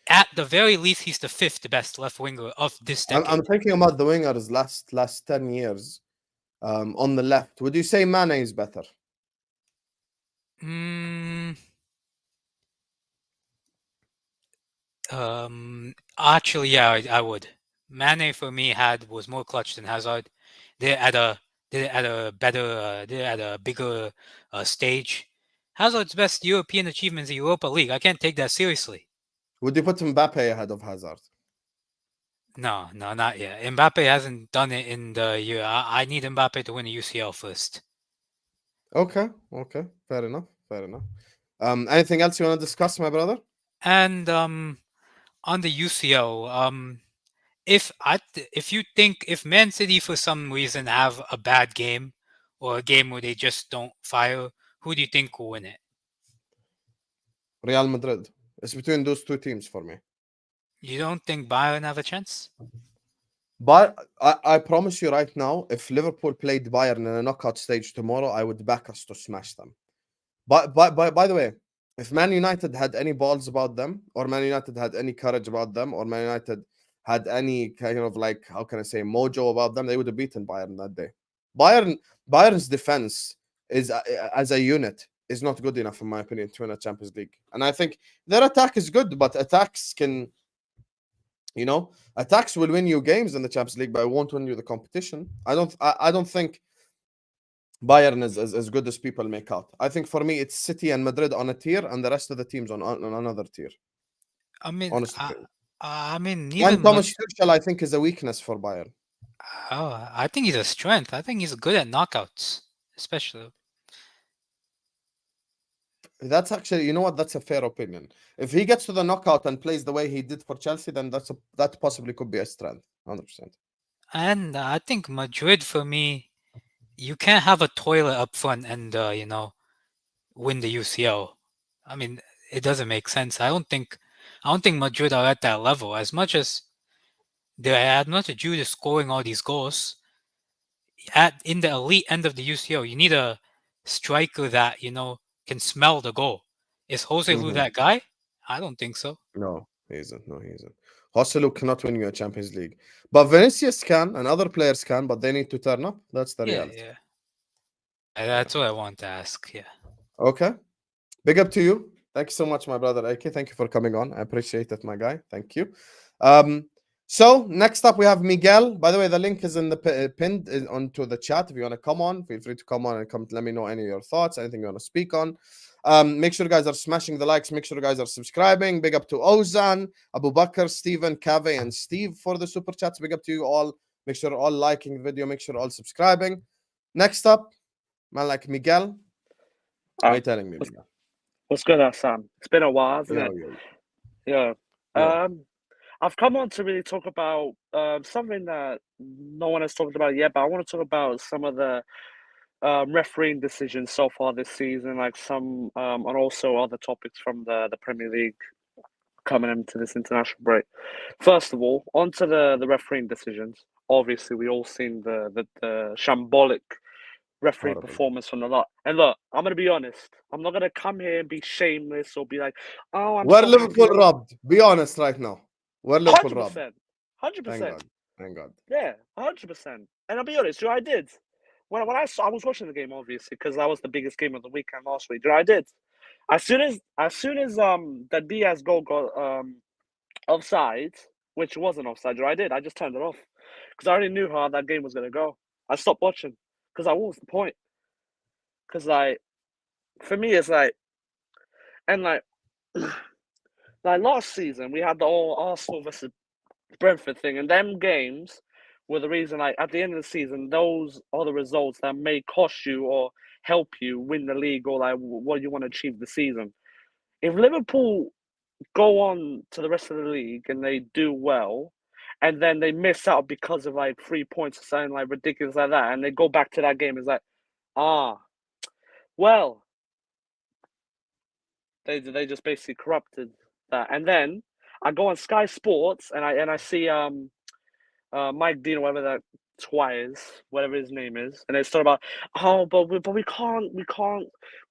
K: At the very least, he's the 5th best left winger of this decade.
D: I'm thinking about the wingers last 10 years. On the left, would you say Mane is better?
K: Actually, yeah, I would. Mane for me was more clutch than Hazard. They're at a bigger stage. Hazard's best European achievement is the Europa League. I can't take that seriously.
D: Would you put Mbappe ahead of Hazard?
K: No, not yet. Mbappe hasn't done it in the year. I need Mbappe to win a UCL first.
D: Okay, fair enough. Anything else you want to discuss, my brother?
K: And on the UCL, if Man City for some reason have a bad game or a game where they just don't fire, who do you think will win it?
D: Real Madrid. It's between those two teams for me.
K: You don't think Bayern have a chance?
D: But I promise you right now, if Liverpool played Bayern in a knockout stage tomorrow, I would back us to smash them. But by the way, if Man United had any balls about them, or Man United had any courage about them, or Man United had any kind of like, how can I say, mojo about them, they would have beaten Bayern that day. Bayern's defense is as a unit is not good enough, in my opinion, to win a Champions League. And I think their attack is good, but attacks can, attacks will win you games in the Champions League, but it won't win you the competition. I don't think Bayern is as good as people make out. I think for me, it's City and Madrid on a tier, and the rest of the teams on another tier.
K: I mean,
D: Honestly,
K: even
D: and Thomas Tuchel, I think, is a weakness for Bayern.
K: Oh, I think he's a strength. I think he's good at knockouts, especially.
D: That's actually, you know what? That's a fair opinion. If he gets to the knockout and plays the way he did for Chelsea, then that possibly could be a strength, 100%.
K: And I think Madrid, for me, you can't have a toilet up front and win the UCL. I mean, it doesn't make sense. I don't think Madrid are at that level. As much as Jude is scoring all these goals, in the elite end of the UCL, you need a striker that can smell the goal. Is Jose Lu that guy? I don't think so.
D: No, he isn't. No, he isn't. Jose Lu cannot win you a Champions League, but Vinicius can, and other players can, but they need to turn up. That's the reality.
K: Yeah. That's what I want to ask. Yeah.
D: Okay. Big up to you. Thank you so much, my brother AK. Thank you for coming on. I appreciate it, my guy. Thank you. So next up we have Miguel. By the way, the link is in the pinned onto the chat. If you want to come on, feel free to come on and let me know any of your thoughts, anything you want to speak on. Make sure you guys are smashing the likes. Make sure you guys are subscribing. Big up to Ozan, Abu Bakr, Steven, Kave, and Steve for the super chats. Big up to you all. Make sure you're all liking the video. Make sure you're all subscribing. Next up, man like Miguel. What are you telling me, Miguel?
L: What's good, Hassan? It's been a while, hasn't it? Yeah. I've come on to really talk about something that no one has talked about yet, but I want to talk about some of the refereeing decisions so far this season, like some, and also other topics from the Premier League coming into this international break. First of all, onto the refereeing decisions. Obviously, we all seen the shambolic referee performance from the lot. And look, I'm gonna be honest. I'm not gonna come here and be shameless or be like, "Oh, I'm."
D: We're so Liverpool robbed. Be honest right now. We're Liverpool
L: 100%,
D: robbed.
L: 100%.
D: Thank God.
L: Yeah, 100%. And I'll be honest, I did. When I was watching the game, obviously, because that was the biggest game of the weekend last week. I did. As soon as the Diaz goal got offside, which wasn't offside, I did. I just turned it off because I already knew how that game was gonna go. I stopped watching. Because what was the point? Because for me, it's and last season we had the whole Arsenal versus Brentford thing, and them games were the reason. At the end of the season, those are the results that may cost you or help you win the league or what you want to achieve the season. If Liverpool go on to the rest of the league and they do well, and then they miss out because of 3 points or something ridiculous like that, and they go back to that game, it's well, they just basically corrupted that. And then I go on Sky Sports and I see Mike Dean, whatever that twat is, whatever his name is, and it's talking about but we can't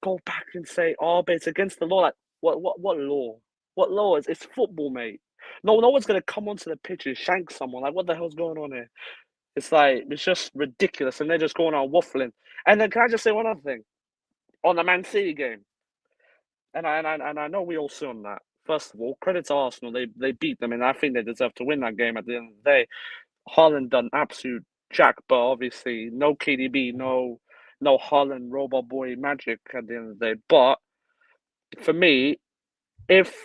L: go back and say but it's against the law. What law? What law is? It's football, mate. No one's gonna come onto the pitch and shank someone. What the hell's going on here? It's it's just ridiculous, and they're just going on waffling. And then can I just say one other thing on the Man City game? And I know we all saw that. First of all, credit to Arsenal. They beat them, and I think they deserve to win that game at the end of the day. Haaland done absolute jack, but obviously no KDB, no Haaland robot boy magic at the end of the day. But for me, if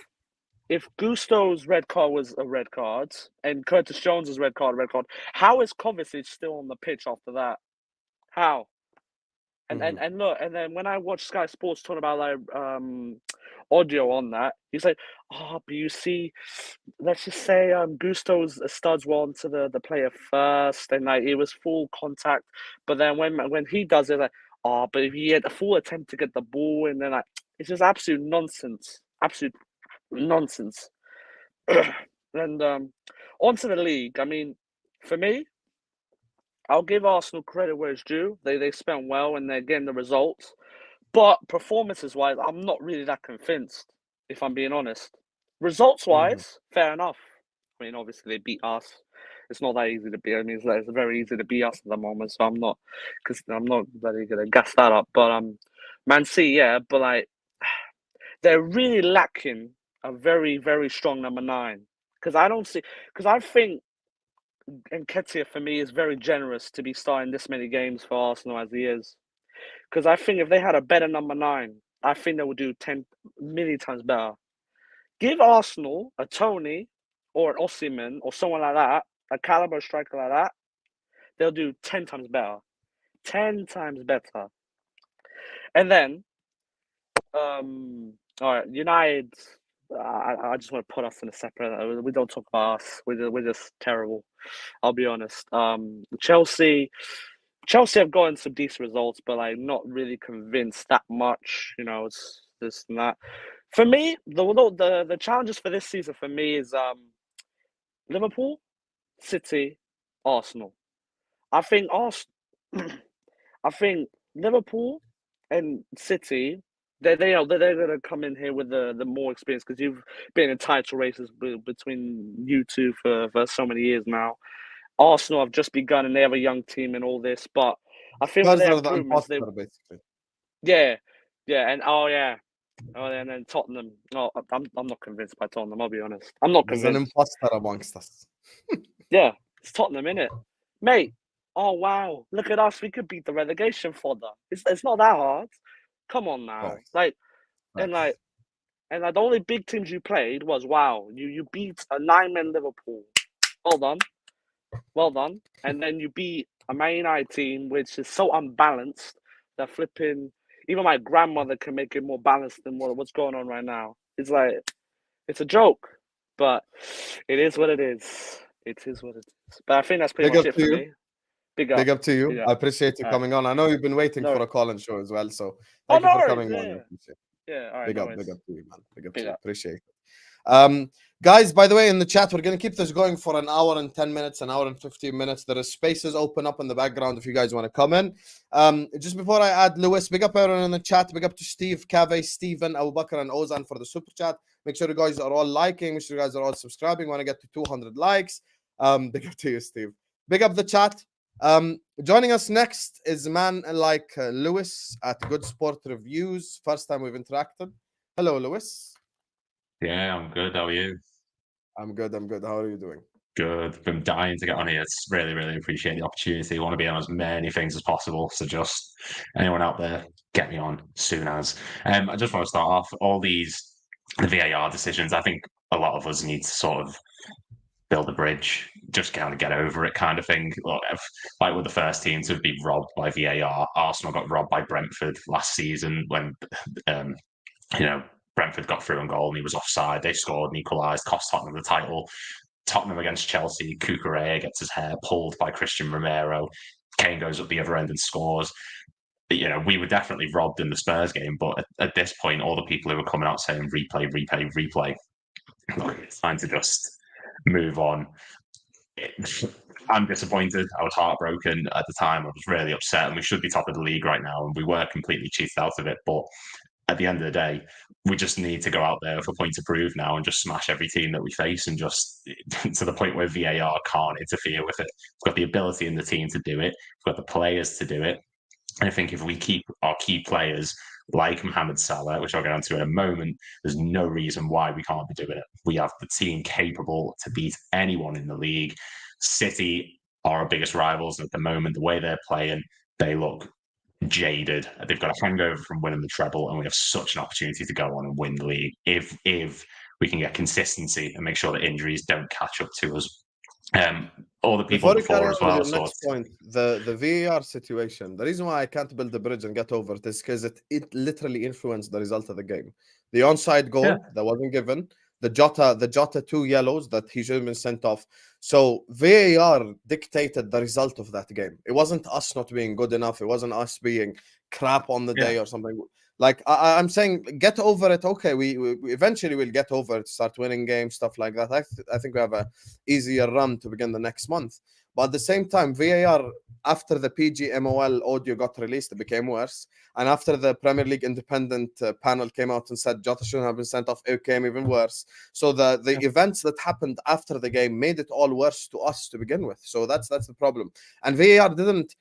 L: Gusto's red card was a red card and Curtis Jones's red card, how is Kovacic still on the pitch after that? How? And look, and then when I watch Sky Sports talking about audio on that, he's like, but you see, let's just say Gusto's studs were onto the player first, and it was full contact. But then when he does it, but if he had a full attempt to get the ball, and then it's just absolute nonsense, And onto the league, I mean, for me, I'll give Arsenal credit where it's due. They spent well and they're getting the results. But performances-wise, I'm not really that convinced, if I'm being honest. Results-wise, fair enough. I mean, obviously, they beat us. It's not that easy to beat. I mean, it's very easy to beat us at the moment, so I'm not really going to gas that up. But Man City, yeah, but like, they're really lacking a very, very strong number 9. Because I think Nketiah, for me, is very generous to be starting this many games for Arsenal as he is. Because I think if they had a better number 9, I think they would do 10 million times better. Give Arsenal a Tony or an Osimhen or someone like that, a caliber striker like that, they'll do 10 times better. 10 times better. And then, all right, United, I just want to put us in a separate. We don't talk about us. We're just terrible. I'll be honest. Chelsea have gotten some decent results, but like not really convinced that much. You know, it's this and that. For me, the challenges for this season for me is Liverpool, City, Arsenal. I think Liverpool and City, they're going to come in here with the more experience because you've been in title races between you two for so many years now. Arsenal have just begun and they have a young team and all this, but I think
D: Spurs
L: they
D: are
L: have
D: the
L: improvements.
D: imposter, basically.
L: Yeah, and and then Tottenham. No, I'm not convinced by Tottenham. I'll be honest. I'm not
D: There's
L: convinced.
D: an imposter amongst us.
L: Yeah, it's Tottenham, innit? Mate, oh wow, look at us. We could beat the relegation fodder. It's not that hard. Come on now.
D: Right.
L: And the only big teams you played was you beat a 9-man Liverpool. Well done. And then you beat a Man United team which is so unbalanced that flipping even my grandmother can make it more balanced than what's going on right now. It's like it's a joke. But it is what it is. It is what it is. But I think that's pretty much it for me. Big
D: up to you. I appreciate you coming on. I know you've been waiting for a call and show as well. So thank you for coming on.
L: Yeah, all right.
D: Big up to you, man. Big up to you. Appreciate
L: it.
D: Guys, by the way, in the chat, we're going to keep this going for an hour and 10 minutes, an hour and 15 minutes. There are spaces open up in the background if you guys want to come in. Just before I add Lewis, big up everyone in the chat. Big up to Steve, Kave, Stephen, Abu Bakr, and Ozan for the super chat. Make sure you guys are all liking. Make sure you guys are all subscribing. Want to get to 200 likes. Big up to you, Steve. Big up the chat. Joining us next is a man like Lewis at Good Sport Reviews. First time we've interacted. Hello, Lewis.
M: Yeah, I'm good. How are you?
D: I'm good. How are you doing?
M: Good. Been dying to get on here. It's really, really appreciate the opportunity. I want to be on as many things as possible. So just anyone out there, get me on soon as. I just want to start off the VAR decisions. I think a lot of us need to sort of build a bridge, just kind of get over it kind of thing. Look, like with the first team to be robbed by VAR, Arsenal got robbed by Brentford last season when, Brentford got through on goal and he was offside. They scored and equalised, cost Tottenham the title. Tottenham against Chelsea, Cucurella gets his hair pulled by Christian Romero. Kane goes up the other end and scores. We were definitely robbed in the Spurs game, but at this point, all the people who were coming out saying replay, it's time to just move on. I'm disappointed. I was heartbroken at the time. I was really upset, and we should be top of the league right now, and we were completely cheated out of it. But at the end of the day, we just need to go out there with a point to prove now and just smash every team that we face, and just to the point where VAR can't interfere with it. We've got the ability in the team to do it. We've got the players to do it. And I think if we keep our key players like Mohamed Salah, which I'll get onto in a moment, there's no reason why we can't be doing it. We have the team capable to beat anyone in the league. City are our biggest rivals, and at the moment, the way they're playing, they look jaded. They've got a hangover from winning the treble, and we have such an opportunity to go on and win the league if we can get consistency and make sure that injuries don't catch up to us. All the people before as well.
D: Your next point, the VAR situation. The reason why I can't build the bridge and get over it is because it literally influenced the result of the game. The onside goal that wasn't given, the Jota 2 yellows that he should have been sent off. So VAR dictated the result of that game. It wasn't us not being good enough. It wasn't us being crap on the day or something. Like I'm saying, get over it. Okay, we eventually will get over it, start winning games, stuff like that. I think we have a easier run to begin the next month. But at the same time, VAR, after the PGMOL audio got released, it became worse. And after the Premier League independent panel came out and said Jota shouldn't have been sent off, it became even worse. So the events that happened after the game made it all worse to us to begin with. So that's the problem. And VAR didn't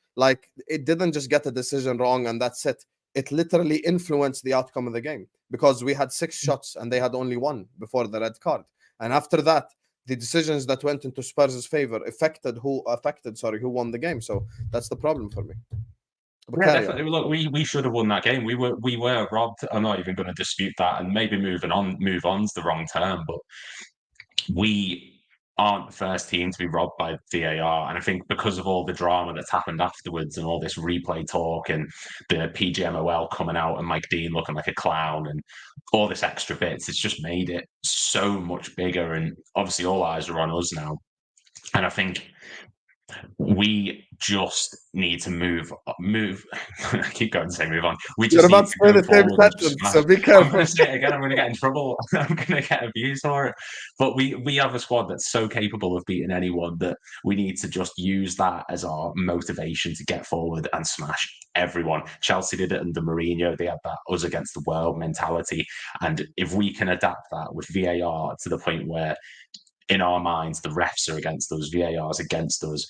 D: just get a decision wrong and that's it. It literally influenced the outcome of the game because we had 6 shots and they had only 1 before the red card. And after that, the decisions that went into Spurs' favor affected who won the game. So that's the problem for me. But
M: Yeah, definitely. Look, we should have won that game. We were robbed. I'm not even going to dispute that. And maybe move on's the wrong term, but we aren't the first team to be robbed by VAR. And I think because of all the drama that's happened afterwards and all this replay talk and the PGMOL coming out and Mike Dean looking like a clown and all this extra bits, it's just made it so much bigger. And obviously all eyes are on us now. And I think we just need to move. I keep going to say move on. We just
D: You're about
M: need
D: to
M: to
D: say
M: go
D: the same
M: forward.
D: sentence, so be
M: I'm
D: careful.
M: going to say it again. I'm going to get in trouble. I'm going to get abused for it. But we have a squad that's so capable of beating anyone that we need to just use that as our motivation to get forward and smash everyone. Chelsea did it under Mourinho. They had that us against the world mentality. And if we can adapt that with VAR to the point where in our minds, the refs are against us, VAR is against us,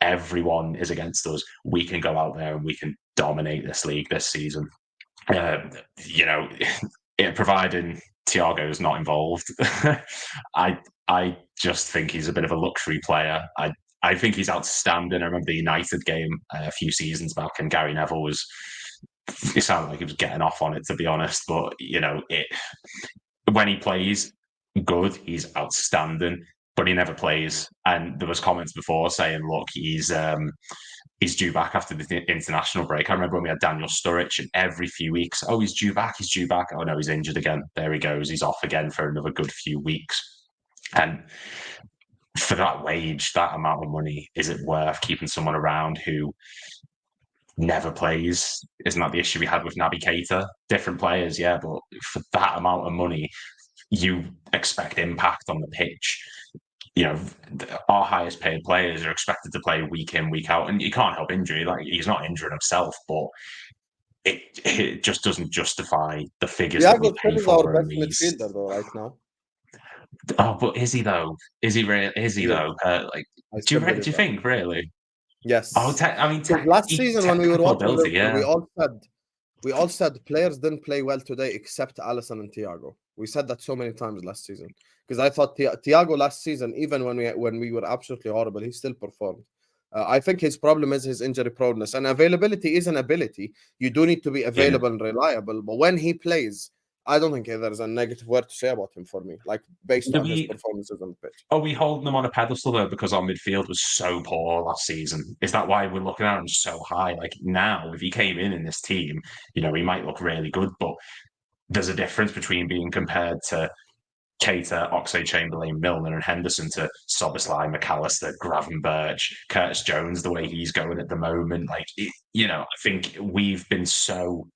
M: everyone is against us, we can go out there and we can dominate this league this season. Providing Thiago is not involved, I just think he's a bit of a luxury player. I think he's outstanding. I remember the United game a few seasons back, and Gary Neville it sounded like he was getting off on it, to be honest. But, when he plays good, he's outstanding, but he never plays. And there was comments before saying, look, he's due back after the international break. I remember when we had Daniel Sturridge, and every few weeks, oh, he's due back. Oh, no, he's injured again. There he goes. He's off again for another good few weeks. And for that wage, that amount of money, is it worth keeping someone around who never plays? Isn't that the issue we had with Naby Keita? Different players, yeah, but for that amount of money, you expect impact on the pitch. Our highest paid players are expected to play week in, week out, and you can't help injury. Like, he's not injuring himself, but it just doesn't justify the figures that we pay for
D: our
M: him.
D: best midfielder though right now.
M: Oh, but is he though? Is he really? Is he though? Do you think really?
D: Yes.
M: Last
D: season when we were watching
M: ability,
D: Liverpool, we all said players didn't play well today except Alisson and Thiago. We said that so many times last season because I thought Thiago last season, even when we were absolutely horrible, he still performed. I think his problem is his injury proneness, and availability is an ability. You do need to be available and reliable, but when he plays, I don't think there's a negative word to say about him for me, like based on his performances on the pitch.
M: Are we holding them on a pedestal though because our midfield was so poor last season? Is that why we're looking at him so high? Like, now, if he came in this team, he might look really good, but there's a difference between being compared to Keita, Oxlade-Chamberlain, Milner and Henderson to Szoboszlai, McAllister, Gravenberch, Curtis Jones, the way he's going at the moment. Like, I think we've been so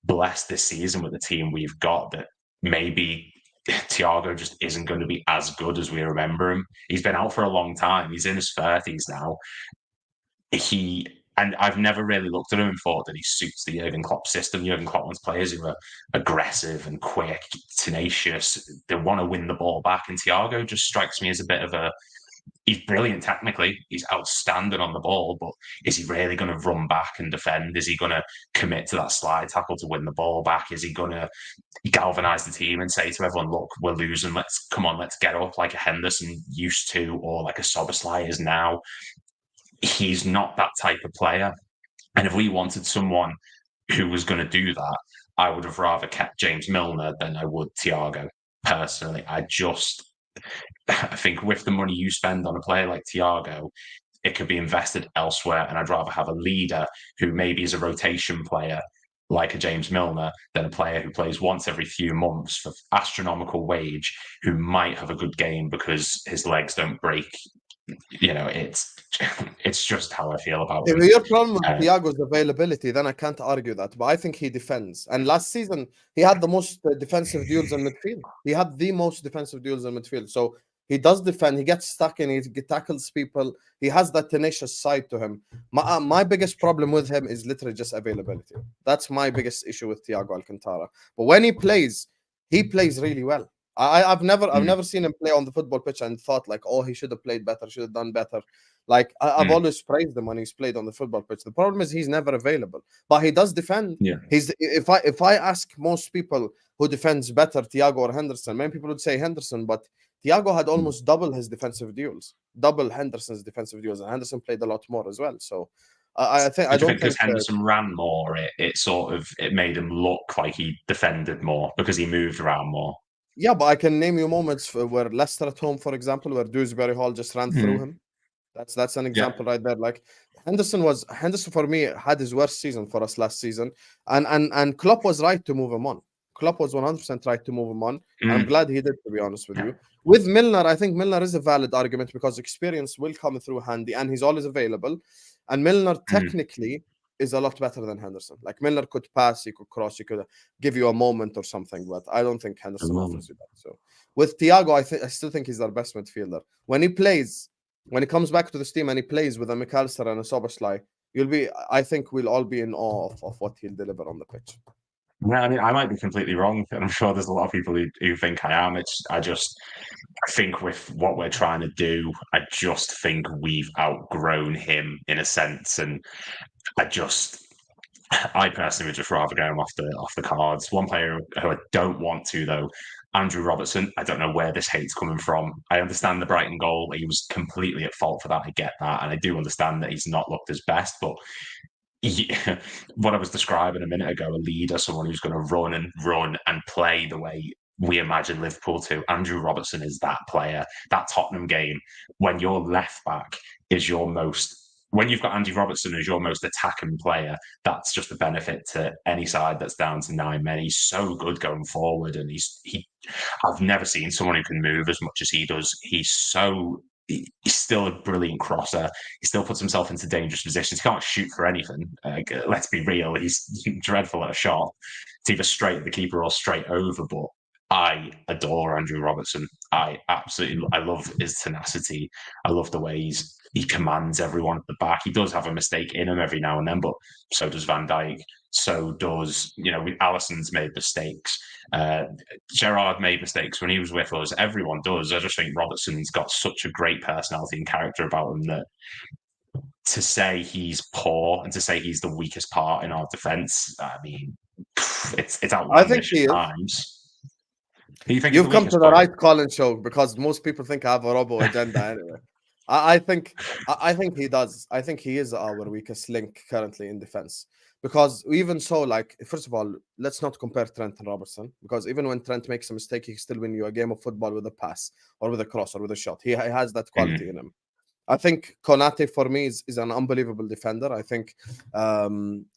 M: blessed this season with the team we've got that maybe Thiago just isn't going to be as good as we remember him. He's been out for a long time. He's in his 30s now. And I've never really looked at him and thought that he suits the Jurgen Klopp system. Jurgen Klopp wants players who are aggressive and quick, tenacious. They want to win the ball back. And Thiago just strikes me as a bit of he's brilliant technically. He's outstanding on the ball, but is he really going to run back and defend? Is he going to commit to that slide tackle to win the ball back? Is he going to galvanize the team and say to everyone, look, we're losing. Let's get up like a Henderson used to, or like a Szoboszlai is now. He's not that type of player. And if we wanted someone who was going to do that, I would have rather kept James Milner than I would Thiago. Personally, I think with the money you spend on a player like Thiago, it could be invested elsewhere. And I'd rather have a leader who maybe is a rotation player like a James Milner than a player who plays once every few months for astronomical wage, who might have a good game because his legs don't break you know, it's just how I feel about
D: If
M: him.
D: your problem with
M: Uh,
D: Thiago's availability, then I can't argue that. But I think he defends. And last season, he had the most defensive duels in midfield. He had the most defensive duels in midfield. So he does defend. He gets stuck in. He tackles people. He has that tenacious side to him. My biggest problem with him is literally just availability. That's my biggest issue with Thiago Alcantara. But when he plays really well. I've never seen him play on the football pitch and thought like, oh, he should have played better, should have done better. Like I've always praised him when he's played on the football pitch. The problem is he's never available, but he does defend.
M: Yeah.
D: He's if I ask most people who defends better, Thiago or Henderson, many people would say Henderson, but Thiago had almost double his defensive duels, double Henderson's defensive duels, and Henderson played a lot more as well. So I think I
M: do you
D: don't
M: think because
D: think
M: Henderson ran more, it made him look like he defended more because he moved around more.
D: yeah, but I can name you moments where Leicester at home, for example, where Dewsbury Hall just ran through him. That's an example right there. Like Henderson for me had his worst season for us last season, and Klopp was right to move him on. Klopp was 100% right to move him on. And I'm glad he did, to be honest with you. With Milner, I think Milner is a valid argument because experience will come through handy, and he's always available. And Milner technically is a lot better than Henderson. Like Milner could pass, he could cross, he could give you a moment or something, but I don't think Henderson offers you that. So with Thiago, I still think he's their best midfielder. When he comes back to this team and he plays with a McAllister and a Szoboszlai, I think we'll all be in awe of what he'll deliver on the pitch.
M: Yeah, I mean, I might be completely wrong, and I'm sure there's a lot of people who think I am. I think with what we're trying to do, I just think we've outgrown him in a sense, and I personally would just rather get him off the cards. One player who I don't want to, though, Andrew Robertson. I don't know where this hate's coming from. I understand the Brighton goal. He was completely at fault for that. I get that. And I do understand that he's not looked his best. But what I was describing a minute ago, a leader, someone who's going to run and play the way we imagine Liverpool to. Andrew Robertson is that player. That Tottenham game, when your left back is when you've got Andy Robertson as your most attacking player, that's just a benefit to any side that's down to 9 men. He's so good going forward, and I've never seen someone who can move as much as he does. He's still a brilliant crosser. He still puts himself into dangerous positions. He can't shoot for anything. Let's be real. He's dreadful at a shot. It's either straight at the keeper or straight over, but I adore Andrew Robertson. I love his tenacity. I love the way he commands everyone at the back. He does have a mistake in him every now and then, but so does Van Dijk. So does, Alisson's made mistakes. Gerrard made mistakes when he was with us. Everyone does. I just think Robertson's got such a great personality and character about him that to say he's poor and to say he's the weakest part in our defence, I mean, it's outlandish
D: I think he
M: at
D: is.
M: times.
D: You've come to the right Colin show because most people think I have a Robo agenda anyway. I think he does. I think he is our weakest link currently in defense. Because even so, like, first of all, let's not compare Trent and Robertson, because even when Trent makes a mistake, he can still win you a game of football with a pass or with a cross or with a shot. He has that quality in him. I think Konate for me is an unbelievable defender. I think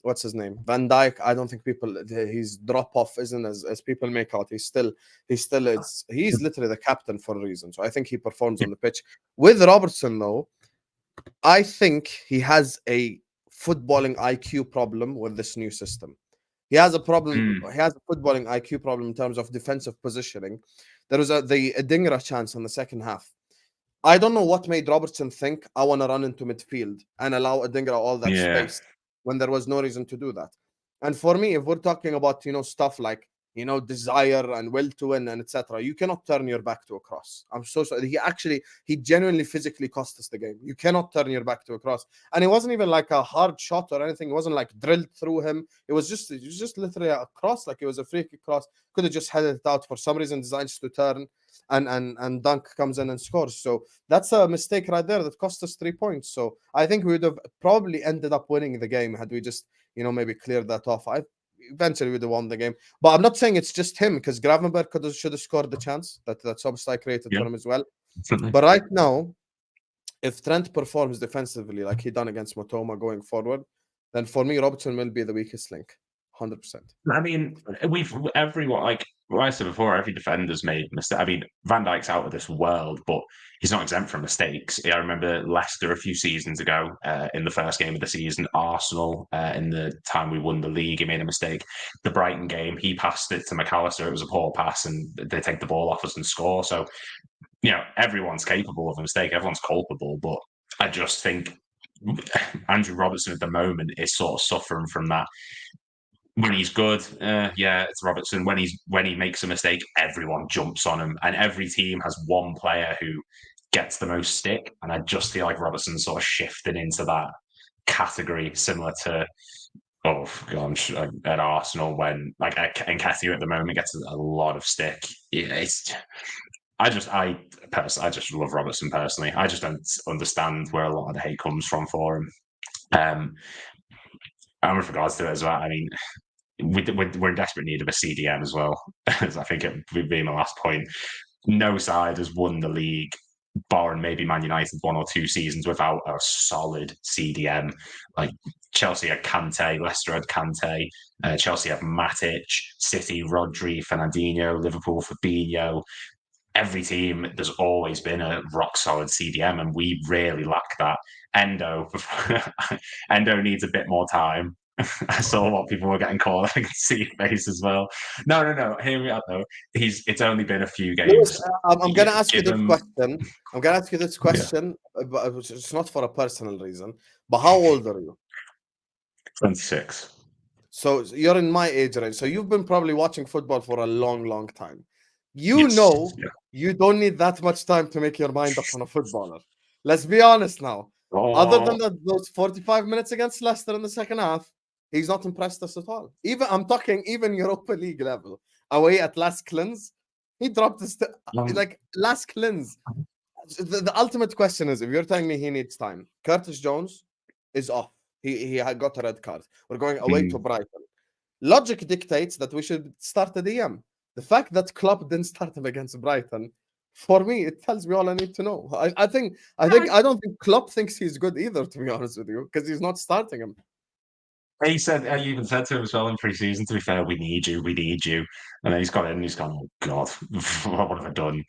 D: what's his name? Van Dijk, I don't think his drop off isn't as people make out. He's literally the captain for a reason. So I think he performs on the pitch. With Robertson though, I think he has a footballing IQ problem with this new system. He has a problem. He has a footballing IQ problem in terms of defensive positioning. There was a Dingra chance in the second half. I don't know what made Robertson think I want to run into midfield and allow Adingra all that space when there was no reason to do that. And for me, if we're talking about stuff like desire and will to win and etc., you cannot turn your back to a cross. I'm so sorry. He genuinely physically cost us the game. You cannot turn your back to a cross, and it wasn't even like a hard shot or anything. It wasn't like drilled through him. It was just literally a cross, like it was a free kick cross. Could have just headed it out. For some reason, designed to turn. And Dunk comes in and scores. So that's a mistake right there that cost us 3 points. So I think we would have probably ended up winning the game had we just, maybe cleared that off. Eventually would have won the game. But I'm not saying it's just him, because Gravenberg should have scored the chance that Szoboszlai created for him as well. But right now, if Trent performs defensively like he done against Matoma going forward, then for me, Robertson will be the weakest link. 100%.
M: I mean, everyone, like I said before, every defender's made mistakes. I mean, Van Dijk's out of this world, but he's not exempt from mistakes. I remember Leicester a few seasons ago in the first game of the season, Arsenal in the time we won the league, he made a mistake. The Brighton game, he passed it to McAllister. It was a poor pass, and they take the ball off us and score. So, everyone's capable of a mistake. Everyone's culpable, but I just think Andrew Robertson at the moment is sort of suffering from that. When he's good, it's Robertson. When he makes a mistake, everyone jumps on him, and every team has one player who gets the most stick. And I just feel like Robertson's sort of shifting into that category, similar to at Arsenal when Nketiah at the moment gets a lot of stick. I just love Robertson personally. I just don't understand where a lot of the hate comes from for him. And with regards to it as well, I mean, we're in desperate need of a CDM as well. As I think it would be my last point. No side has won the league, barring maybe Man United 1 or 2 seasons, without a solid CDM. Like Chelsea had Kante, Leicester had Kante, Chelsea had Matic, City, Rodri, Fernandinho, Liverpool, Fabinho. Every team, there's always been a rock solid CDM, and we really lack that. Endo needs a bit more time. I saw what people were getting called. I can see your face as well. No. Hear me out though. It's only been a few games.
D: Lewis, I'm going to ask you this question. I'm going to ask you this question, but it's not for a personal reason. But how old are you?
M: 26.
D: So you're in my age range. So you've been probably watching football for a long, long time.
M: Yes.
D: You don't need that much time to make your mind up on a footballer. Let's be honest now. Other than those 45 minutes against Leicester in the second half, he's not impressed us at all. I'm talking Europa League level. Away at last cleanse, he dropped his last cleanse. The ultimate question is, if you're telling me he needs time, Curtis Jones is off. He had got a red card. We're going away to Brighton. Logic dictates that we should start the DM. The fact that Klopp didn't start him against Brighton, for me, it tells me all I need to know. I don't think Klopp thinks he's good either, to be honest with you, because he's not starting him.
M: He even said to him as well in pre-season, to be fair, we need you. And then he's got in and he's gone, oh God, what have I done?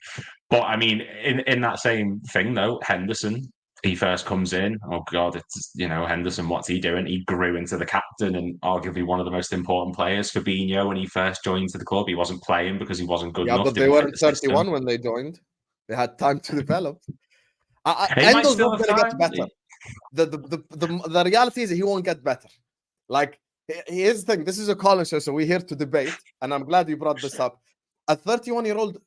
M: But I mean, in that same thing though, Henderson, he first comes in, oh God, it's, Henderson, what's he doing? He grew into the captain and arguably one of the most important players. Fabinho, when he first joined to the club, he wasn't playing because he wasn't good enough.
D: Yeah, but they weren't 31 when they joined. They had time to develop. Endo's not going to get better. The reality is he won't get better. Like, here's the thing. This is a call-in show, so we're here to debate, and I'm glad you brought this up. A 31-year-old,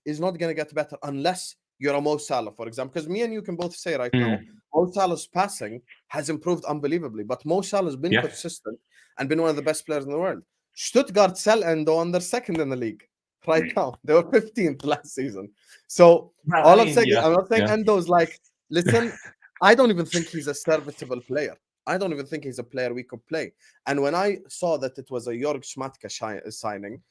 D: is not going to get better unless you're a Mo Salah, for example. Because me and you can both say right now, Mo Salah's passing has improved unbelievably, but Mo Salah's been consistent and been one of the best players in the world. Stuttgart sell Endo, and they're second in the league right now. They were 15th last season. So I'm not saying Endo's listen, I don't even think he's a serviceable player. I don't even think he's a player we could play. And when I saw that it was a Jörg Schmadtke signing,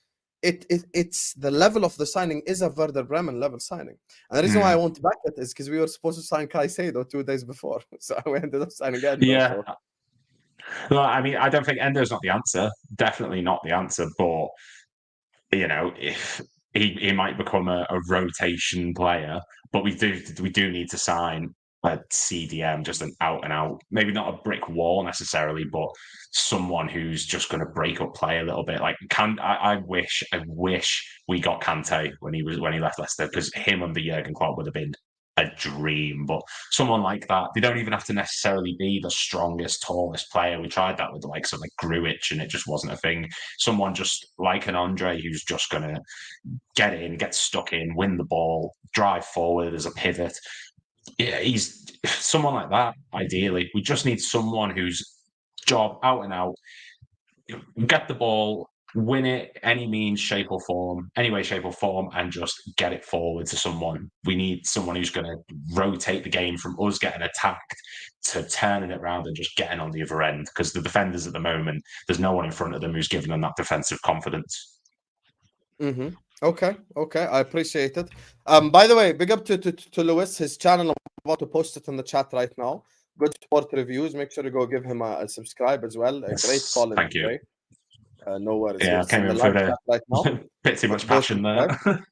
D: it's the level of the signing is a Werder Bremen level signing. And the reason why I won't back it is because we were supposed to sign Caicedo 2 days before. So we ended up signing Endo.
M: Yeah. Well, I mean, I don't think Endo's not the answer. Definitely not the answer. But, if he might become a rotation player, but we do need to sign a CDM, just an out and out, maybe not a brick wall necessarily, but someone who's just going to break up play a little bit. Like I wish we got Kante when he left Leicester, because him under Jurgen Klopp would have been a dream. But someone like that, they don't even have to necessarily be the strongest, tallest player. We tried that with the likes of Grujic, and it just wasn't a thing. Someone just like an Andre who's just going to get in, get stuck in, win the ball, drive forward as a pivot. Yeah, he's someone like that, ideally. We just need someone whose job, out and out, get the ball, win it any means, shape or form, any way, shape or form, and just get it forward to someone. We need someone who's going to rotate the game from us getting attacked to turning it around and just getting on the other end, because the defenders at the moment, there's no one in front of them who's giving them that defensive confidence.
D: Okay, I appreciate it. By the way, big up to Lewis, his channel. I'm about to post it in the chat right now. Good sport reviews. Make sure to go give him a subscribe as well. A great call.
M: Thank you.
D: No worries.
M: Yeah,
D: It's in
M: came
D: the
M: in
D: live
M: for
D: chat right now.
M: a bit too much
D: Go
M: passion there.
D: subscribe.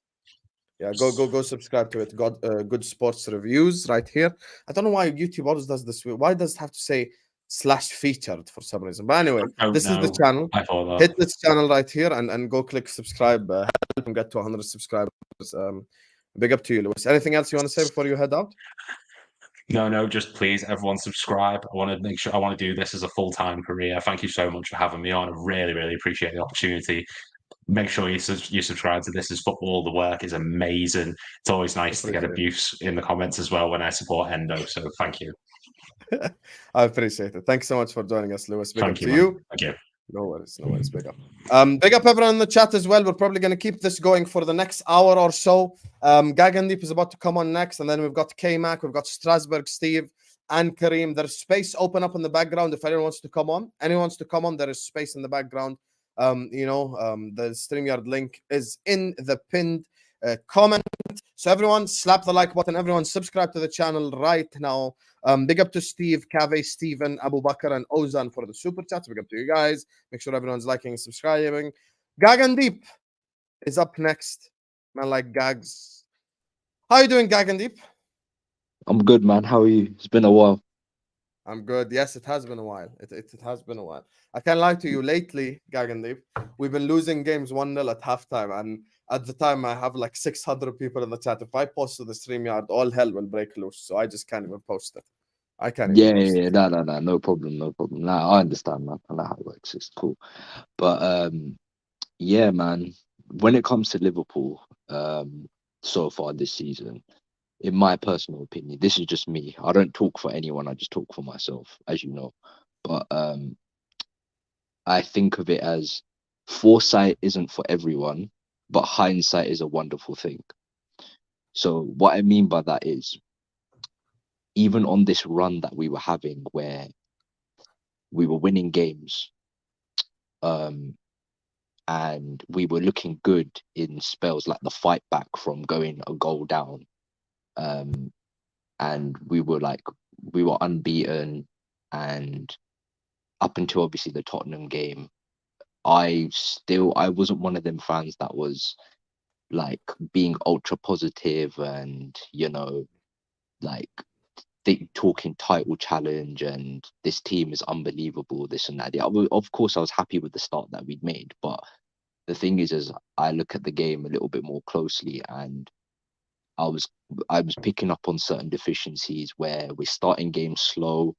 D: Yeah, go subscribe to it. Got good sports reviews right here. I don't know why YouTube always does this. Why does it have to say /featured for some reason? But anyway,
M: Don't
D: this is the
M: know.
D: channel.
M: I thought that.
D: Hit this channel right here and go click subscribe. Help them get to 100 subscribers. Big up to you, Lewis. Anything else you want to say before you head out?
M: No, just please, everyone subscribe. I want to make sure I want to do this as a full-time career. Thank you so much for having me on. I really, really appreciate the opportunity. Make sure you subscribe to This Is Football. The work is amazing. It's always nice to get abuse in the comments as well when I support Endo. So thank you.
D: I appreciate it. Thanks so much for joining us, Lewis. Big up to
M: man.
D: you.
M: Thank you.
D: No worries. Big up. Big up everyone in the chat as well. We're probably going to keep this going for the next hour or so. Gagandeep is about to come on next, and then we've got K-Mac, we've got Strasbourg, Steve, and Kareem. There's space open up in the background if anyone wants to come on. Anyone wants to come on, there is space in the background. The StreamYard link is in the pinned comment. So everyone, slap the like button. Everyone, subscribe to the channel right now. Big up to Steve, Kave, Steven, Abu Bakr, and Ozan for the super chats. Big up to you guys. Make sure everyone's liking and subscribing. Gagandeep is up next. Man like Gags. How you doing, Gagandeep?
N: I'm good, man. How are you? It's been a while.
D: I'm good. Yes, it has been a while. It has been a while. I can't lie to you. Lately, Gagandeep, we've been losing games 1-0 at halftime. And at the time, I have like 600 people in the chat. If I post to the StreamYard, all hell will break loose. So I just can't even post it. I can't even post it.
N: No, no problem. Nah, I understand, man. I know how it works. It's cool. But yeah, man. When it comes to Liverpool, so far this season, in my personal opinion, this is just me. I don't talk for anyone. I just talk for myself, as you know. But I think of it as foresight isn't for everyone, but hindsight is a wonderful thing. So what I mean by that is, even on this run that we were having where we were winning games, and we were looking good in spells like the fight back from going a goal down, and we were unbeaten, and up until obviously the Tottenham game, I wasn't one of them fans that was like being ultra positive and like talking title challenge and this team is unbelievable, this and that. Yeah, of course I was happy with the start that we'd made, but the thing is I look at the game a little bit more closely, and I was picking up on certain deficiencies where we're starting games slow.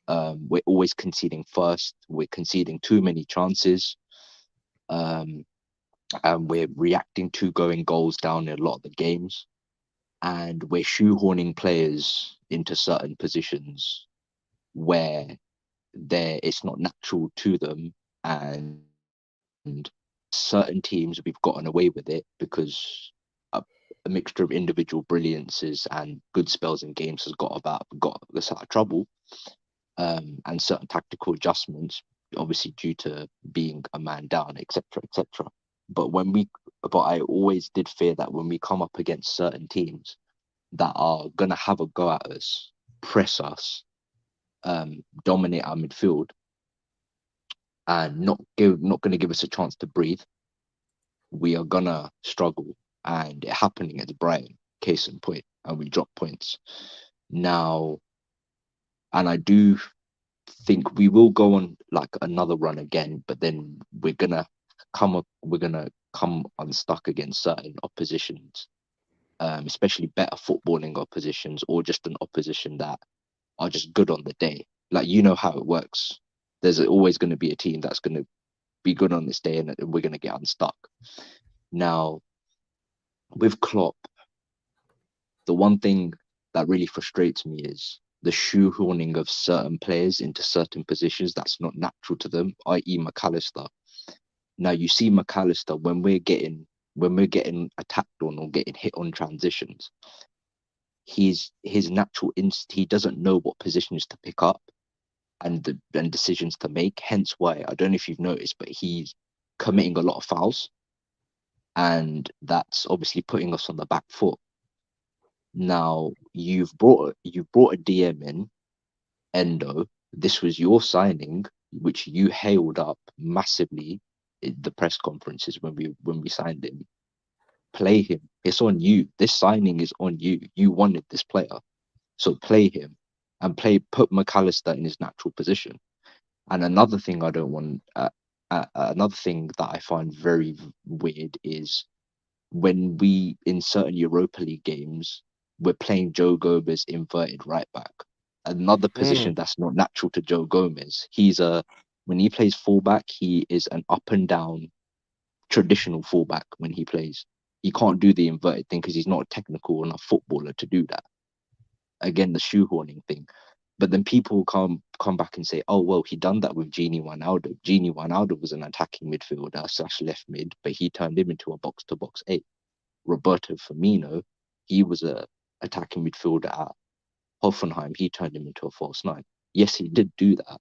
N: We're always conceding first. We're conceding too many chances, and we're reacting to going goals down in a lot of the games, and we're shoehorning players into certain positions where it's not natural to them, and certain teams we've gotten away with it because a mixture of individual brilliances and good spells in games has got us out of trouble, and certain tactical adjustments, obviously due to being a man down, etc. But I always did fear that when we come up against certain teams that are gonna have a go at us, press us, dominate our midfield, and not gonna give us a chance to breathe, we are gonna struggle. And it happening at Brighton, case in point, and we drop points now. And I do think we will go on like another run again, but then we're gonna come unstuck against certain oppositions, especially better footballing oppositions, or just an opposition that are just good on the day. Like, you know how it works. There's always going to be a team that's going to be good on this day, and we're going to get unstuck. Now, with Klopp, the one thing that really frustrates me is the shoehorning of certain players into certain positions that's not natural to them, i.e. McAllister. Now you see McAllister, when we're getting attacked on or getting hit on transitions, his natural instinct, he doesn't know what positions to pick up and decisions to make. Hence why, I don't know if you've noticed, but he's committing a lot of fouls, and that's obviously putting us on the back foot. Now you've brought a DM in, Endo. This was your signing, which you hailed up massively the press conferences when we signed him. Play him. It's on you. This signing is on you. You wanted this player, so play him and put McAllister in his natural position. And another thing I don't want, another thing that I find very weird is when we in certain Europa League games we're playing Joe Gomez inverted right back. Another position that's not natural to Joe Gomez. When he plays fullback, he is an up and down traditional fullback when he plays. He can't do the inverted thing because he's not a technical enough footballer to do that. Again, the shoehorning thing. But then people come back and say, oh, well, he done that with Gini Wijnaldum. Gini Wijnaldum was an attacking midfielder / left mid, but he turned him into a box-to-box 8. Roberto Firmino, he was a attacking midfielder at Hoffenheim. He turned him into a false 9. Yes, he did do that.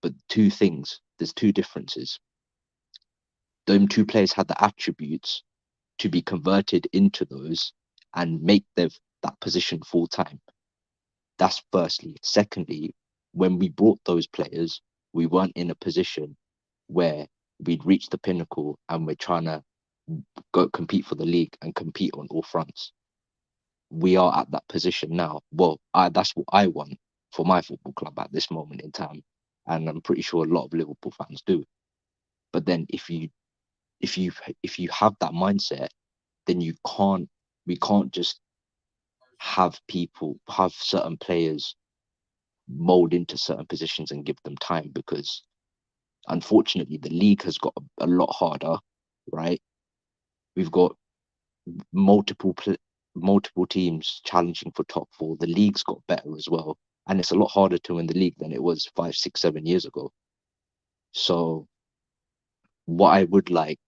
N: But there's two differences. Them two players had the attributes to be converted into those and make that position full time. That's firstly. Secondly, when we brought those players, we weren't in a position where we'd reached the pinnacle and we're trying to go compete for the league and compete on all fronts. We are at that position now. Well, that's what I want for my football club at this moment in time, and I'm pretty sure a lot of Liverpool fans do. But then if you have that mindset, then we can't just have certain players mold into certain positions and give them time, because unfortunately the league has got a lot harder, right? We've got multiple teams challenging for top 4. The league's got better as well, and it's a lot harder to win the league than it was 5, 6, 7 years ago. So what I would like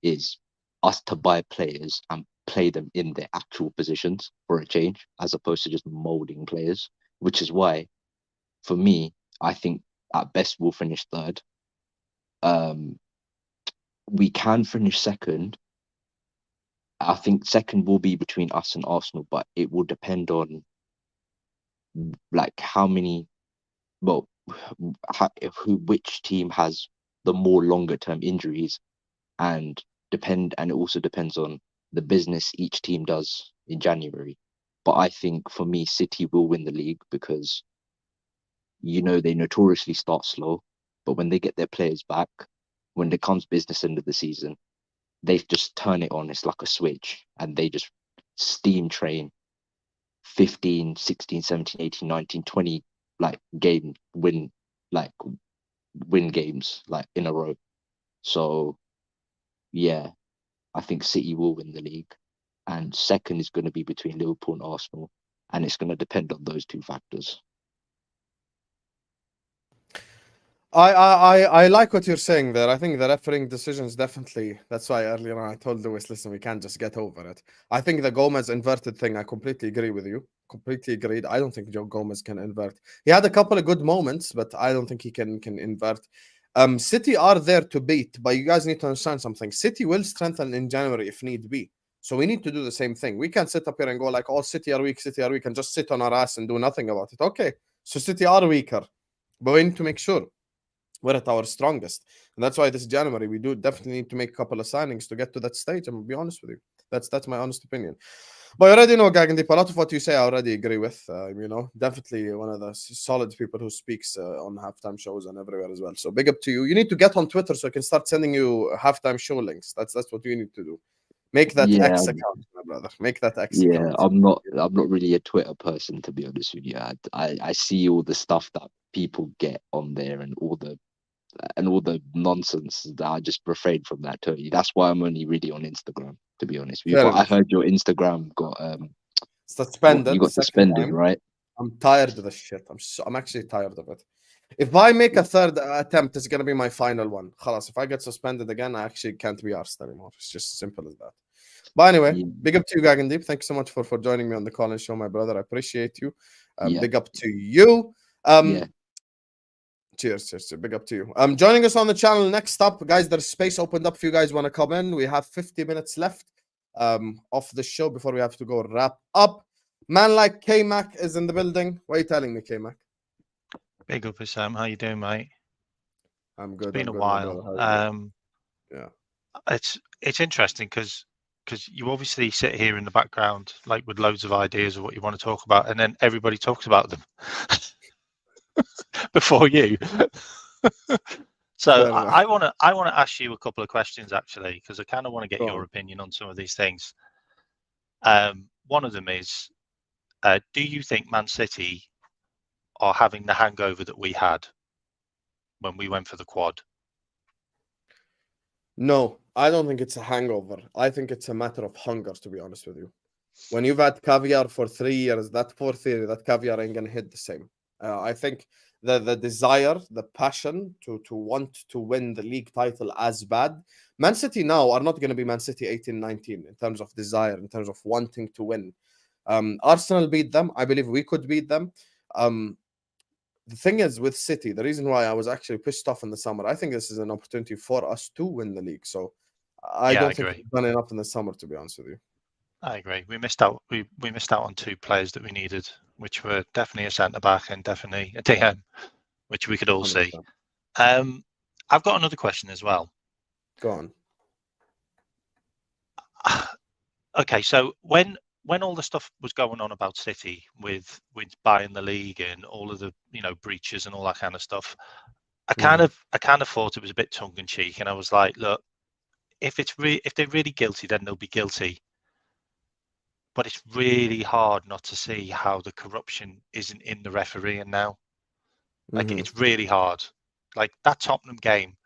N: is us to buy players and play them in their actual positions for a change, as opposed to just molding players, which is why, for me, I think at best we'll finish 3rd. We can finish 2nd. I think 2nd will be between us and Arsenal, but it will depend on which team has the more longer term injuries, and it also depends on the business each team does in January. But I think for me, City will win the league because, they notoriously start slow, but when they get their players back, when it comes business end of the season, they just turn it on. It's like a switch, and they just steam train 15, 16, 17, 18, 19, 20 win games in a row. So yeah, I think City will win the league, and 2nd is going to be between Liverpool and Arsenal, and it's going to depend on those two factors.
D: I like what you're saying there. I think the refereeing decisions definitely. That's why earlier on I told Lewis, listen, we can't just get over it. I think the Gomez inverted thing, I completely agree with you. Completely agreed. I don't think Joe Gomez can invert. He had a couple of good moments, but I don't think he can invert. City are there to beat, but you guys need to understand something. City will strengthen in January if need be. So we need to do the same thing. We can't sit up here and go like, oh, City are weak, and just sit on our ass and do nothing about it. Okay, so City are weaker, but we need to make sure we're at our strongest. And that's why this January, we do definitely need to make a couple of signings to get to that stage. I'm going to be honest with you. That's my honest opinion. But you already know, Gagandeep, a lot of what you say I already agree with. Definitely one of the solid people who speaks on halftime shows and everywhere as well. So big up to you. You need to get on Twitter so I can start sending you halftime show links. That's what you need to do. Make that X account, my brother. Make that X account.
N: I'm not really a Twitter person, to be honest with you. I see all the stuff that people get on there and all the nonsense that I just refrain from that totally. That's why I'm only really on Instagram, to be honest with you. But I heard your Instagram got
D: suspended.
N: You got suspended, right?
D: I'm tired of this shit. I'm actually tired of it. If I make a 3rd attempt, it's gonna be my final one. Khalas, if I get suspended again, I actually can't be arsed anymore. It's just simple as that. But anyway, big up to you, Gagandeep. Thank you so much for joining me on the call and show, my brother. I appreciate you. Big up to you. Cheers. Big up to you. Joining us on the channel next up, guys, there's space opened up if you guys want to come in. We have 50 minutes left of the show before we have to go wrap up. Man like K-Mac is in the building. What are you telling me, K-Mac?
O: Big up, Sam. How you doing, mate?
D: I'm good.
O: It's been a while.
D: Yeah.
O: It's interesting because you obviously sit here in the background like with loads of ideas of what you want to talk about, and then everybody talks about them before you. So
D: Fair enough.
O: I want to ask you a couple of questions actually, because I kind of want to get
D: Go
O: your
D: on.
O: opinion on some of these things. One of them is, do you think Man City are having the hangover that we had when we went for the quad?
D: No, I don't think it's a hangover. I think it's a matter of hunger, to be honest with you. When you've had caviar for 3 years, that fourth year, that caviar ain't gonna hit the same. I think the desire, the passion to want to win the league title as bad. Man City now are not going to be Man City 18-19 in terms of desire, in terms of wanting to win. Arsenal beat them. I believe we could beat them. The thing is with City, the reason why I was actually pissed off in the summer, I think this is an opportunity for us to win the league. So I don't think we've done enough in the summer, to be honest with you.
O: I agree. We missed out. We missed out on two players that we needed, which were definitely a centre back and definitely a DM, which we could all
D: 100%.
O: see. I've got another question as well.
D: Go on.
O: Okay, so when all the stuff was going on about City with buying the league and all of the breaches and all that kind of stuff, I kind of thought it was a bit tongue in cheek, and I was like, look, if they're really guilty, then they'll be guilty. But it's really hard not to see how the corruption isn't in the refereeing now. Like it's really hard. Like that Tottenham game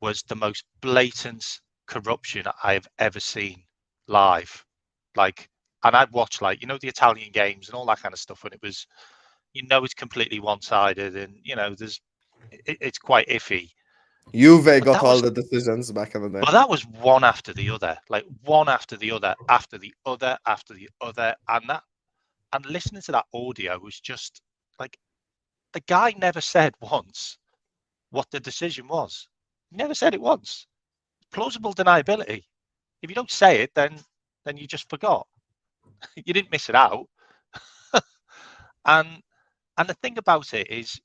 O: was the most blatant corruption I've ever seen live. Like, and I'd watch the Italian games and all that kind of stuff when it was, it's completely one-sided and it's quite iffy.
D: Juve got all the decisions back in the day.
O: But that was one after the other, like one after the other, after the other, after the other, and listening to that audio was just like the guy never said once what the decision was. He never said it once. Plausible deniability. If you don't say it, then you just forgot. You didn't miss it out. and the thing about it is,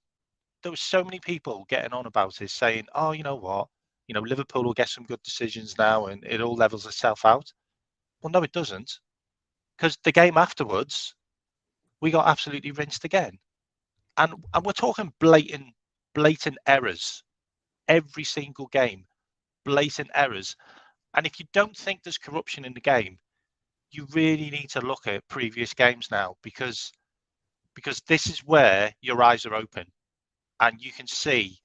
O: there was so many people getting on about it, saying, "Oh, you know what? Liverpool will get some good decisions now, and it all levels itself out." Well, no, it doesn't, because the game afterwards, we got absolutely rinsed again, and we're talking blatant errors, every single game, blatant errors. And if you don't think there's corruption in the game, you really need to look at previous games now, because this is where your eyes are open. And you can see,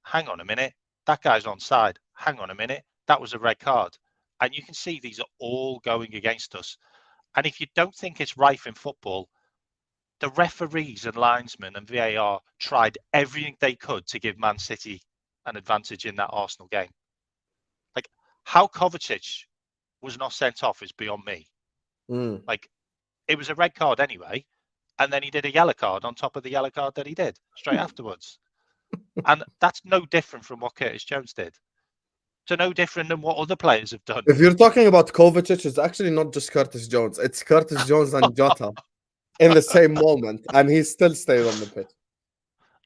O: hang on a minute, that guy's onside. Hang on a minute, that was a red card. And you can see these are all going against us. And if you don't think it's rife in football, the referees and linesmen and VAR tried everything they could to give Man City an advantage in that Arsenal game. Like, how Kovacic was not sent off is beyond me. Like, it was a red card anyway. And then he did a yellow card on top of the yellow card that he did straight afterwards. And that's no different from what Curtis Jones did. So no different than what other players have done.
D: If you're talking about Kovacic, it's actually not just Curtis Jones. It's Curtis Jones and Jota in the same moment. And he still stayed on the pitch.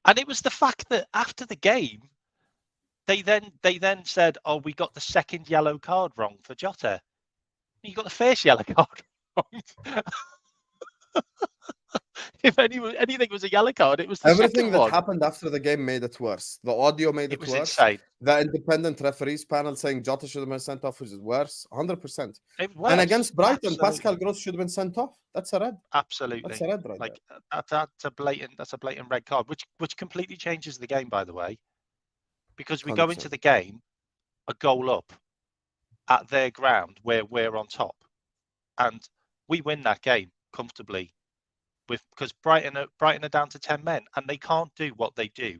O: And it was the fact that after the game, they then said, "Oh, we got the second yellow card wrong for Jota. You got the first yellow card wrong." If anything was a yellow card, it was the
D: Everything
O: second
D: that
O: one.
D: happened after the game made it worse. The audio made it
O: was
D: worse.
O: Insane.
D: The independent referees panel saying Jota should have been sent off, which is worse, 100%.
O: It was
D: And against Brighton,
O: absolutely.
D: Pascal Gross should have been sent off. That's a red.
O: Absolutely.
D: That's a red right
O: like
D: there.
O: that's a blatant red card, which completely changes the game, by the way, because we go
D: 100%.
O: into the game a goal up at their ground where we're on top, and we win that game comfortably. Because Brighton are down to 10 men, and they can't do what they do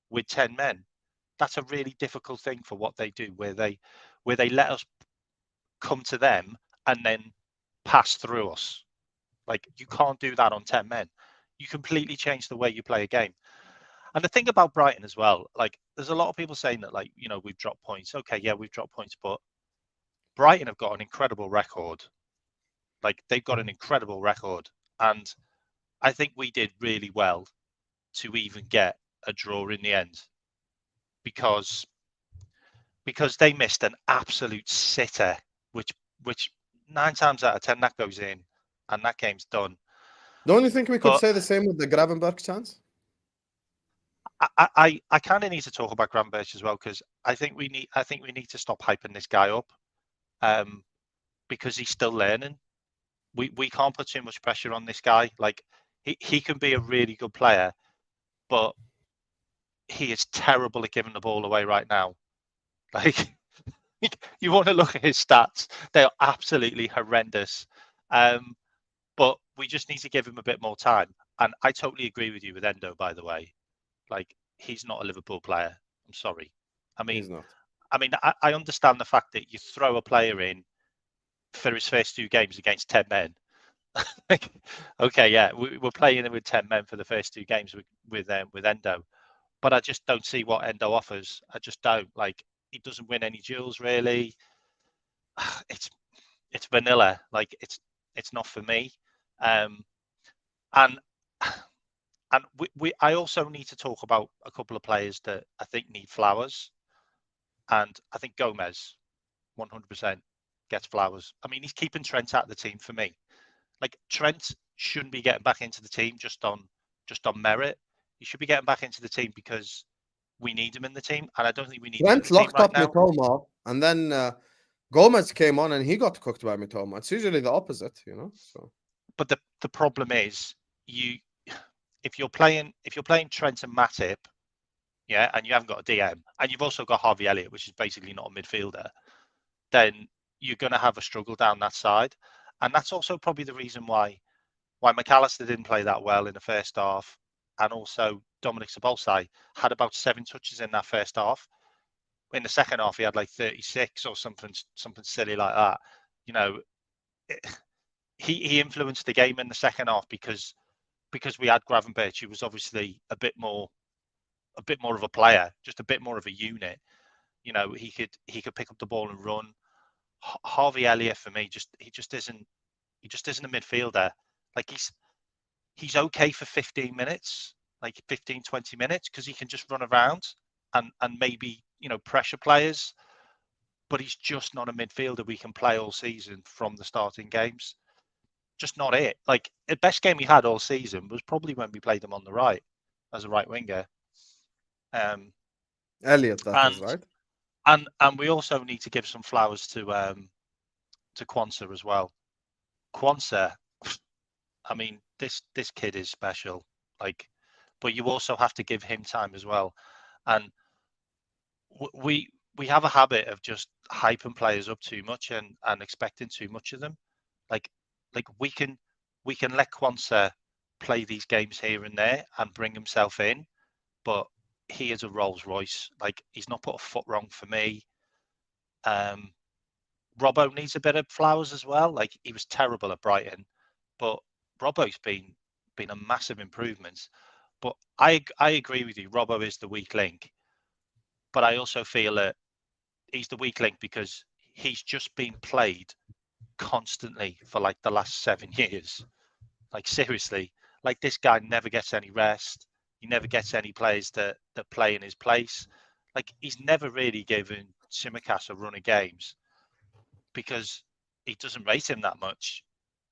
O: with 10 men. That's a really difficult thing for what they do, where they let us come to them and then pass through us. Like, you can't do that on 10 men. You completely change the way you play a game. And the thing about Brighton as well, like, there's a lot of people saying that, like, we've dropped points. Okay, yeah, we've dropped points, but Brighton have got an incredible record. Like, they've got an incredible record, and I think we did really well to even get a draw in the end, because because they missed an absolute sitter, which 9 times out of 10 that goes in, and that game's done.
D: Don't you think we could
O: But
D: say the same with the Gravenberg chance?
O: I kind of need to talk about Gravenberch as well, because I think we need to stop hyping this guy up, because he's still learning. We can't put too much pressure on this guy. Like he can be a really good player, but he is terrible at giving the ball away right now. Like you want to look at his stats; they are absolutely horrendous. But we just need to give him a bit more time. And I totally agree with you with Endo, by the way. Like he's not a Liverpool player. I'm sorry.
D: He's not.
O: I understand the fact that you throw a player in for his first 2 games against 10 men. Like, okay, yeah, we're playing him with 10 men for the first 2 games with Endo, but I just don't see what Endo offers. I just don't. Like, he doesn't win any duels really. It's vanilla. Like it's not for me. And I also need to talk about a couple of players that I think need flowers, and I think Gomez 100% gets flowers. I mean, he's keeping Trent out of the team for me. Like Trent shouldn't be getting back into the team just on merit. He should be getting back into the team because we need him in the team, and I don't think we need him in
D: Trent
O: the team
D: locked
O: right
D: up
O: now.
D: Mitoma, and then Gomez came on and he got cooked by Mitoma. It's usually the opposite, you know. So,
O: But the problem is if you're playing Trent and Matip, yeah, and you haven't got a DM, and you've also got Harvey Elliott, which is basically not a midfielder, then you're going to have a struggle down that side. And that's also probably the reason why McAllister didn't play that well in the first half, and also Dominic Szoboszlai had about 7 touches in that first half. In the second half, he had like 36 or something silly like that. You know, he influenced the game in the second half because we had Gravenberch, who was obviously a bit more of a player, just a bit more of a unit. You know, he could pick up the ball and run. Harvey Elliott for me he just isn't a midfielder. Like he's okay for 15 minutes, like 15, 20 minutes, because he can just run around and maybe, you know, pressure players, but he's just not a midfielder we can play all season from the starting games. Just not it. Like the best game he had all season was probably when we played him on the right as a right winger.
D: Elliot, that is right.
O: And we also need to give some flowers to Quansah as well. Quansah, I mean, this kid is special. Like, but you also have to give him time as well. And we have a habit of just hyping players up too much and expecting too much of them. Like we can let Quansah play these games here and there and bring himself in, but he is a Rolls Royce. Like he's not put a foot wrong for me. Robbo needs a bit of flowers as well. Like he was terrible at Brighton, but Robbo's been a massive improvement. But I agree with you. Robbo is the weak link, but I also feel that he's the weak link because he's just been played constantly for like the last 7 years. Like seriously, like this guy never gets any rest. He never gets any players that play in his place. Like he's never really given Tsimikas a run of games because he doesn't rate him that much.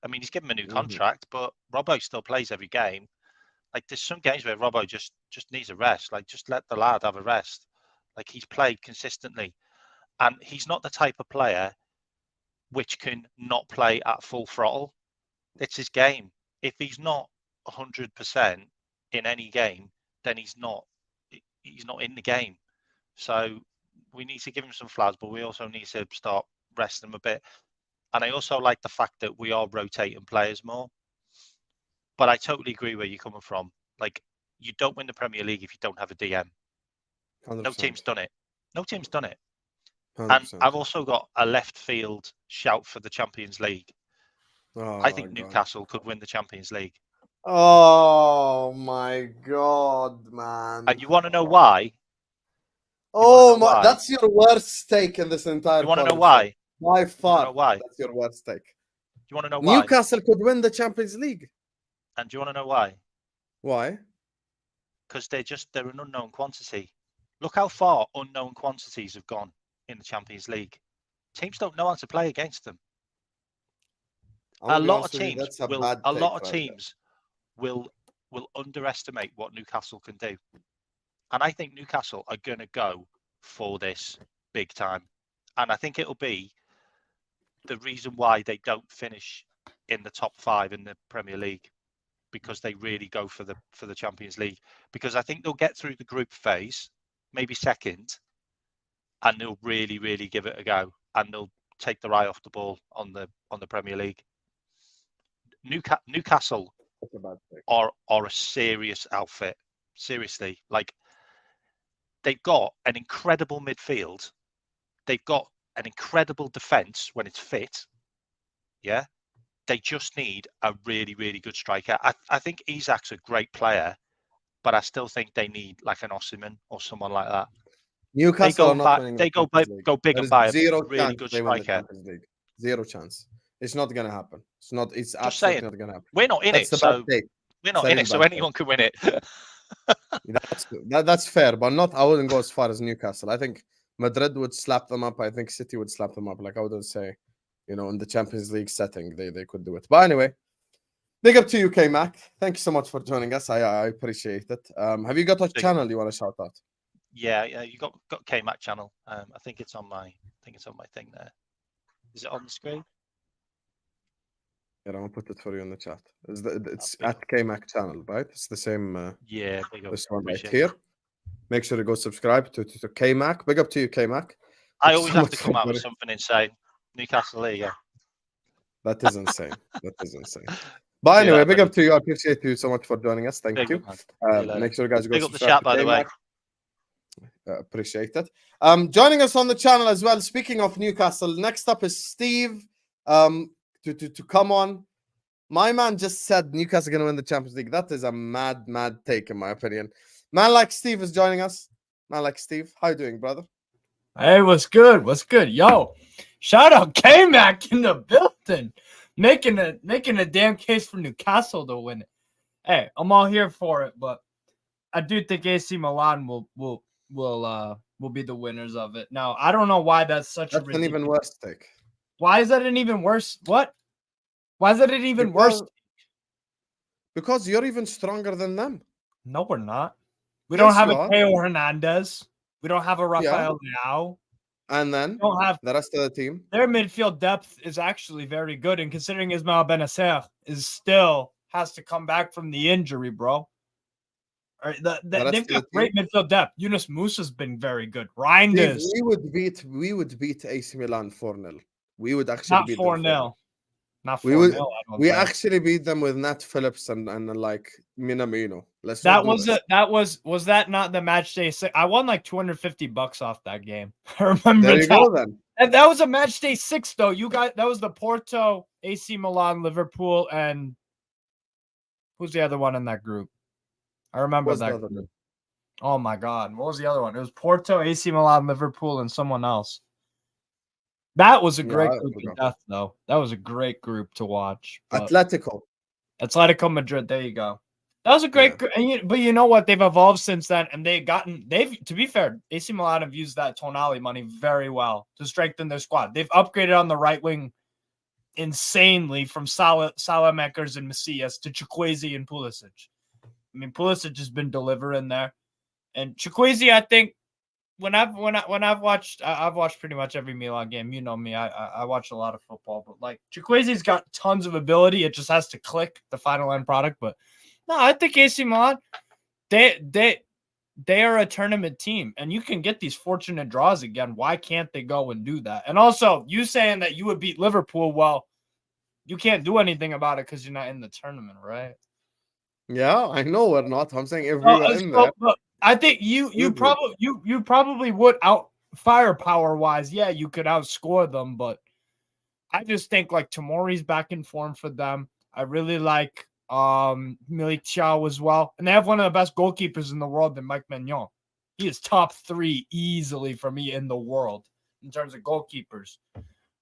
O: I mean, he's given him a new contract, but Robbo still plays every game. Like there's some games where Robbo just needs a rest. Like just let the lad have a rest. Like he's played consistently, and he's not the type of player which can not play at full throttle. It's his game. If he's not 100% in any game, then he's not in the game. So we need to give him some flowers, but we also need to start resting him a bit. And I also like the fact that we are rotating players more. But I totally agree where you're coming from. Like you don't win the Premier League if you don't have a DM.
D: 100%.
O: No team's done it.
D: 100%.
O: And I've also got a left field shout for the Champions League. I think Newcastle could win the Champions League.
D: Oh my god, man!
O: And you want to know why?
D: That's your worst take in this entire.
O: You want to know why?
D: By far,
O: why?
D: That's your worst take.
O: You want to know why?
D: Newcastle could win the Champions League.
O: And do you want to know why?
D: Why?
O: Because they're an unknown quantity. Look how far unknown quantities have gone. in the Champions League. Teams don't know how to play against them.
D: I'm gonna
O: A
D: be
O: lot of
D: honest with you,
O: teams
D: that's a
O: will.
D: bad
O: A
D: take
O: lot of
D: right
O: teams will underestimate what Newcastle can do, and I think Newcastle are going to go for this big time, and I think it'll be the reason why they don't finish in the top 5 in the Premier League, because they really go for the Champions League. Because I think they'll get through the group phase, maybe second, and they'll really, really give it a go, and they'll take their eye off the ball on the Premier League. Newcastle
D: That's a bad take.
O: are a serious outfit. Seriously, like, they've got an incredible midfield. They've got an incredible defense when it's fit. Yeah. They just need a really, really good striker. I think Isak's a great player, but I still think they need like an Osimhen or someone like that.
D: Newcastle are not winning the
O: They go
D: Champions League.
O: big
D: There
O: and
D: is
O: buy a
D: zero
O: really
D: chance
O: good
D: they win the
O: striker.
D: Champions League. Zero chance. It's not gonna happen. It's not. It's
O: Just
D: absolutely
O: saying,
D: not gonna happen.
O: we're not in
D: That's
O: it,
D: the bad
O: so
D: take.
O: we're not
D: Very
O: in it, so
D: bad take.
O: anyone can win it.
D: That's fair, but not. I wouldn't go as far as Newcastle. I think Madrid would slap them up. I think City would slap them up. Like, I wouldn't say, in the Champions League setting, they could do it. But anyway, big up to you, K-Mac. Thank you so much for joining us. I appreciate it. Have you got a channel you want to shout out?
O: Yeah, you got K-Mac channel. I think it's on my thing there. Is it on the screen?
D: Yeah, I'm gonna put it for you in the chat. It's at K-Mac channel, right? It's the same.
O: Yeah, big up.
D: This one right
O: Appreciate
D: here.
O: it.
D: Make sure to go subscribe to K-Mac. Big up to you, K-Mac.
O: I
D: Thank you
O: always
D: so
O: have
D: much
O: to
D: for
O: come out with
D: joining.
O: something insane. Newcastle League. Yeah.
D: That is insane. That is insane. But
O: See you
D: anyway,
O: later,
D: big
O: buddy.
D: up to you. I appreciate you so much for joining us. Thank
O: Big
D: you.
O: up, man. See you later.
D: Make sure you guys go
O: Big up the
D: subscribe
O: chat,
D: to
O: by the way.
D: K-Mac. Appreciate it. Joining us on the channel as well. Speaking of Newcastle, next up is Steve. To come on. My man just said Newcastle are going to win the Champions League. That is a mad take, in my opinion. Man like Steve is joining us. Man like Steve. How you doing, brother?
P: Hey, what's good? What's good? Yo, shout out K-Mac in the building. Making a damn case for Newcastle to win it. Hey, I'm all here for it, but I do think AC Milan will be the winners of it. Now, I don't know why that's
D: an even worse take.
P: Why is that an even worse? What? Why is that an even worse?
D: Because you're even stronger than them.
P: No, we're not. We
D: Yes,
P: don't have
D: you
P: a
D: are.
P: Teo Hernandez. We don't have a Rafael Leao.
D: And then
P: don't have
D: the rest of the team.
P: Their midfield depth is actually very good, and considering Ismail Benacer is still has to come back from the injury, bro. All right, they've got great midfield depth. Yunus Musa's been very good. Reinders.
D: We would beat AC Milan 4-0. We would actually
P: Not
D: beat
P: 4-0. Not 4-0.
D: We would. We actually beat them with Nat Phillips and like Minamino. Was
P: that not the match day 6? I won like $250 off that game. I remember
D: there you go then.
P: And that was a match day 6 though. That was the Porto, AC Milan, Liverpool, and who's the other one in that group? I remember that group. Oh my god, what was the other one? It was Porto, AC Milan, Liverpool, and someone else. That was a great group of death, though. That was a great group to watch.
D: Atletico
P: Madrid. There you go. That was a great group. But you know what? They've evolved since then, and to be fair, AC Milan have used that Tonali money very well to strengthen their squad. They've upgraded on the right wing insanely from Salamakers and Macias to Chukwueze and Pulisic. I mean, Pulisic has been delivering there, and Chukwueze, I think. When I've watched pretty much every Milan game. You know me, I watch a lot of football, but like Chukwueze's got tons of ability. It just has to click the final end product. But no, I think AC Milan, they are a tournament team, and you can get these fortunate draws again. Why can't they go and do that? And also, you saying that you would beat Liverpool, well, you can't do anything about it because you're not in the tournament, right?
D: Yeah, I know we're not. I'm saying if we were in there.
P: I think you probably would out firepower wise. Yeah, you could outscore them, but I just think like Tomori's back in form for them. I really like Militao as well, and they have one of the best goalkeepers in the world, than Mike Maignan. He is top 3 easily for me in the world in terms of goalkeepers.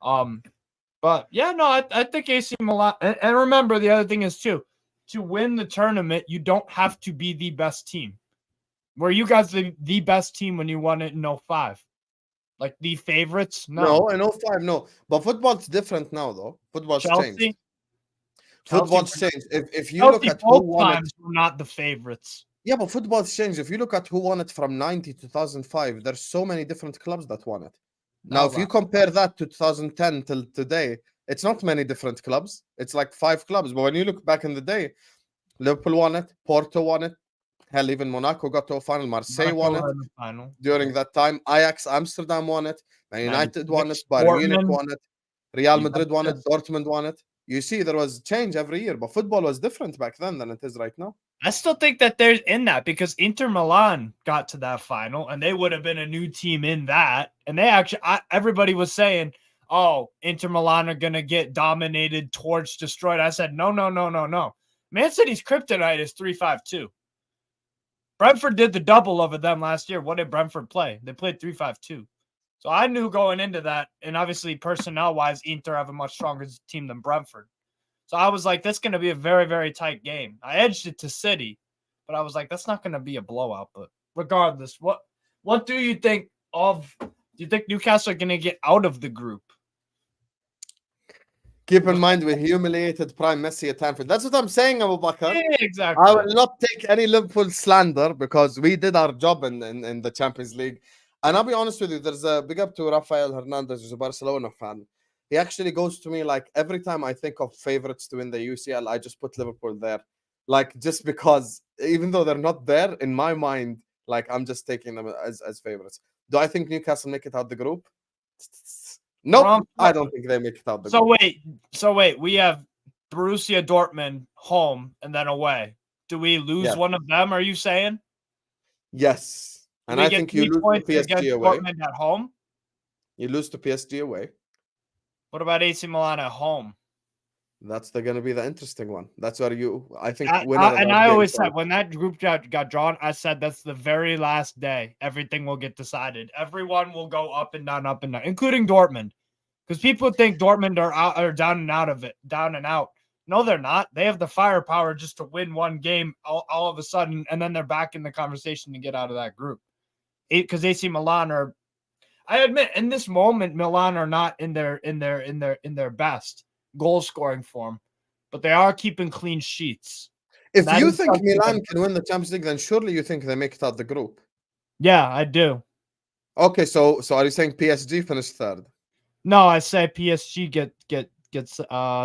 P: But yeah, no, I think AC Milan. And remember, the other thing is too, to win the tournament, you don't have to be the best team. Were you guys the best team when you won it in 05? Like the favorites?
D: No, in 05, no. But football's different now, though. Football's changed.
P: Chelsea.
D: Football's
P: Chelsea
D: changed. If you look
P: Chelsea
D: at who
P: both
D: won it,
P: times were not the favorites.
D: yeah, but football's changed. If you look at who won it from 90 to 2005, there's so many different clubs that won it. Now, if you compare that to 2010 till today, it's not many different clubs. It's like 5 clubs. But when you look back in the day, Liverpool won it, Porto won it, hell, even Monaco got to a final, Marseille won it during that time, Ajax Amsterdam won it, Man United won it, Bayern Munich won it, Real Madrid won it, Dortmund won it. You see, there was change every year, but football was different back then than it is right now.
P: I still think that there's in that because Inter Milan got to that final and they would have been a new team in that. And they actually, everybody was saying, oh, Inter Milan are going to get dominated, torched, destroyed. I said, no. Man City's kryptonite is 3-5-2. Brentford did the double over them last year. What did Brentford play? They played 3-5-2. So I knew going into that, and obviously personnel-wise, Inter have a much stronger team than Brentford. So I was like, that's going to be a very, very tight game. I edged it to City, but I was like, that's not going to be a blowout. But regardless, what do you think of? Do you think Newcastle are going to get out of the group?
D: Keep in mind, we humiliated Prime Messi at Anfield. That's what I'm saying, Abu Bakr.
P: Yeah, exactly.
D: I will not take any Liverpool slander because we did our job in the Champions League. And I'll be honest with you, there's a big up to Rafael Hernandez, who's a Barcelona fan. He actually goes to me like every time I think of favorites to win the UCL, I just put Liverpool there. Like just because, even though they're not there, in my mind, like I'm just taking them as favorites. Do I think Newcastle make it out the group? Nope, I don't think they make it out the group.
P: So wait, we have Borussia Dortmund home and then away. Do we lose one of them, are you saying?
D: Yes. And I think you lose to PSG away.
P: Dortmund at home?
D: You lose to PSG away.
P: What about AC Milan at home?
D: That's going to be the interesting one. That's where I think.
P: I always said when that group got drawn, I said that's the very last day. Everything will get decided. Everyone will go up and down, including Dortmund, because people think Dortmund are down and out. No, they're not. They have the firepower just to win one game all of a sudden, and then they're back in the conversation to get out of that group. Because AC Milan are, I admit, in this moment, Milan are not in their best goal scoring form, but they are keeping clean sheets.
D: If you think Milan can win the Champions League, then surely you think they make it out the group.
P: Yeah, I do.
D: Okay, so are you saying PSG finished third?
P: No, I say PSG gets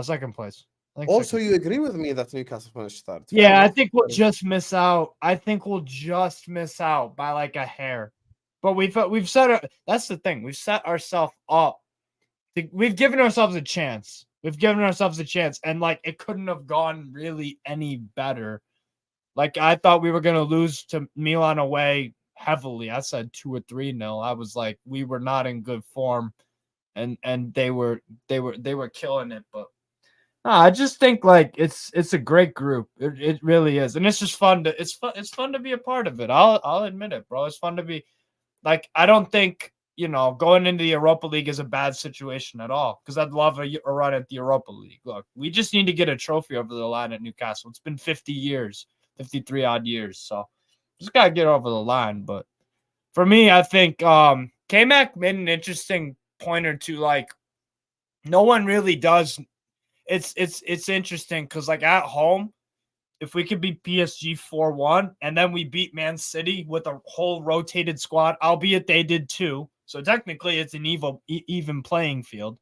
P: second place.
D: Also, you agree with me that Newcastle finished third?
P: Yeah, I think we'll just miss out. I think we'll just miss out by like a hair. But we've set that's the thing. We've set ourselves up. We've given ourselves a chance. And like it couldn't have gone really any better. Like I thought we were gonna lose to Milan away heavily. I said 2 or 3-0. I was like, we were not in good form, and they were killing it. But I just think like it's a great group. It really is, and it's just fun to it's fun to be a part of it. I'll admit it, bro. It's fun to be like. I don't think going into the Europa League is a bad situation at all because I'd love a run at the Europa League. Look, we just need to get a trophy over the line at Newcastle. It's been 50 years, 53 odd years, so just gotta get over the line. But for me, I think K-Mac made an interesting pointer to like no one really does. It's interesting because like at home, if we could beat PSG 4-1 and then we beat Man City with a whole rotated squad, albeit they did too. So technically it's an even playing field.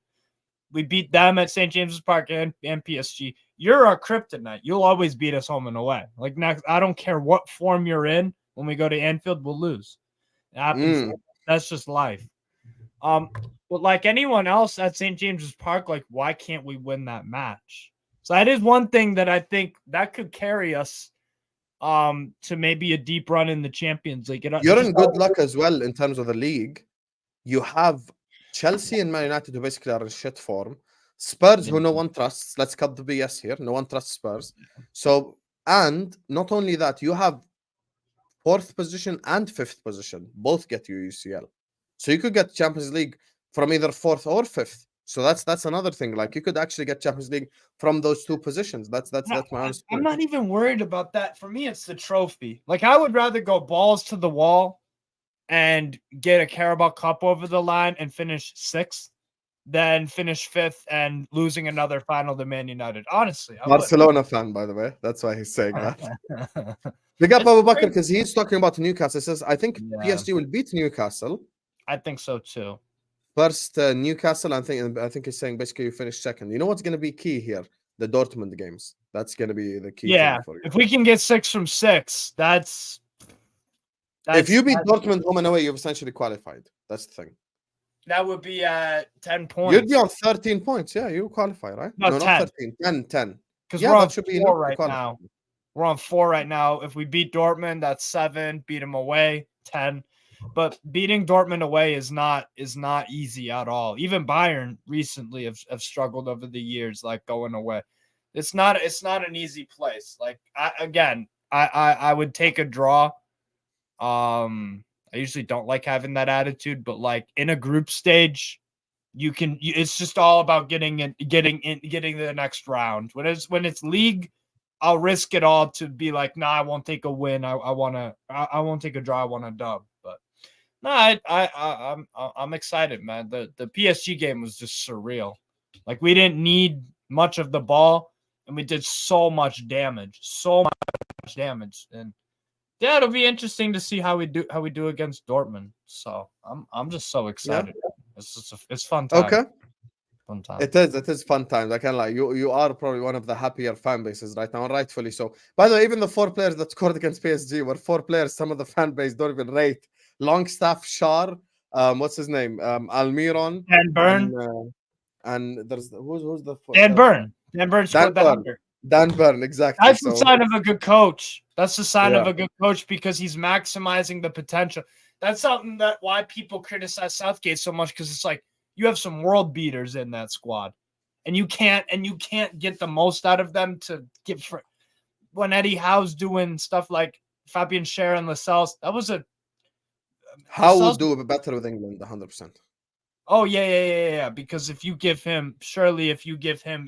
P: We beat them at St. James's Park and PSG. You're our kryptonite. You'll always beat us home and away. Like next, I don't care what form you're in. When we go to Anfield, we'll lose. It happens. That's just life. But like anyone else at St. James's Park, like why can't we win that match? So that is one thing that I think that could carry us to maybe a deep run in the Champions League.
D: You're in good luck as well in terms of the league. You have Chelsea and Man United who basically are in shit form. Spurs who no one trusts. Let's cut the BS here. No one trusts Spurs. So, and not only that, you have 4th position and 5th position. Both get you UCL. So you could get Champions League from either 4th or 5th. So that's another thing. Like you could actually get Champions League from those 2 positions. That's my honest point.
P: I'm not even worried about that. For me, it's the trophy. Like I would rather go balls to the wall and get a Carabao Cup over the line and finish 6th than finish 5th and losing another final to Man United. Honestly, I would.
D: Barcelona fan, by the way. That's why he's saying that. Big up Abu Bakr because he's talking about Newcastle. He says, I think PSG will beat Newcastle.
P: I think so too.
D: First, Newcastle, I think he's saying basically you finish second. You know what's going to be key here? The Dortmund games. That's going to be the key thing for you.
P: If we can get 6 from 6, that's
D: if you beat Dortmund home and away, you've essentially qualified. That's the thing.
P: That would be at 10 points.
D: You'd be on 13 points. Yeah, you qualify, right?
P: No,
D: not 13. 10.
P: Because
D: yeah,
P: we're on
D: that should be
P: 4 right now. We're on 4 right now. If we beat Dortmund, that's 7. Beat them away, 10. But beating Dortmund away is not easy at all. Even Bayern recently have struggled over the years, like going away. It's not an easy place. Like I would take a draw. I usually don't like having that attitude, but like in a group stage, it's just all about getting to the next round. When it's league, I'll risk it all to be like, nah, I won't take a win. I won't take a draw. I want a dub. But no, I'm excited, man. The PSG game was just surreal. Like we didn't need much of the ball, and we did so much damage. And yeah, it'll be interesting to see how we do against Dortmund. So I'm just so excited. Yeah. It's fun time.
D: Okay.
P: Fun time.
D: It is fun times. I can't lie. You are probably one of the happier fan bases right now, and rightfully so. By the way, even the 4 players that scored against PSG were 4 players some of the fan base don't even rate. Longstaff, Shar, what's his name? Almiron,
P: Dan Burn,
D: and there's who's the
P: Dan Burn. Dan Burn scored that under.
D: Dan Burn, exactly.
P: That's the sign of a good coach. That's the sign of a good coach because he's maximizing the potential. That's something that why people criticize Southgate so much because it's like you have some world beaters in that squad, and you can't get the most out of them to get for. When Eddie Howe's doing stuff like Fabian Schär and Lascelles, that was a.
D: Howe will do it better with England, 100%.
P: Oh yeah. Because if you give him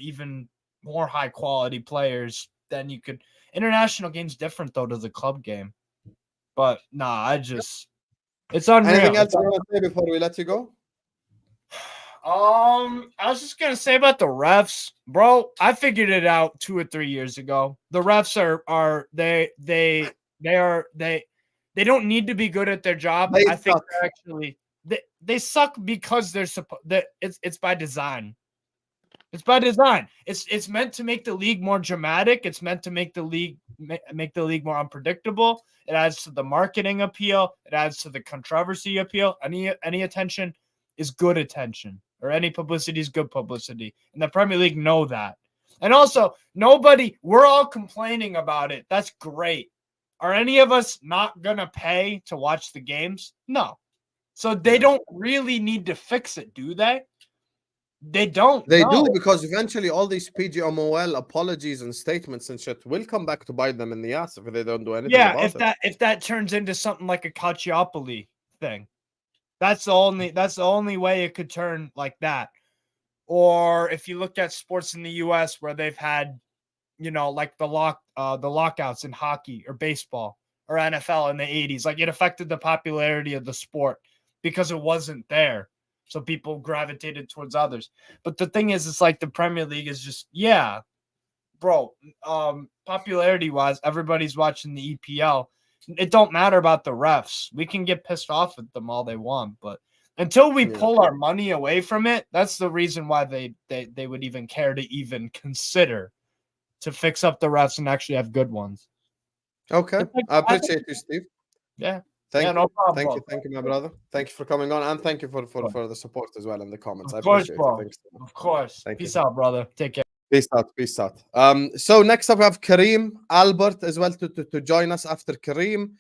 P: even more high quality players, then you could. International game's different though to the club game, but nah, it's unreal.
D: Anything else you want to say before we let you go?
P: I was just gonna say about the refs, bro. I figured it out 2 or 3 years ago. The refs they don't need to be good at their job. I think they're actually they suck because they're it's by design. It's by design. It's meant to make the league more dramatic. It's meant to make the league more unpredictable. It adds to the marketing appeal. It adds to the controversy appeal. Any attention is good attention, or any publicity is good publicity. And the Premier League know that. And also, we're all complaining about it. That's great. Are any of us not gonna pay to watch the games? No. So they don't really need to fix it, do they? They don't.
D: They do, because eventually all these PGMOL apologies and statements and shit will come back to bite them in the ass if they don't do anything about it.
P: If that turns into something like a Calciopoli thing, that's the only way it could turn like that. Or if you look at sports in the US where they've had, like the lockouts in hockey or baseball or NFL in the 80s, like it affected the popularity of the sport because it wasn't there. So people gravitated towards others. But the thing is, it's like the Premier League is just, bro, popularity wise, everybody's watching the EPL. It don't matter about the refs. We can get pissed off at them all they want, but until we pull our money away from it, that's the reason why they would even care to even consider to fix up the refs and actually have good ones.
D: Okay. I appreciate you, Steve.
P: Yeah.
D: Thank you.
P: No problem,
D: Thank you, my brother. Thank you for coming on, and thank you for the support as well in the comments.
P: Of course,
D: I appreciate
P: bro.
D: it.
P: Of course. Peace out, brother. Take care.
D: Peace out. So next up we have Kareem Albert as well to join us after Kareem.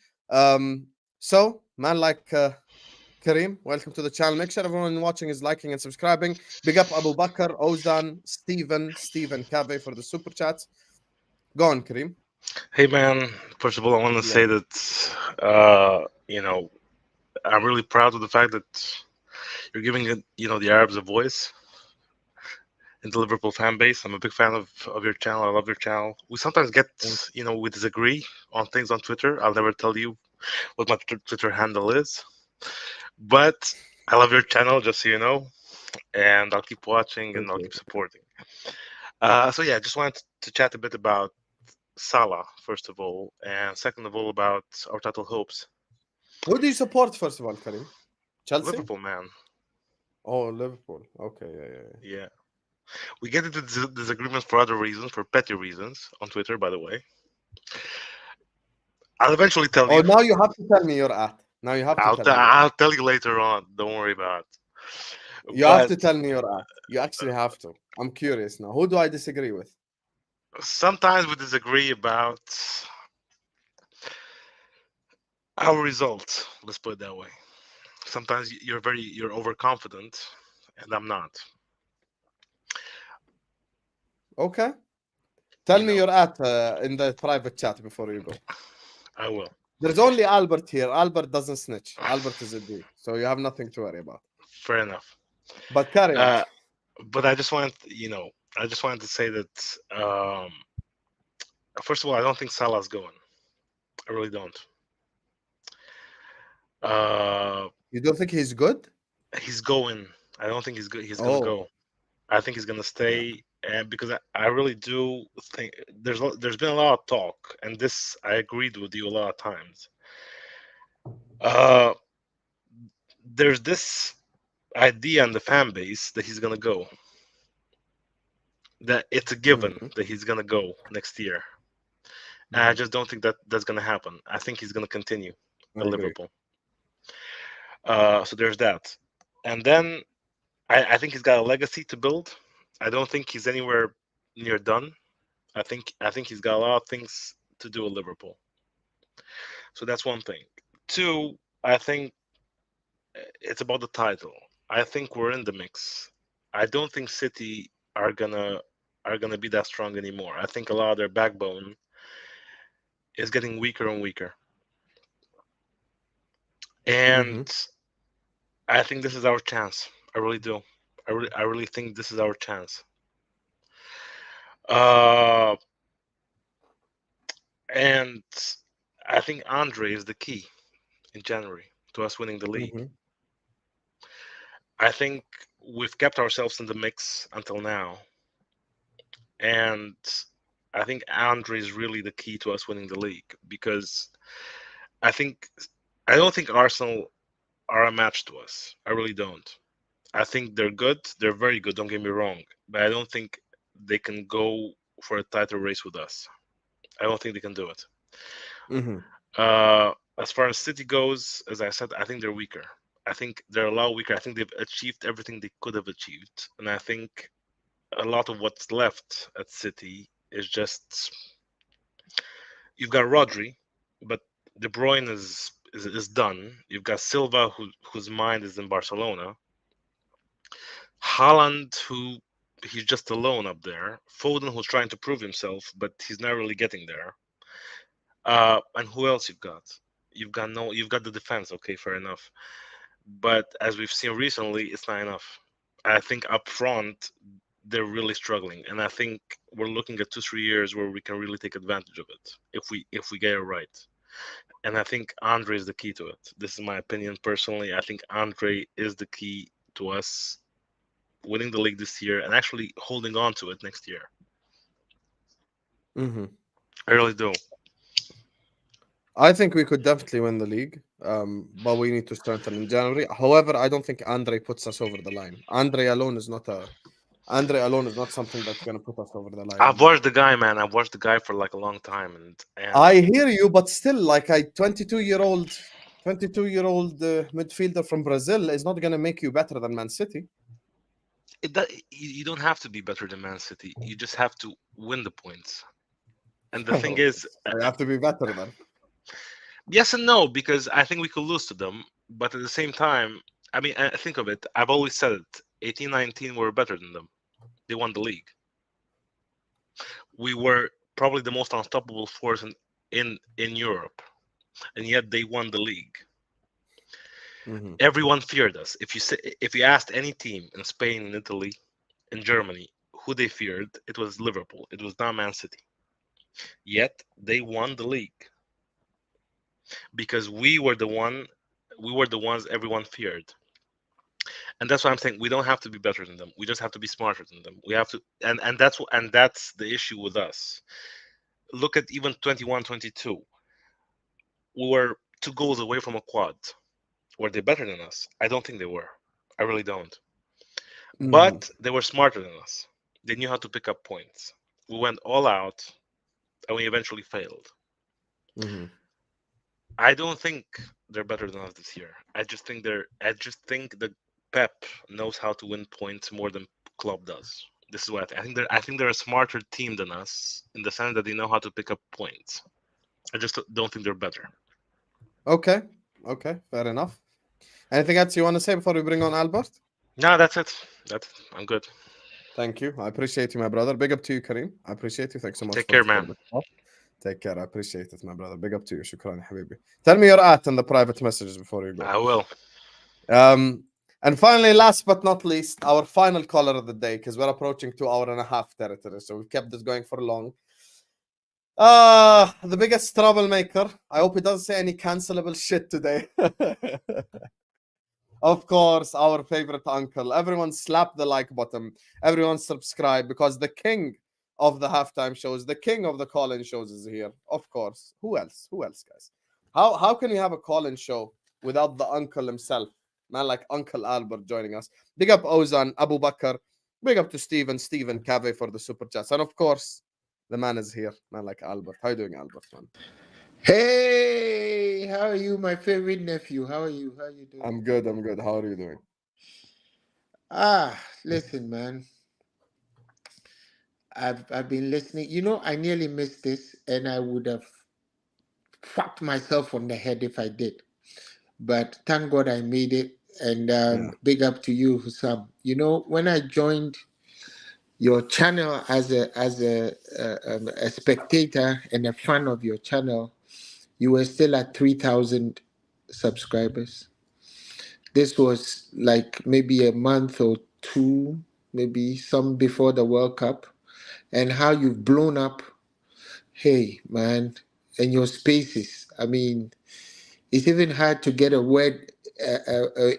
D: So man like Kareem, welcome to the channel. Make sure everyone watching is liking and subscribing. Big up Abu Bakr, Ozan, Stephen Cave for the super chats. Go on, Kareem.
Q: Hey man, first of all, I want to say that I'm really proud of the fact that you're giving the Arabs a voice in the Liverpool fan base. I'm a big fan of your channel. I love your channel. We sometimes get we disagree on things on Twitter. I'll never tell you what my Twitter handle is, But I love your channel, just so you know, and I'll keep watching and
D: Thank
Q: I'll
D: you.
Q: keep supporting. So yeah, just wanted to chat a bit about Salah first of all, and second of all about our title hopes.
D: Who do you support, first of all, Karim? Chelsea?
Q: Liverpool, man.
D: Oh, Liverpool. Okay, yeah.
Q: Yeah. We get into disagreements for other reasons, for petty reasons, on Twitter, by the way. I'll eventually tell
D: Oh,
Q: you.
D: now you have to tell me your at. Now you have to tell me.
Q: I'll tell you later on. Don't worry about it.
D: You have to
Q: But
D: tell me your at. You actually have to. I'm curious now. Who do I disagree with?
Q: sometimes we disagree about our results. Let's put it that way. Sometimes you're overconfident, and I'm not.
D: Okay. Tell me your at in the private chat before you go.
Q: I will.
D: There's only Albert here. Albert doesn't snitch. Albert is a D, so you have nothing to worry about.
Q: Fair enough.
D: But carry on.
Q: But I just wanted to say that first of all, I don't think Salah's going. I really don't.
D: You don't think he's good?
Q: He's going. I don't think he's good. He's gonna go. I think he's gonna stay, and because I really do think there's been a lot of talk, and this I agreed with you a lot of times. There's this idea in the fan base that he's gonna go. That it's a given that he's gonna go next year. And I just don't think that's gonna happen. I think he's gonna continue at Liverpool. So there's that, and then I think he's got a legacy to build. I don't think he's anywhere near done. I think he's got a lot of things to do at Liverpool. So that's one thing. Two, I think it's about the title. I think we're in the mix. I don't think City are gonna be that strong anymore. I think a lot of their backbone is getting weaker and weaker. And I think this is our chance. I really do. I really think this is our chance. And I think Andre is the key in January to us winning the league. I think we've kept ourselves in the mix until now. And I think Andre is really the key to us winning the league, because I don't think Arsenal are a match to us. I really don't. I think they're good. They're very good. Don't get me wrong, but I don't think they can go for a title race with us. I don't think they can do it. As far as City goes, as I said, I think they're weaker. I think they're a lot weaker. I think they've achieved everything they could have achieved, and I think a lot of what's left at City is just you've got Rodri, but De Bruyne is done. You've got Silva, whose mind is in Barcelona. Haaland, who he's just alone up there. Foden, who's trying to prove himself, but he's not really getting there. And who else you've got? You've got the defense. Okay, fair enough. But as we've seen recently, it's not enough. I think up front they're really struggling, and I think we're looking at 2-3 years where we can really take advantage of it if we get it right. And I think Andre is the key to it. This is my opinion personally. I think Andre is the key to us winning the league this year and actually holding on to it next year. I really do.
D: I think we could definitely win the league, but we need to strengthen in January. However, I don't think Andre puts us over the line. Andre alone is not something that's going to put us over the line.
Q: I've watched the guy, man. I've watched the guy for like a long time, and
D: I hear you, but still, like a 22-year-old midfielder from Brazil is not going to make you better than Man City.
Q: You don't have to be better than Man City. You just have to win the points. And the thing is,
D: you have to be better then.
Q: Yes and no, because I think we could lose to them. But at the same time, I mean, think of it. I've always said it. 18-19 were better than them. They won the league. We were probably the most unstoppable force in Europe, and yet they won the league. Everyone feared us. If you asked any team in Spain, in Italy, in Germany, who they feared, it was Liverpool. It was not Man City. Yet they won the league because we were the one we were the ones everyone feared. And that's why I'm saying we don't have to be better than them. We just have to be smarter than them. We have to, and that's the issue with us. Look at even 21-22. We were 2 goals away from a quad. Were they better than us? I don't think they were. I really don't. But they were smarter than us. They knew how to pick up points. We went all out, and we eventually failed. I don't think they're better than us this year. I just think that Pep knows how to win points more than Klopp does. This is what I think. I think they're a smarter team than us in the sense that they know how to pick up points. I just don't think they're better.
D: Okay, fair enough. Anything else you want to say before we bring on Albert?
Q: No, that's it. I'm good.
D: Thank you. I appreciate you, my brother. Big up to you, Kareem. I appreciate you. Thanks so much.
Q: Take care, man.
D: Take care. I appreciate it, my brother. Big up to you. Shukran, habibi. Tell me your in the private messages before you go.
Q: I will.
D: And finally, last but not least, our final caller of the day, because we're approaching 2 hours and a half territory. So we've kept this going for long. The biggest troublemaker. I hope he doesn't say any cancelable shit today. Of course, our favorite uncle. Everyone slap the like button. Everyone subscribe, because the king of the halftime shows, the king of the call-in shows is here. Of course. Who else? Who else, guys? How can you have a call-in show without the uncle himself? Man like Uncle Albert joining us. Big up Ozan, Abu Bakr. Big up to Stephen Cave for the super chats. And of course, the man is here. Man like Albert. How you doing, Albert, man?
R: Hey, how are you, my favorite nephew? How are you? How are you doing?
D: I'm good. How are you doing?
R: Listen, man. I've been listening. You know, I nearly missed this, and I would have fucked myself on the head if I did. But thank God I made it. And big up to you, Hussam. You know, when I joined your channel as a spectator and a fan of your channel, you were still at 3,000 subscribers. This was like maybe a month or two, maybe some before the World Cup. And how you've blown up, hey, man, and your spaces. I mean, it's even hard to get a word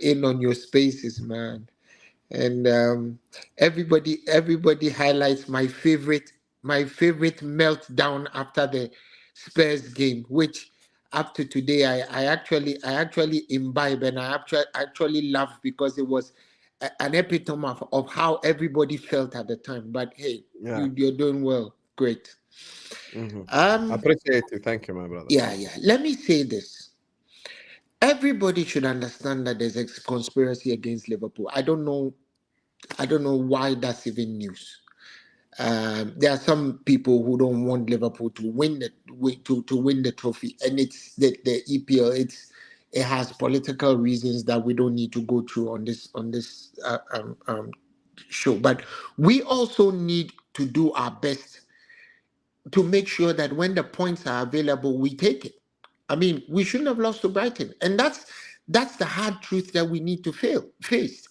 R: in on your spaces, man. And everybody highlights my favorite meltdown after the Spurs game, which up to today I actually imbibe, and I actually laugh, because it was an epitome of how everybody felt at the time. But hey, you're doing well. Great.
D: I appreciate you. Thank you, my brother.
R: Yeah. Let me say this. Everybody should understand that there's a conspiracy against Liverpool. I don't know why that's even news. There are some people who don't want Liverpool to win the trophy, and it's the EPL. It has political reasons that we don't need to go through on this show. But we also need to do our best to make sure that when the points are available, we take it. I mean, we shouldn't have lost to Brighton, and that's the hard truth that we need to face.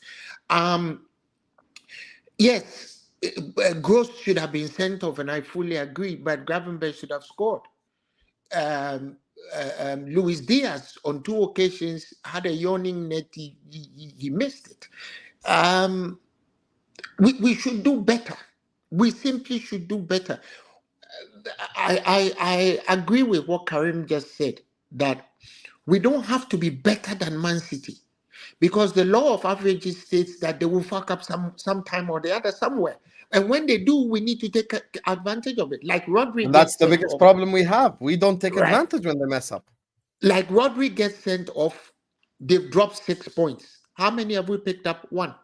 R: Yes, Gross should have been sent off, and I fully agree, but Gravenberch should have scored. Luis Diaz on 2 occasions had a yawning net. He missed it. We should do better. We simply should do better. I agree with what Karim just said, that we don't have to be better than Man City, because the law of averages states that they will fuck up some time or the other somewhere. And when they do, we need to take advantage of it. Like Rodri.
D: And that's the biggest problem we have. We don't take advantage when they mess up.
R: Like Rodri gets sent off, they've dropped 6 points. How many have we picked up? 1.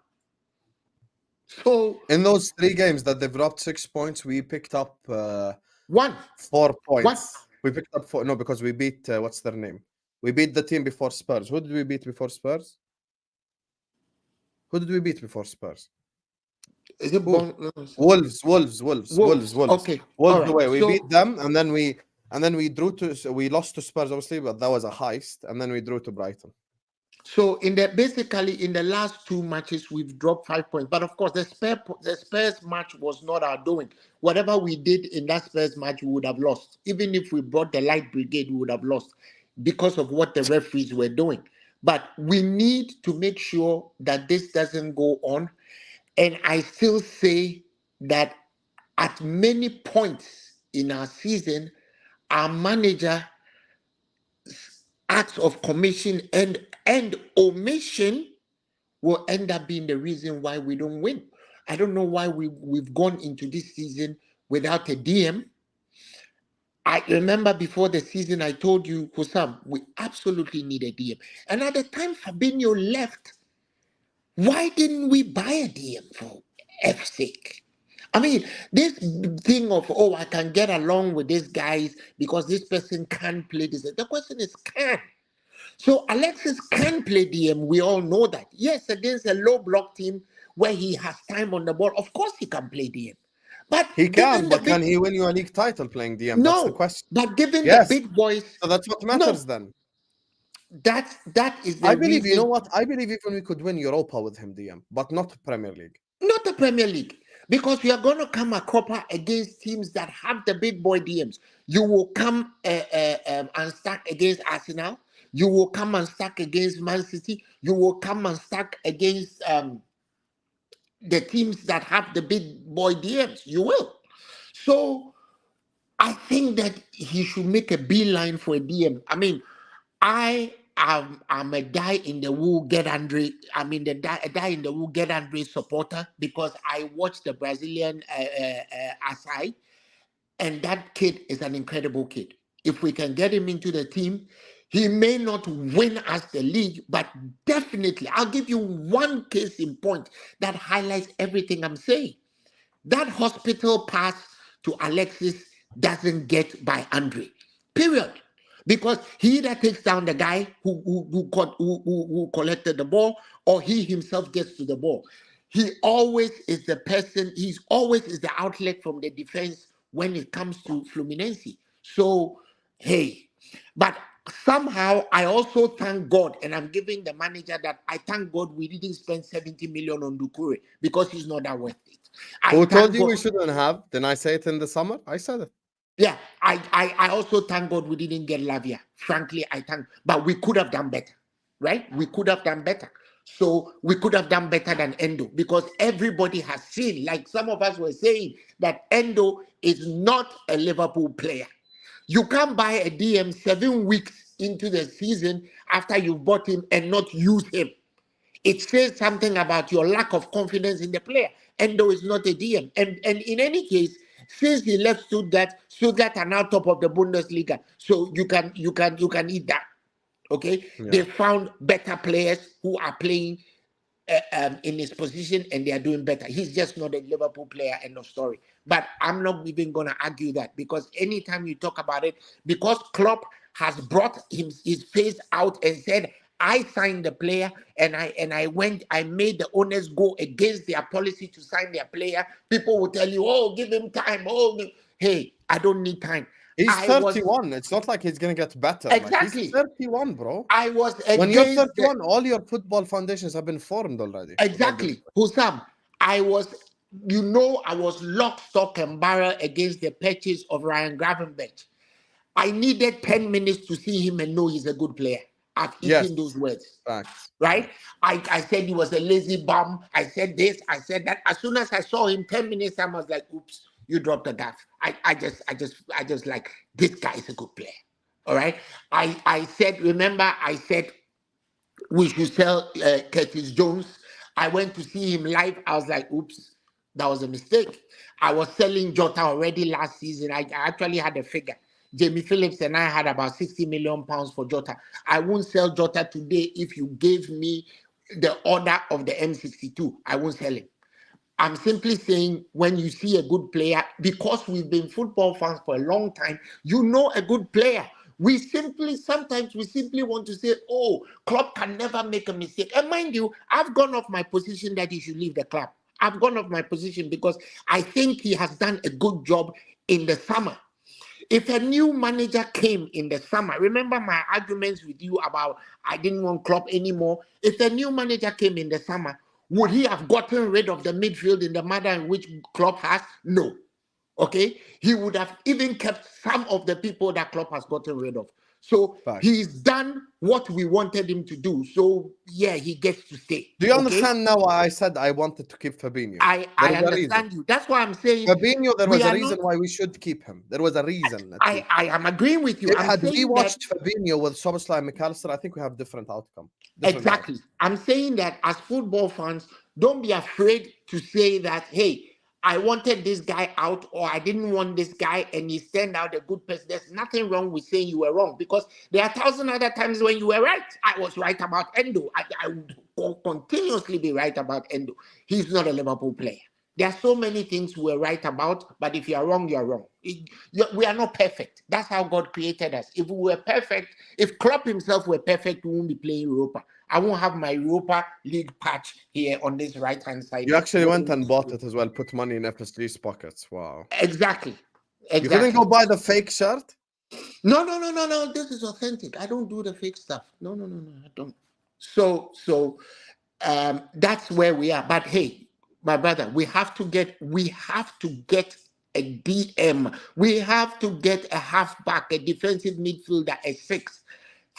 R: So
D: in those 3 games that they've dropped 6 points, we picked up
R: 4
D: points. We picked up 4. No, because we beat what's their name? We beat the team before Spurs. Who did we beat before Spurs?
R: Is it
D: Wolves.
R: Okay.
D: Wolves away. We beat them, and then we we lost to Spurs, obviously, but that was a heist, and then we drew to Brighton.
R: So in the last 2 matches, we've dropped 5 points. But of course, the Spurs match was not our doing. Whatever we did in that Spurs match, we would have lost. Even if we brought the light brigade, we would have lost because of what the referees were doing. But we need to make sure that this doesn't go on. And I still say that at many points in our season, our manager acts of commission and omission will end up being the reason why we don't win. I don't know why we've gone into this season without a DM. I remember before the season, I told you, Hussam, we absolutely need a DM. And at the time Fabinho left, why didn't we buy a DM for F's sake? I mean, this thing of, oh, I can get along with these guys because this person can play this. The question is, can? So Alexis can play DM. We all know that. Yes, against a low block team where he has time on the ball, of course he can play DM. But
D: he can,
R: given
D: but
R: the big,
D: can he win you a league title playing DM? That's the
R: no,
D: question.
R: but given
D: Yes.
R: the big boys,
D: So that's what matters then.
R: that is the
D: I believe,
R: reason.
D: you know what? I believe even we could win Europa with him DM, but not Premier League.
R: Not the Premier League. Because we are going to come a cropper against teams that have the big boy DMs. You will come and stack against Arsenal. You will come and stack against Man City. You will come and stack against the teams that have the big boy DMs. You will. So I think that he should make a beeline for a DM. I mean, I'm a die in the wool get Andre. I mean, a die in the wool get Andre supporter because I watched the Brazilian Asai, and that kid is an incredible kid. If we can get him into the team, he may not win us the league, but definitely, I'll give you one case in point that highlights everything I'm saying. That hospital pass to Alexis doesn't get by Andre. Period. Because he either takes down the guy who collected the ball, or he himself gets to the ball. He always is the person, he's always is the outlet from the defense when it comes to Fluminense. So, hey, but somehow I also thank God, and I'm giving the manager that I thank God we didn't spend 70 million on Doucouré because he's not that worth it.
D: Who told you we shouldn't have? Didn't I say it in the summer? I said it.
R: Yeah, I also thank God we didn't get Lavia. Frankly, but we could have done better, right? We could have done better. So we could have done better than Endo because everybody has seen, like some of us were saying, that Endo is not a Liverpool player. You can't buy a DM 7 weeks into the season after you've bought him and not use him. It says something about your lack of confidence in the player. Endo is not a DM. And in any case, since he left Stuttgart are now top of the Bundesliga. So you can eat that. Okay?
D: Yeah.
R: They found better players who are playing in his position and they are doing better. He's just not a Liverpool player, end of story. But I'm not even going to argue that because anytime you talk about it, because Klopp has brought his face out and said, I signed the player and I made the owners go against their policy to sign their player. People will tell you, oh, give him time. Hey, I don't need time.
D: He's 31. It's not like he's going to get better.
R: Exactly.
D: He's 31, bro.
R: I was
D: when you're 31, all your football foundations have been formed already.
R: Exactly. Hussam, I was lock, stock, and barrel against the purchase of Ryan Gravenberch. I needed 10 minutes to see him and know he's a good player. I've eaten those words.
D: Facts.
R: Right? I said he was a lazy bum. I said this, I said that. As soon as I saw him 10 minutes, I was like, oops, you dropped the gaff. I just like, this guy is a good player. All right. I said we should sell Curtis Jones. I went to see him live. I was like, oops, that was a mistake. I was selling Jota already last season. I actually had a figure. Jamie Phillips and I had about 60 million pounds for Jota. I won't sell Jota today if you gave me the order of the M62. I won't sell him. I'm simply saying when you see a good player, because we've been football fans for a long time, you know a good player. Sometimes we simply want to say, oh, Klopp can never make a mistake. And mind you, I've gone off my position that he should leave the club. I've gone off my position because I think he has done a good job in the summer. If a new manager came in the summer, remember my arguments with you about I didn't want Klopp anymore. If a new manager came in the summer, would he have gotten rid of the midfield in the manner in which Klopp has? No. Okay, he would have even kept some of the people that Klopp has gotten rid of. So he's done what we wanted him to do. So yeah, he gets to stay.
D: Do you
R: okay?
D: understand now why I said I wanted to keep Fabinho?
R: I understand you. That's why I'm saying
D: Fabinho, there
R: we
D: was a
R: are
D: reason
R: not-
D: why we should keep him. There was a reason.
R: I am agreeing with you. I'm
D: Had we
R: saying
D: watched Fabinho with Szoboszlai and McAllister, I think we have different outcome.
R: Exactly. I'm saying that as football fans, don't be afraid to say that, hey, I wanted this guy out or I didn't want this guy and he turned out a good person. There's nothing wrong with saying you were wrong because there are 1,000 other times when you were right. I was right about Endo. I would continuously be right about Endo. He's not a Liverpool player. There are so many things we're right about, but if you're wrong, you're wrong. We are not perfect. That's how God created us. If we were perfect, if Klopp himself were perfect, we won't be playing Europa. I won't have my Europa League patch here on this right-hand side.
D: You actually went and bought it as well, put money in FSG's pockets. Wow.
R: Exactly.
D: You couldn't go buy the fake shirt?
R: No. This is authentic. I don't do the fake stuff. No, I don't. So that's where we are. But hey, my brother, we have to get a DM. We have to get a halfback, a defensive midfielder, a 6.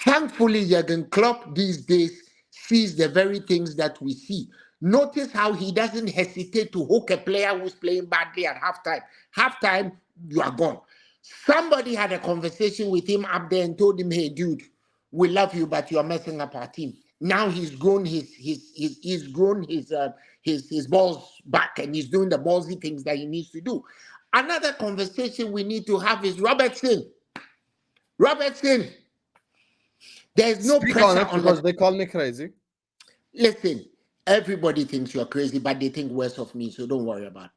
R: Thankfully, Jurgen Klopp these days sees the very things that we see. Notice how he doesn't hesitate to hook a player who's playing badly at halftime. Halftime, you are gone. Somebody had a conversation with him up there and told him, hey, dude, we love you, but you are messing up our team. Now he's grown his balls back and he's doing the ballsy things that he needs to do. Another conversation we need to have is Robertson. There's no
D: Speak
R: pressure
D: on it
R: on
D: because they call me crazy.
R: Listen, everybody thinks you're crazy, but they think worse of me. So don't worry about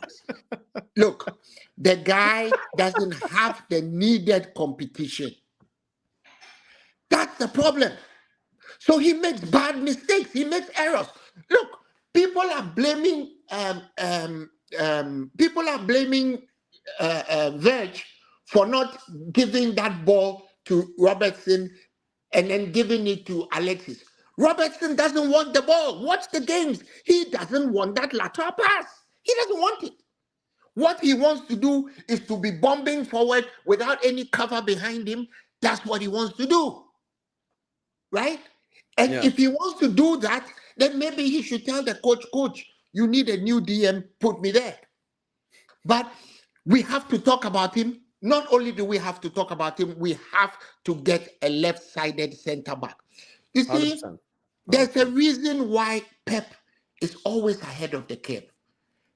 R: us. Look, the guy doesn't have the needed competition. That's the problem. So he makes bad mistakes. He makes errors. Look, people are blaming Verge for not giving that ball to Robertson and then giving it to Alexis. Robertson doesn't want the ball. Watch the games. He doesn't want that lateral pass. He doesn't want it. What he wants to do is to be bombing forward without any cover behind him. That's what he wants to do. Right? And if he wants to do that, then maybe he should tell the coach, you need a new DM, put me there. But we have to talk about him. Not only do we have to talk about him, we have to get a left-sided center back. You see,
D: 100%.
R: there's a reason why Pep is always ahead of the curve.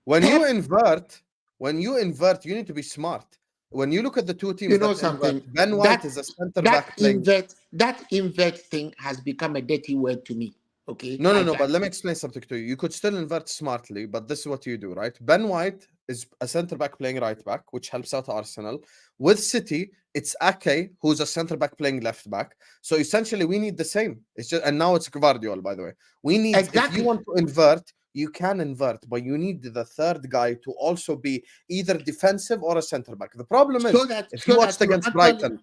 D: When you invert, you need to be smart. When you look at the two teams,
R: You know something?
D: Ben White is a center back playing.
R: That invert thing has become a dirty word to me. Okay.
D: No. But let me explain something to you. You could still invert smartly, but this is what you do, right? Ben White is a center back playing right back, which helps out Arsenal. With City, it's Ake who's a center back playing left back. So essentially, we need the same. It's just, and now it's Gvardiol, by the way. We need if you want to invert, you can invert, but you need the third guy to also be either defensive or a center back. The problem is if you watched against Brighton,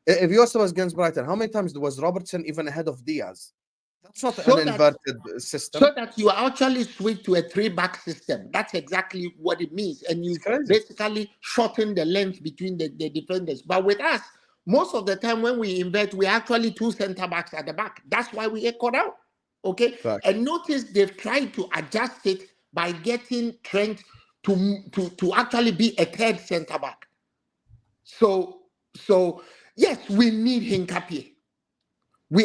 D: how many times was Robertson even ahead of Diaz? That's not an inverted system.
R: So that you actually switch to a 3-back system. That's exactly what it means. And you basically shorten the length between the defenders. But with us, most of the time when we invert, we actually 2 center backs at the back. That's why we get caught out. Okay? And notice they've tried to adjust it by getting Trent to actually be a 3rd center back. So yes, we need Hincapie.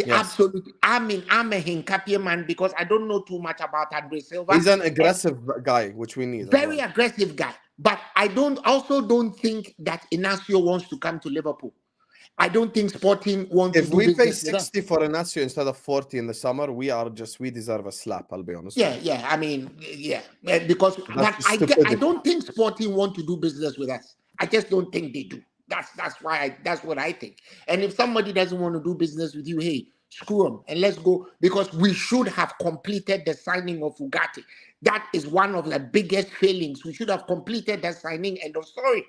R: Absolutely. I'm a Hincapie man because I don't know too much about Andre Silva.
D: He's an aggressive guy, which we need.
R: Very aggressive guy. But I don't think that Inacio wants to come to Liverpool. I don't think Sporting wants to do
D: business. If we pay 60
R: with
D: for Inacio instead of 40 in the summer, we deserve a slap, I'll be honest.
R: Yeah. I mean, because I don't think Sporting want to do business with us. I just don't think they do. That's what I think. And if somebody doesn't want to do business with you, hey, screw them and let's go, because we should have completed the signing of Ugarte. That is one of the biggest failings. We should have completed that signing, end of story.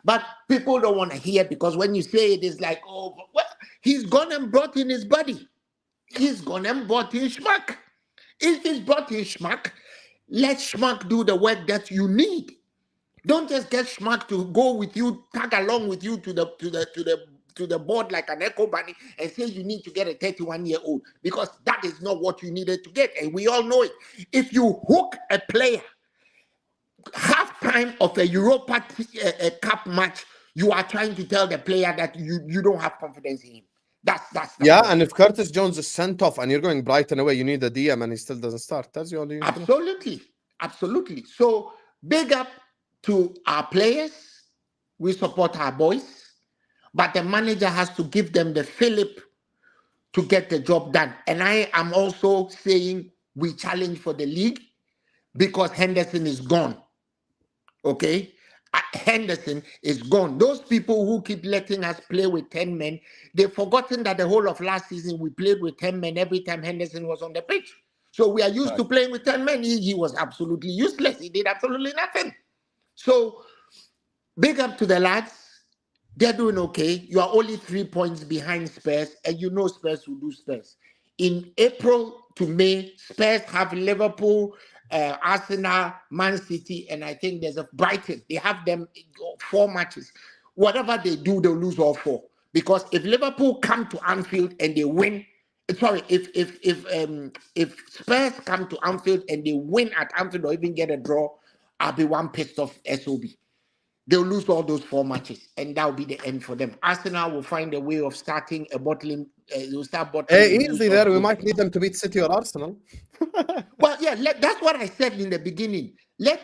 R: But people don't want to hear, because when you say it, it's like, oh, well, he's gone and brought in his buddy. He's gone and brought in Schmuck. If he's brought in Schmuck, let Schmuck do the work that you need. Don't just get Schmack to go with you, tag along with you to the board like an echo bunny and say you need to get a 31-year-old, because that is not what you needed to get, and we all know it. If you hook a player half time of a Europa Cup match, you are trying to tell the player that you don't have confidence in him. That's
D: Yeah,
R: point.
D: and if Curtis Jones is sent off and you're going Brighton away, you need a DM and he still doesn't start. That's the only.
R: Absolutely. So big up to our players. We support our boys, but the manager has to give them the fillip to get the job done. And I am also saying we challenge for the league because Henderson is gone. Okay? Henderson is gone. Those people who keep letting us play with 10 men, they've forgotten that the whole of last season we played with 10 men every time Henderson was on the pitch. So we are used to playing with 10 men. He was absolutely useless. He did absolutely nothing. So big up to the lads. They're doing okay. You are only 3 points behind Spurs, and you know Spurs will do Spurs. In April to May, Spurs have Liverpool, Arsenal, Man City, and I think there's a Brighton. They have them 4 matches. Whatever they do, they'll lose all 4. Because if Liverpool come to Anfield and they win, if Spurs come to Anfield and they win at Anfield or even get a draw, I'll be one pissed off SOB. They'll lose all those 4 matches, and that'll be the end for them. Arsenal will find a way of starting a bottling. They'll start bottling.
D: Hey, easy there. We might need them to beat City or Arsenal.
R: Well, yeah, that's what I said in the beginning.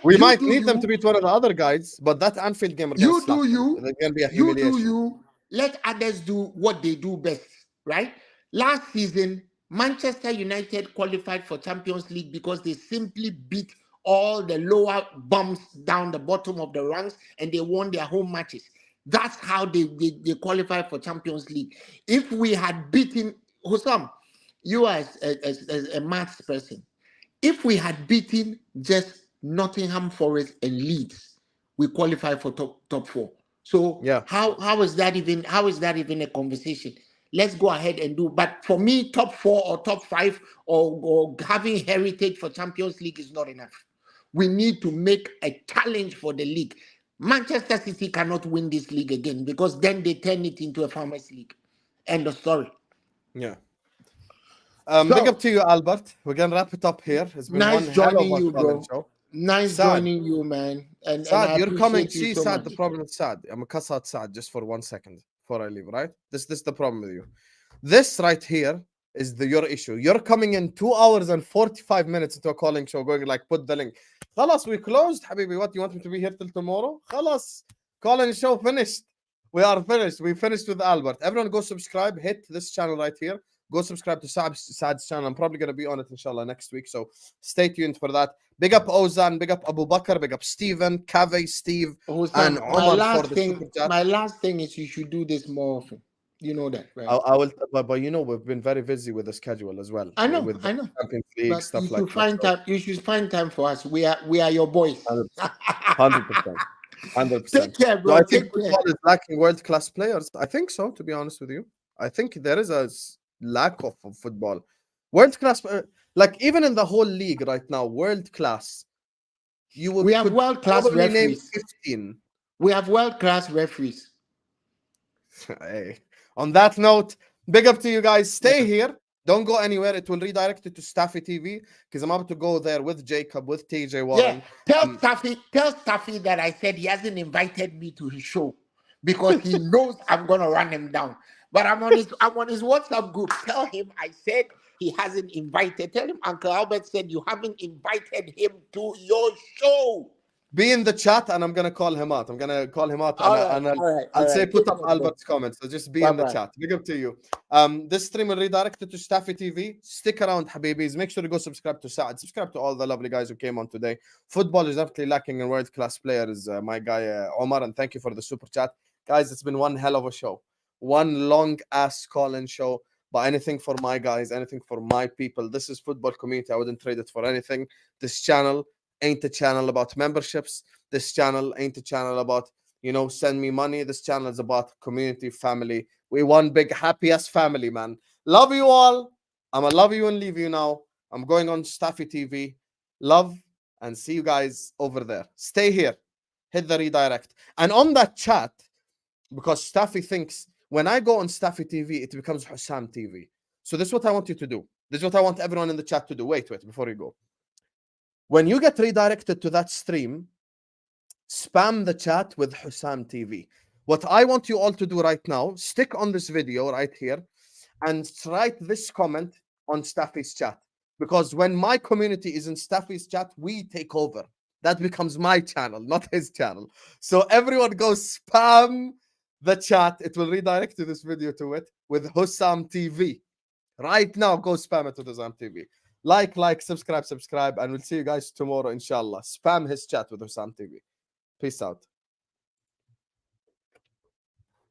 D: We might need them to beat one of the other guys, but that Anfield game,
R: you do you.
D: It's going to be a
R: You
D: humiliation.
R: do you. Let others do what they do best, right? Last season, Manchester United qualified for Champions League because they simply beat all the lower bumps down the bottom of the ranks and they won their home matches. That's how they qualified for Champions League. If we had beaten Hussam, you are a maths person. If we had beaten just Nottingham Forest and Leeds, we qualify for top 4. So
D: yeah,
R: how is that even a conversation? Let's go ahead and do. But for me, top 4 or top 5 or having heritage for Champions League is not enough. We need to make a challenge for the league. Manchester City cannot win this league again because then they turn it into a farmers league. End of story.
D: Yeah. Big up to you, Albert. We're gonna wrap it up here. It's been
R: nice
D: one
R: joining
D: hell of a
R: you, bro.
D: show.
R: Nice
D: Sad.
R: joining you, man. And
D: Sad,
R: I
D: you're coming.
R: appreciate you
D: See,
R: so
D: Sad.
R: much.
D: The problem is Sad. I'm a cuss out Sad just for 1 second before I leave. Right? This is the problem with you. This right here is your issue. You're coming in 2 hours and 45 minutes into a calling show, going like, put the link. Khalas, we closed, Habibi. What, you want me to be here till tomorrow? Khalas, calling show finished. We are finished. We finished with Albert. Everyone go subscribe. Hit this channel right here. Go subscribe to Sad's channel. I'm probably going to be on it, inshallah, next week. So stay tuned for that. Big up Ozan. Big up Abu Bakr. Big up Steven, Kave, Steve, and Omar for the super chat.
R: My last thing is you should do this more often. You know that, right?
D: I will, but you know we've been very busy with the schedule as well.
R: I know,
D: with
R: I know.
D: Champions League
R: But
D: stuff
R: you
D: like
R: should find
D: that.
R: time. You should find time for us. We are your boys.
D: 100%. 100%.
R: Take care, bro.
D: Do I think
R: Take care.
D: football is lacking world-class players? I think so, to be honest with you. I think there is a lack of football. World-class, like even in the whole league right now, world-class.
R: We have world-class
D: name
R: referees.
D: 15.
R: We have world-class referees.
D: Hey. On that note, big up to you guys. Stay here. Don't go anywhere. It will redirect you to Staffy TV because I'm about to go there with Jacob, with TJ Warren.
R: Yeah, tell Staffy that I said he hasn't invited me to his show because he knows I'm gonna run him down. But I'm on his WhatsApp group. Tell him I said he hasn't invited. Tell him Uncle Albert said you haven't invited him to your show.
D: Be in the chat and I'm gonna call him out. I'm gonna call him out and I'll say put up Albert's comments. So just be in the chat. Big up to you. This stream will redirect it to Staffy TV. Stick around, Habibis. Make sure to go subscribe to Saad. Subscribe to all the lovely guys who came on today. Football is definitely lacking in world-class players. My guy Omar, and thank you for the super chat. Guys, it's been one hell of a show. One long ass call-in show. But anything for my guys, anything for my people. This is football community. I wouldn't trade it for anything. This channel ain't a channel about memberships. This channel ain't a channel about, send me money. This channel is about community, family. We one big happy ass family, man. Love you all. I'm gonna love you and leave you now. I'm going on Staffy TV. Love and see you guys over there. Stay here. hit the redirect. And on that chat, because Staffy thinks when I go on Staffy TV, it becomes Hussam TV. So this is what I want you to do. This is what I want everyone in the chat to do. Wait, before you go. When you get redirected to that stream, spam the chat with Hussam TV. What I want you all to do right now, stick on this video right here and write this comment on Staffy's chat. Because when my community is in Staffy's chat, we take over. That becomes my channel, not his channel. So everyone go spam the chat. It will redirect to this video to it with Hussam TV. Right now, go spam it with Hussam TV. Like, subscribe, and we'll see you guys tomorrow, inshallah. Spam his chat with Hussam TV. Peace out.